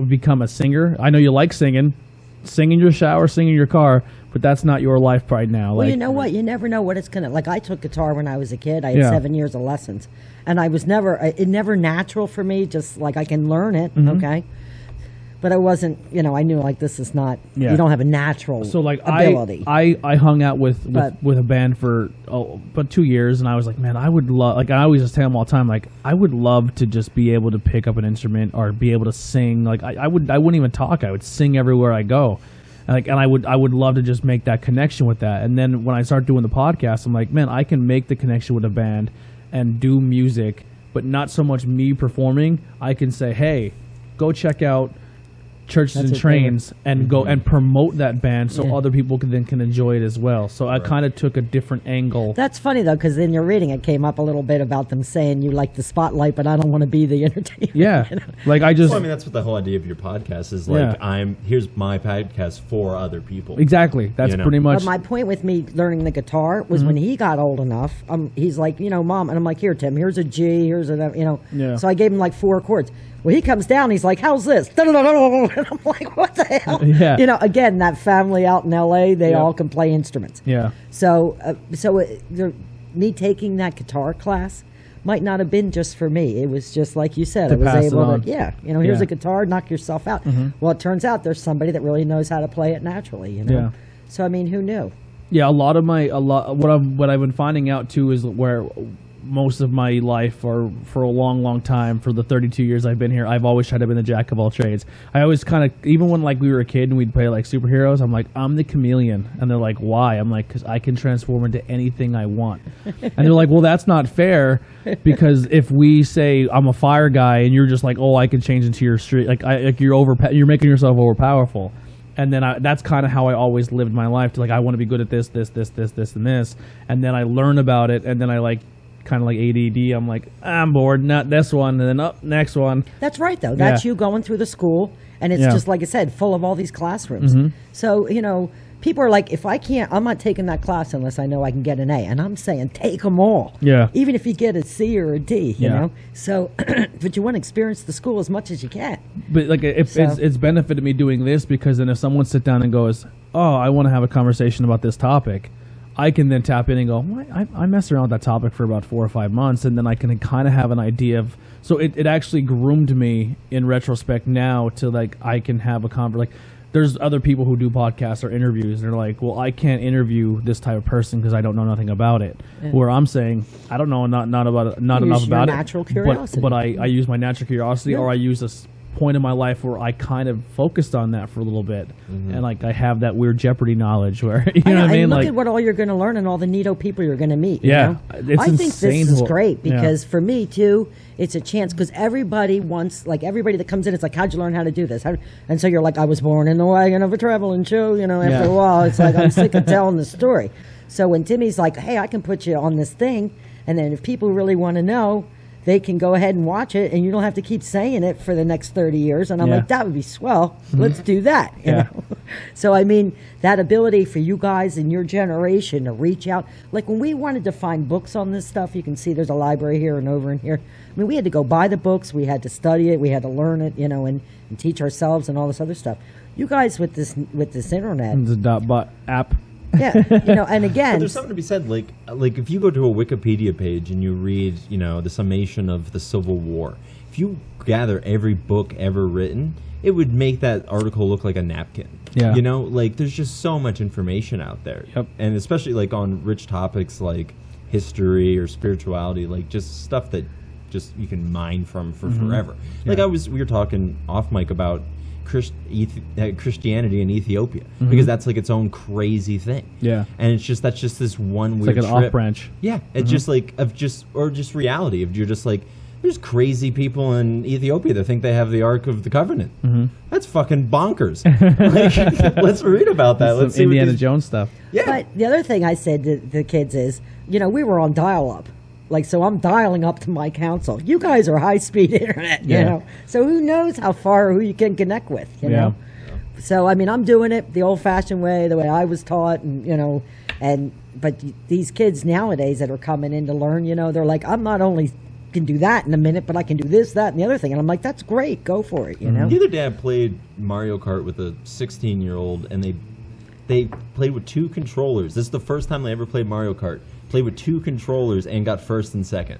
become a singer. I know you like singing in your shower, sing in your car, but that's not your life right now. Well, you know what? You never know what it's going to... Like, I took guitar when I was a kid. I had 7 years of lessons. And it never natural for me, just like I can learn it, okay? But I wasn't, I knew like this is not, you don't have a natural ability. I hung out with a band for about 2 years, and I was like, man, I would love, like I always just tell them all the time, like I would love to just be able to pick up an instrument or be able to sing. Like I wouldn't even talk. I would sing everywhere I go. And I would love to just make that connection with that. And then when I start doing the podcast, I'm like, man, I can make the connection with a band and do music, but not so much me performing. I can say, hey, go check out Churches and Trains and go and promote that band so other people can enjoy it as well. So I kind of took a different angle. That's funny though, because in your reading it came up a little bit about them saying you like the spotlight, but I don't want to be the entertainer. Yeah, like I just. Well, I mean, that's what the whole idea of your podcast is. Like, here's my podcast for other people. Exactly. That's pretty much. But my point with me learning the guitar was when he got old enough. He's like, Mom, and I'm like, here, Tim, here's a G, here's a, Yeah. So I gave him like 4 chords. Well, he comes down, he's like, how's this? And I'm like, what the hell? Yeah. Again, that family out in L.A., they all can play instruments. Yeah. So me taking that guitar class might not have been just for me. It was just like you said. I was able to, here's a guitar, knock yourself out. Well, it turns out there's somebody that really knows how to play it naturally, Yeah. So, I mean, who knew? Yeah, what I've been finding out, too, is where most of my life, or for a long, long time, for the 32 years I've been here, I've always tried to be the jack of all trades. I always kind of, even when like we were a kid and we'd play like superheroes, I'm like, I'm the chameleon. And they're like, why? I'm like, because I can transform into anything I want. And they're like, well, that's not fair, because if we say I'm a fire guy and you're just like, oh, I can change into your street, you're making yourself overpowerful. And then that's kind of how I always lived my life. To like, I want to be good at this, and this. And then I learn about it, and then I like, kind of like ADD, I'm like, I'm bored, not this one, and then next one. That's right, though. That's you going through the school, and it's just, like I said, full of all these classrooms. So, people are like, if I can't, I'm not taking that class unless I know I can get an A. And I'm saying, take them all. Yeah. Even if you get a C or a D, you know? So, but you want to experience the school as much as you can. But, like, it's benefited me doing this, because then if someone sits down and goes, oh, I want to have a conversation about this topic, I can then tap in and go, I messed around with that topic for about 4 or 5 months, and then I can kind of have an idea of. So it actually groomed me in retrospect now to like I can have a conversation. Like there's other people who do podcasts or interviews, and they're like, well, I can't interview this type of person because I don't know nothing about it. Yeah. Where I'm saying I don't know not enough about it. Natural curiosity. But I use my natural curiosity, or I use a point in my life where I kind of focused on that for a little bit, and like I have that weird Jeopardy knowledge where you know what I mean. Look like, at what all you're going to learn and all the neato people you're going to meet. Yeah, I think this is great because for me too, it's a chance because everybody wants, like everybody that comes in, it's like, how'd you learn how to do this? And so you're like, I was born in the wagon of a traveling show. After a while, it's like I'm sick of telling the story. So when Timmy's like, hey, I can put you on this thing, and then if people really want to know, they can go ahead and watch it, and you don't have to keep saying it for the next 30 years. And I'm like, that would be swell. Let's do that. You know? So, I mean, that ability for you guys in your generation to reach out. Like when we wanted to find books on this stuff, you can see there's a library here and over in here. I mean, we had to go buy the books. We had to study it. We had to learn it, and teach ourselves and all this other stuff. You guys with this internet. The app. Yeah, and again, but there's something to be said. Like if you go to a Wikipedia page and you read, the summation of the Civil War, if you gather every book ever written, it would make that article look like a napkin. Yeah. There's just so much information out there. Yep. And especially like on rich topics like history or spirituality, like just stuff that just you can mine from for forever. Yeah. Like we were talking off mic about Christianity in Ethiopia, because that's like its own crazy thing. Yeah, and that's just this one weird like an off branch. Yeah, it's just like just reality. If you're just like, there's crazy people in Ethiopia that think they have the Ark of the Covenant. That's fucking bonkers. Let's read about that. Let's see Indiana Jones stuff. Yeah. But the other thing I said to the kids is, we were on dial-up. Like, so I'm dialing up to my council. You guys are high-speed internet, you know. So who knows how far, who you can connect with, you know. So I mean, I'm doing it the old-fashioned way, the way I was taught, and but these kids nowadays that are coming in to learn, they're like, I'm not only can do that in a minute, but I can do this, that, and the other thing. And I'm like, that's great, go for it, The other day I played Mario Kart with a 16-year-old, and they played with 2 controllers. This is the first time they ever played Mario Kart. Played with 2 controllers and got first and second.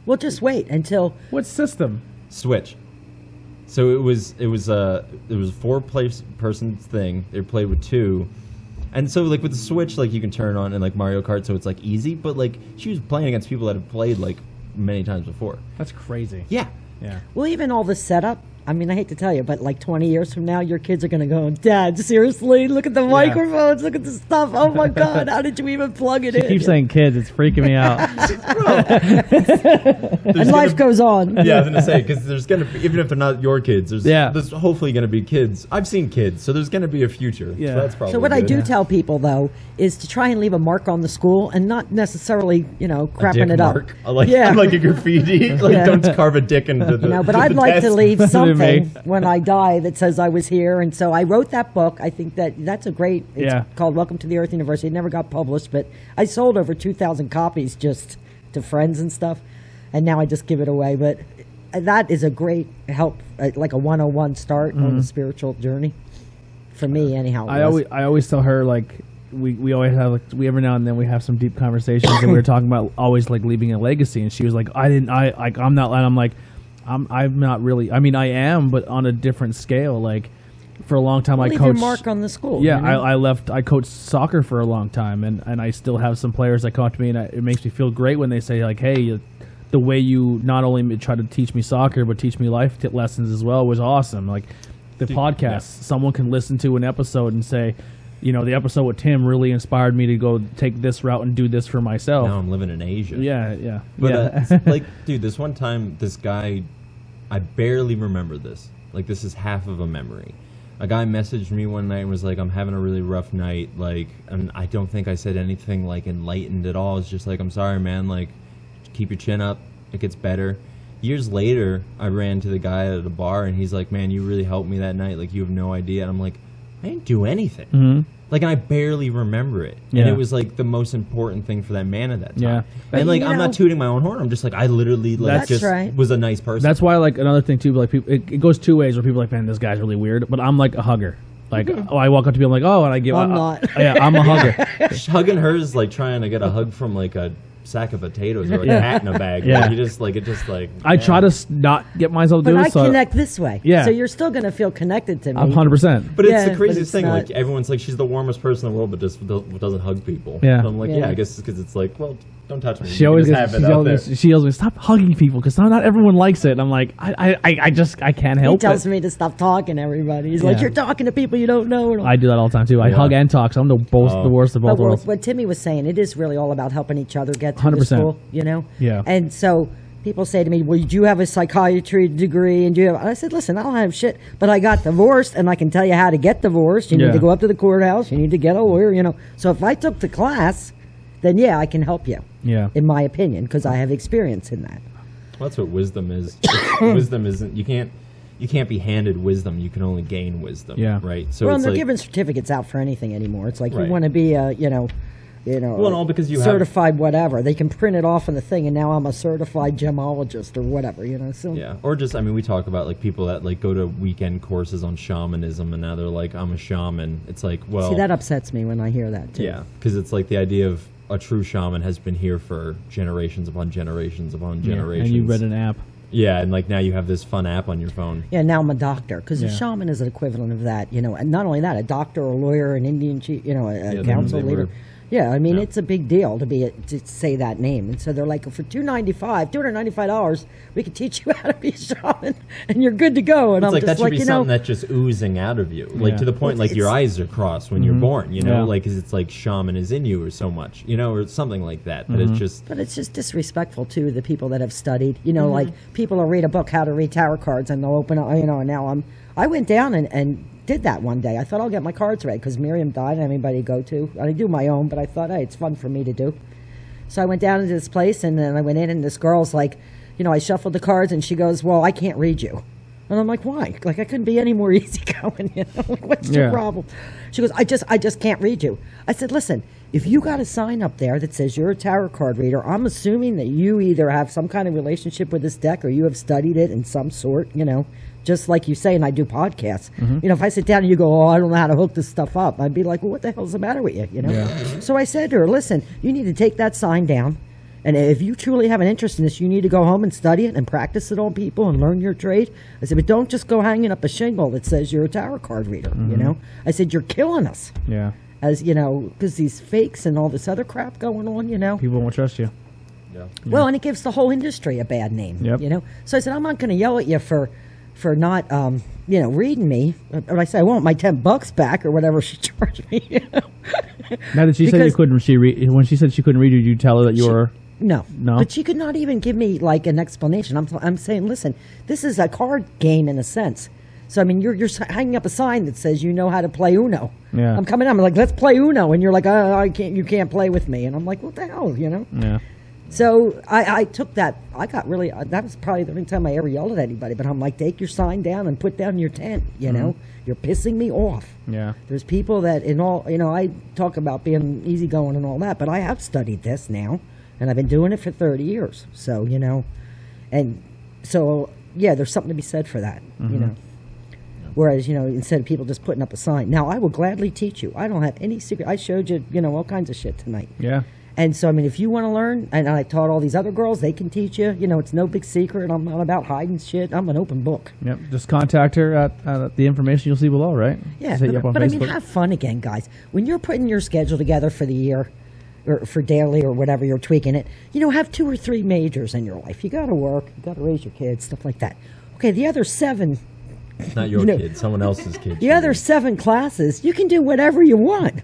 Well, just wait until What system? Switch. So it was a 4-person thing. They played with 2. And so like with the Switch, like you can turn on and like Mario Kart, so it's like easy, but like she was playing against people that have played like many times before. That's crazy. Yeah. Yeah. well, even all the setup. I mean, I hate to tell you, but like 20 years from now, your kids are going to go, Dad, seriously? Look at the microphones. Look at the stuff. Oh, my God. How did you even plug it in? Keep saying kids. It's freaking me out. And life goes on. Yeah, I was gonna say because there's gonna be, even if they're not your kids, there's hopefully gonna be kids. I've seen kids, so there's gonna be a future. Yeah. So that's probably. So what I good. do tell people, though, is to try and leave a mark on the school and not necessarily, A crapping dick it up. mark. I like, Yeah. I like a graffiti. Like Yeah. don't carve a dick into the. But to I'd the like to desk. leave That's what it something makes. when I die that says I was here. And so I wrote that book. I think that's a great, it's called Welcome to the Earth University. It never got published, but I sold over 2,000 copies just to friends and stuff. And now I just give it away. But that is a great help, like a 101 start on the spiritual journey. For me, anyhow. I always tell her, like, we always have, like, every now and then we have some deep conversations, and we were talking about always like leaving a legacy, and she was like, I'm not, and I'm like, I'm not really. I mean, I am, but on a different scale. Like, for a long time, I leave coached. your mark on the school. Yeah, I left. I coached soccer for a long time, and I still have some players that come up to me, and it makes me feel great when they say, like, hey, the way you not only try to teach me soccer but teach me life lessons as well was awesome. Like the podcast, someone can listen to an episode and say, the episode with Tim really inspired me to go take this route and do this for myself. Now I'm living in Asia. Yeah. But like, dude, this one time, this guy, I barely remember this. Like, this is half of a memory. A guy messaged me one night and was like, I'm having a really rough night. Like, and I don't think I said anything like enlightened at all. It's just like, I'm sorry, man. Like, keep your chin up. It gets better. Years later, I ran to the guy at a bar and he's like, man, you really helped me that night. Like, you have no idea. And I'm like, I didn't do anything. Mm-hmm. Like, and I barely remember it. Yeah. And it was like the most important thing for that man at that time. Yeah. And like, I'm not tooting my own horn. I'm just like, I literally like That's just right. was a nice person. That's why, like, another thing too, like, people, it goes two ways where people are like, man, this guy's really weird, but I'm like a hugger. Like, I walk up to people, I'm like, oh, and I give. I'm not. Yeah, I'm a hugger. Hugging her is like trying to get a hug from like a sack of potatoes or a cat in a bag. Yeah. Like, you just like it just like. I try to not get myself But doing I it. So connect this way. Yeah. So you're still going to feel connected to me. I'm 100%. But it's Yeah, the but craziest it's thing. not- Like everyone's like, she's the warmest person in the world, but just doesn't hug people. Yeah. So I'm like, Yeah. yeah, I guess because it's like, well, don't touch me. She You always can gets, just have it out there. she yells at me, stop hugging people, because not everyone likes it. And I'm like, I can't He help tells it. me to stop talking to everybody. He's like, Yeah. you're talking to people you don't know. And I do that all the time too. I Yeah. hug and talk, so I'm the worst of both But worlds. what Timmy was saying, it is really all about helping each other get through the 100%. school, you know? Yeah. And so people say to me, well, do you have a psychiatry degree? And do you have, I said, listen, I don't have shit, but I got divorced and I can tell you how to get divorced. You Yeah. need to go up to the courthouse. You need to get a lawyer, you know? So if I took the class, then yeah, I can help you, Yeah. in my opinion, because I have experience in that. Well, that's what wisdom is. Wisdom isn't. You can't be handed wisdom. You can only gain wisdom. Yeah. Right. So Well, and it's they're like, giving certificates out for anything anymore. It's like Right. you want to be a, Well, and all because you have- certified whatever. They can print it off on the thing, and now I'm a certified gemologist or whatever, you know. So yeah, or just we talk about like people that like go to weekend courses on shamanism, and now they're like, I'm a shaman. It's like, well, see, that upsets me when I hear that too. yeah, because it's like the idea of a true shaman has been here for generations upon generations upon Yeah. generations. And you read an app. Yeah, and like now you have this fun app on your phone. Yeah, now I'm a doctor because Yeah. a shaman is an equivalent of that, you know. And not only that, a doctor, a lawyer, an Indian chief, you know, a Yeah, council they leader. were- Yeah, I mean, Yeah. it's a big deal to say that name. And so they're like, for $295, we can teach you how to be a shaman, and you're good to go. And It's I'm like that just should like, be you know, something that's just oozing out of you, like Yeah. to the point Well, like your it's- eyes are crossed when you're born. You know, Yeah. like 'cause it's like shaman is in you or so much, you know, or something like that. But it's just but it's just disrespectful to the people that have studied. You know, like people will read a book, How to Read Tarot Cards, and they'll open up, you know, and now I went down and did that one day. I thought I'll get my cards read because Miriam died. I didn't have anybody to go to. I do my own, but I thought, hey, it's fun for me to do. So I went down into this place, and then I went in, and this girl's like, you know, I shuffled the cards, and she goes, well, I can't read you. And I'm like, why? Like, I couldn't be any more easygoing, you know? Like, what's your problem? She goes, I just can't read you. I said, listen, if you got a sign up there that says you're a tarot card reader, I'm assuming that you either have some kind of relationship with this deck or you have studied it in some sort, you know, just like you say, and I do podcasts. You know, if I sit down and you go, oh, I don't know how to hook this stuff up, I'd be like, well, what the hell's the matter with you, you know? So I said to her, listen, you need to take that sign down. And if you truly have an interest in this, you need to go home and study it and practice it on people and learn your trade. I said, but don't just go hanging up a shingle that says you're a tarot card reader, you know? I said, you're killing us. Yeah. As, you know, because these fakes and all this other crap going on, you know? People won't trust you. Yeah. Well, and it gives the whole industry a bad name, you know? So I said, I'm not going to yell at you for not, you know, reading me. But I said, I want my $10 back or whatever she charged me, you know? Now that she said you couldn't, when she said she couldn't read you, did you tell her that you were... No. No? But she could not even give me, like, an explanation. I'm saying, listen, this is a card game in a sense. So, I mean, you're hanging up a sign that says you know how to play Uno. Yeah. I'm coming out, I'm like, let's play Uno. And you're like, you can't play with me. And I'm like, what the hell, you know? Yeah. So I took that. I got really, that was probably the only time I ever yelled at anybody. But I'm like, take your sign down and put down your tent, you know? You're pissing me off. Yeah. There's people that in all, you know, I talk about being easygoing and all that, but I have studied this now. And I've been doing it for 30 years. So, you know, and so, yeah, there's something to be said for that, you know. Whereas, you know, instead of people just putting up a sign. Now, I will gladly teach you. I don't have any secret. I showed you, you know, all kinds of shit tonight. Yeah. And so, I mean, if you want to learn, and I taught all these other girls, they can teach you. You know, it's no big secret. I'm not about hiding shit. I'm an open book. Yep. Just contact her at the information you'll see below, right? Yeah, Just hit you up on but I mean, Facebook. have fun again, guys. When you're putting your schedule together for the year, or for daily or whatever you're tweaking it, you know, have 2 or 3 majors in your life. You got to work, you got to raise your kids, stuff like that. Okay, the other 7, Not your you know, kid, someone else's kid. the other 7 classes, you can do whatever you want.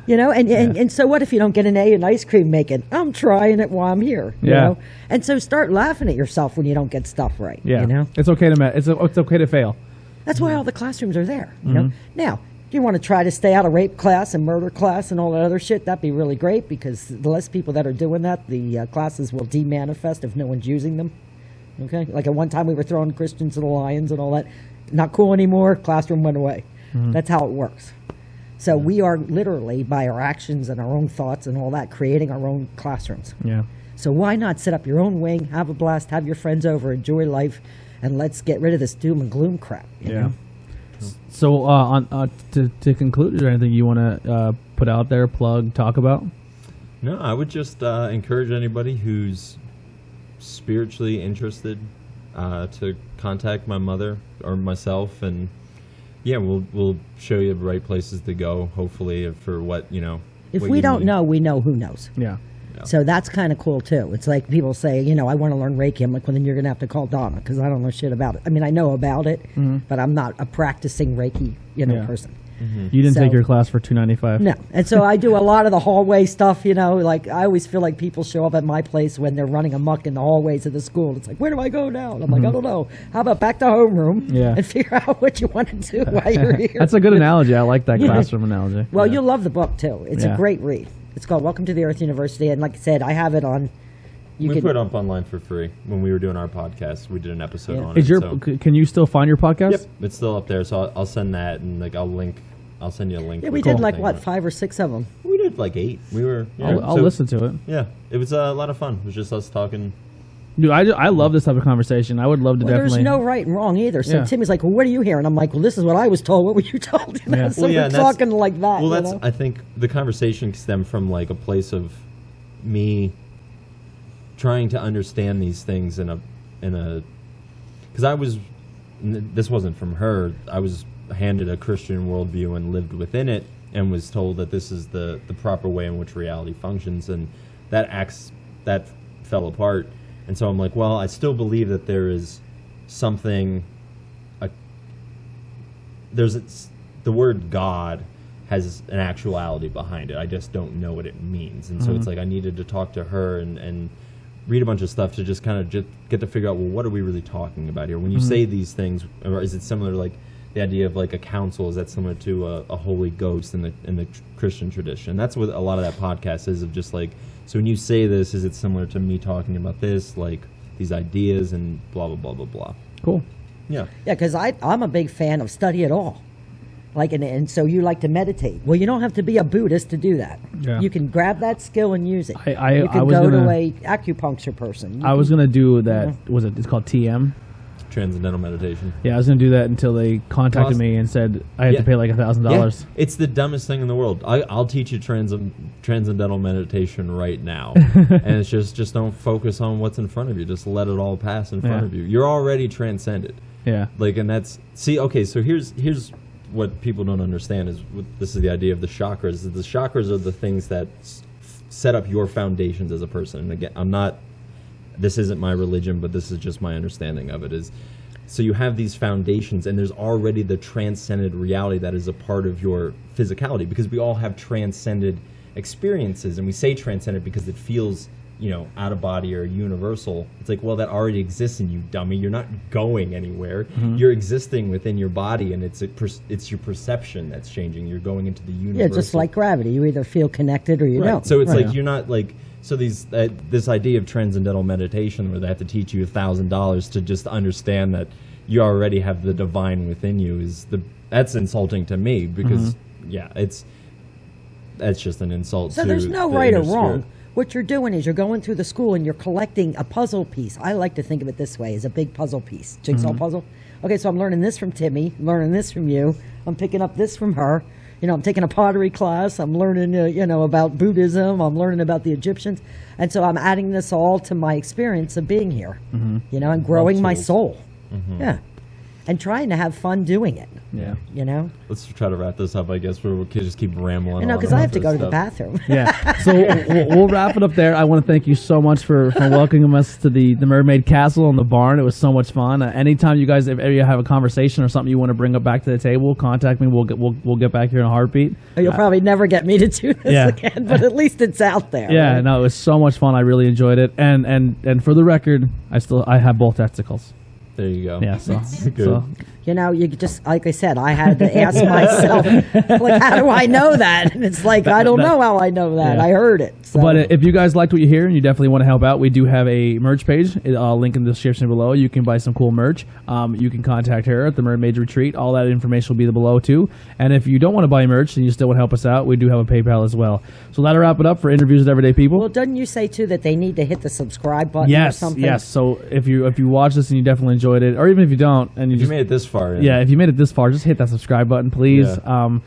You know, and so what if you don't get an A in ice cream making? I'm trying it while I'm here. You know? And so start laughing at yourself when you don't get stuff right. Yeah. You know? It's okay to it's okay to fail. That's why all the classrooms are there. You know? Now, if you want to try to stay out of rape class and murder class and all that other shit, that'd be really great, because the less people that are doing that, the classes will demanifest if no one's using them. Okay? Like at one time we were throwing Christians to the lions and all that. Not cool anymore. Classroom went away. That's how it works. So we are literally, by our actions and our own thoughts and all that, creating our own classrooms. Yeah. So why not set up your own wing, have a blast, have your friends over, enjoy life, and let's get rid of this doom and gloom crap. You know? So, to conclude, is there anything you want to put out there, plug, talk about? No, I would just encourage anybody who's spiritually interested to contact my mother or myself, and yeah, we'll show you the right places to go. Hopefully, for what you know. If what we you don't need. know, we know who knows. Yeah. So that's kind of cool too. It's like people say, you know, I want to learn Reiki. I'm like, well, then you're going to have to call Donna, because I don't know shit about it. I mean, I know about it, but I'm not a practicing Reiki, you know, person. You didn't So- take your class for $295. No. And so I do a lot of the hallway stuff, you know, like I always feel like people show up at my place when they're running amok in the hallways of the school. It's like, where do I go now? And I'm like, I don't know. How about back to homeroom and figure out what you want to do while you're here? That's a good analogy. I like that classroom analogy. Well, you'll love the book too. It's a great read. It's called Welcome to the Earth University. And like I said, I have it on. We put it up online for free when we were doing our podcast. We did an episode on Is it. Can you still find your podcast? Yep, it's still up there. So I'll send that, and like I'll send you a link. Yeah, with we the did whole like thing what, on it. 5 or 6 of them. We did like 8. We were. I'll listen to it. Yeah, it was a lot of fun. It was just us talking. Dude, I love this type of conversation. I would love to Well, definitely. there's no right and wrong either. So Timmy's like, well, what are you hearing? I'm like, well, this is what I was told. What were you told? You know? Yeah. So Well, yeah, we're and that's- talking like that. Well, you that's. know? I think the conversation stemmed from like a place of me trying to understand these things in a because I was. This wasn't from her. I was handed a Christian worldview and lived within it, and was told that this is the proper way in which reality functions, and that fell apart. And so I'm like, well, I still believe that there is something. The word God has an actuality behind it. I just don't know what it means. And so it's like I needed to talk to her and read a bunch of stuff to just kind of just get to figure out, well, what are we really talking about here? When you say these things, or is it similar to like the idea of like a council? Is that similar to a holy ghost in the Christian tradition? That's what a lot of that podcast is, of just like, so when you say this, is it similar to me talking about this, like these ideas and blah, blah, blah, blah, blah. Cool. Yeah. Yeah, because I'm a big fan of study it all. Like, and so you like to meditate. Well, you don't have to be a Buddhist to do that. Yeah. You can grab that skill and use it. I you can was go to gonna- a acupuncture person. I was gonna do that. It's called TM? Transcendental meditation. Yeah, I was gonna do that until they contacted me and said I had to pay like $1,000. Yeah, it's the dumbest thing in the world. I'll teach you transcendental meditation right now, and it's just don't focus on what's in front of you. Just let it all pass in front of you. You're already transcended. Yeah. Like, and that's okay. So here's what people don't understand is this is the idea of the chakras. The chakras are the things that set up your foundations as a person. And again, this isn't my religion, but this is just my understanding of it. Is so you have these foundations, and there's already the transcended reality that is a part of your physicality, because we all have transcended experiences, and we say transcended because it feels, out of body or universal. It's like, well, that already exists in you, dummy. You're not going anywhere. Mm-hmm. You're existing within your body, and it's your perception that's changing. You're going into the universe. Yeah, just like gravity. You either feel connected or you don't. So it's like you're not like. So this idea of transcendental meditation, where they have to teach you $1,000 to just understand that you already have the divine within you, that's insulting to me, because that's just an insult. So to there's no the right or inner wrong. spirit. What you're doing is you're going through the school and you're collecting a puzzle piece. I like to think of it this way, as a big puzzle piece, jigsaw puzzle. Okay, so I'm learning this from Timmy, learning this from you. I'm picking up this from her. I'm taking a pottery class. I'm learning, about Buddhism. I'm learning about the Egyptians. And so I'm adding this all to my experience of being here, and growing my soul. Mm-hmm. Yeah. And trying to have fun doing it. Yeah. Let's try to wrap this up, I guess, where we could just keep rambling. Because I have to go to the bathroom. Yeah. So we'll wrap it up there. I want to thank you so much for welcoming us to the Mermaid Castle and the barn. It was so much fun. Anytime you guys, if you have a conversation or something you want to bring up back to the table, contact me. We'll get back here in a heartbeat. You'll probably never get me to do this again, but at least it's out there. Yeah. Right? No, it was so much fun. I really enjoyed it. And for the record, I have both testicles. There you go. Yeah. So good. So. You just, like I said, I had to ask myself, like, how do I know that? And it's like, I don't know how I know that. Yeah. I heard it. So. But if you guys liked what you hear and you definitely want to help out, we do have a merch page. I'll link in the description below. You can buy some cool merch. You can contact her at the Mermaid Retreat. All that information will be below too. And if you don't want to buy merch and you still want to help us out, we do have a PayPal as well. So that'll wrap it up for interviews with everyday people. Well, doesn't you say too that they need to hit the subscribe button or something? Yes. So if you watch this and you definitely enjoyed it, or even if you don't and you made it this far, if you made it this far, just hit that subscribe button, please. Yeah.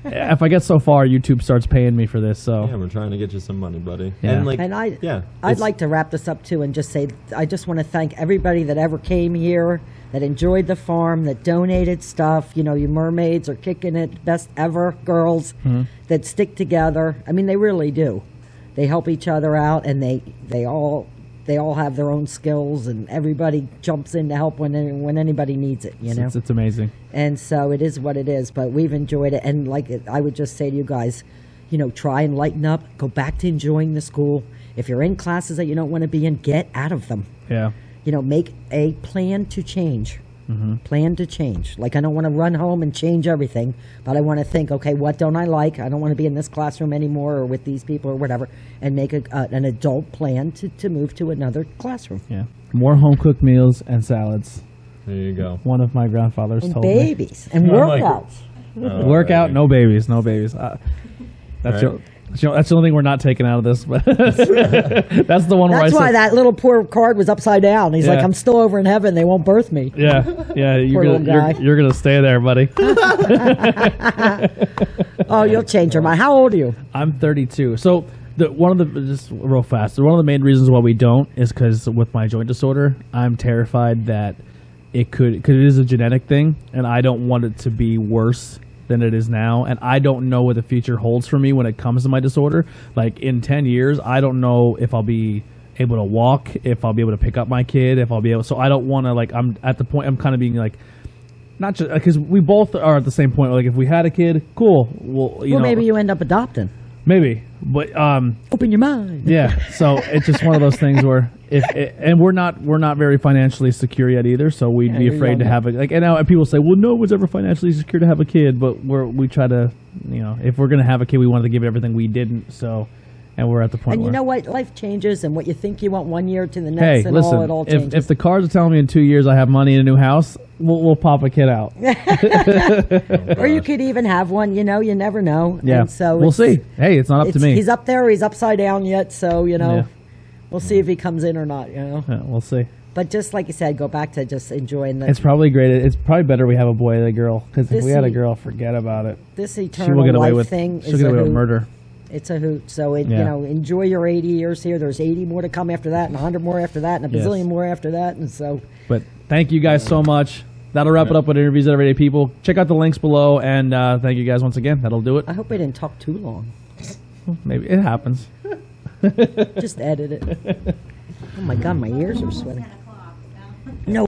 If I get so far, YouTube starts paying me for this. So yeah, we're trying to get you some money, buddy. Yeah. I'd like to wrap this up too and just say I just want to thank everybody that ever came here, that enjoyed the farm, that donated stuff. You mermaids are kicking it, best ever girls that stick together. I mean, they really do. They help each other out, and they all have their own skills, and everybody jumps in to help when anybody needs it. It's amazing. And so it is what it is. But we've enjoyed it, and I would just say to you guys, try and lighten up. Go back to enjoying the school. If you're in classes that you don't want to be in, get out of them. Yeah. Make a plan to change. Mm-hmm. Plan to change. Like, I don't want to run home and change everything, but I want to think, okay, what don't I like? I don't want to be in this classroom anymore or with these people or whatever, and make an adult plan to move to another classroom. Yeah. More home-cooked meals and salads. There you go. One of my grandfathers and told babies. me. And workouts. Workout, no babies. That's the only thing we're not taking out of this. But that's the one. That's why that little poor card was upside down. He's like, I'm still over in heaven. They won't birth me. Yeah. You're gonna stay there, buddy. Oh, you'll change your mind. How old are you? I'm 32. So just real fast. One of the main reasons why we don't is because with my joint disorder, I'm terrified that because it is a genetic thing, and I don't want it to be worse than it is now, and I don't know what the future holds for me when it comes to my disorder. Like, in 10 years, I don't know if I'll be able to walk, if I'll be able to pick up my kid, if I'll be able. So I don't want to, I'm at the point I'm kind of being like, not just because we both are at the same point. Like, if we had a kid, cool. Well, maybe you end up adopting. Maybe, but open your mind. Yeah. So it's just one of those things where and we're not very financially secure yet either. So we'd be afraid to have a and people say, well, no one's ever financially secure to have a kid, but we try to, if we're gonna have a kid, we wanted to give it everything we didn't. So, and we're at the point And you where, know what? Life changes, and what you think you want one year to the hey, next, and listen, it all changes. if the cards are telling me in 2 years I have money in a new house, we'll pop a kid out. Or you could even have one. You know, you never know. Yeah, And so we'll it's- see. Hey, it's not up to me. He's up there. Or he's upside down yet. So Yeah. we'll see if he comes in or not. Yeah, we'll see. But just like you said, go back to just enjoying It's probably great. It's probably better we have a boy than a girl, because if we had a girl, forget about it. this She will eternal get away life with thing. she'll is get a away with hoot. murder. It's a hoot. So Yeah. enjoy your 80 years here. There's 80 more to come after that, and 100 more after that, and a Yes. bazillion more after that, and so. But thank you guys so much. That'll wrap it up with interviews with everyday people. Check out the links below, and thank you guys once again. That'll do it. I hope I didn't talk too long. Maybe it happens. Just edit it. Oh my God, my ears are sweating. 10 o'clock. No.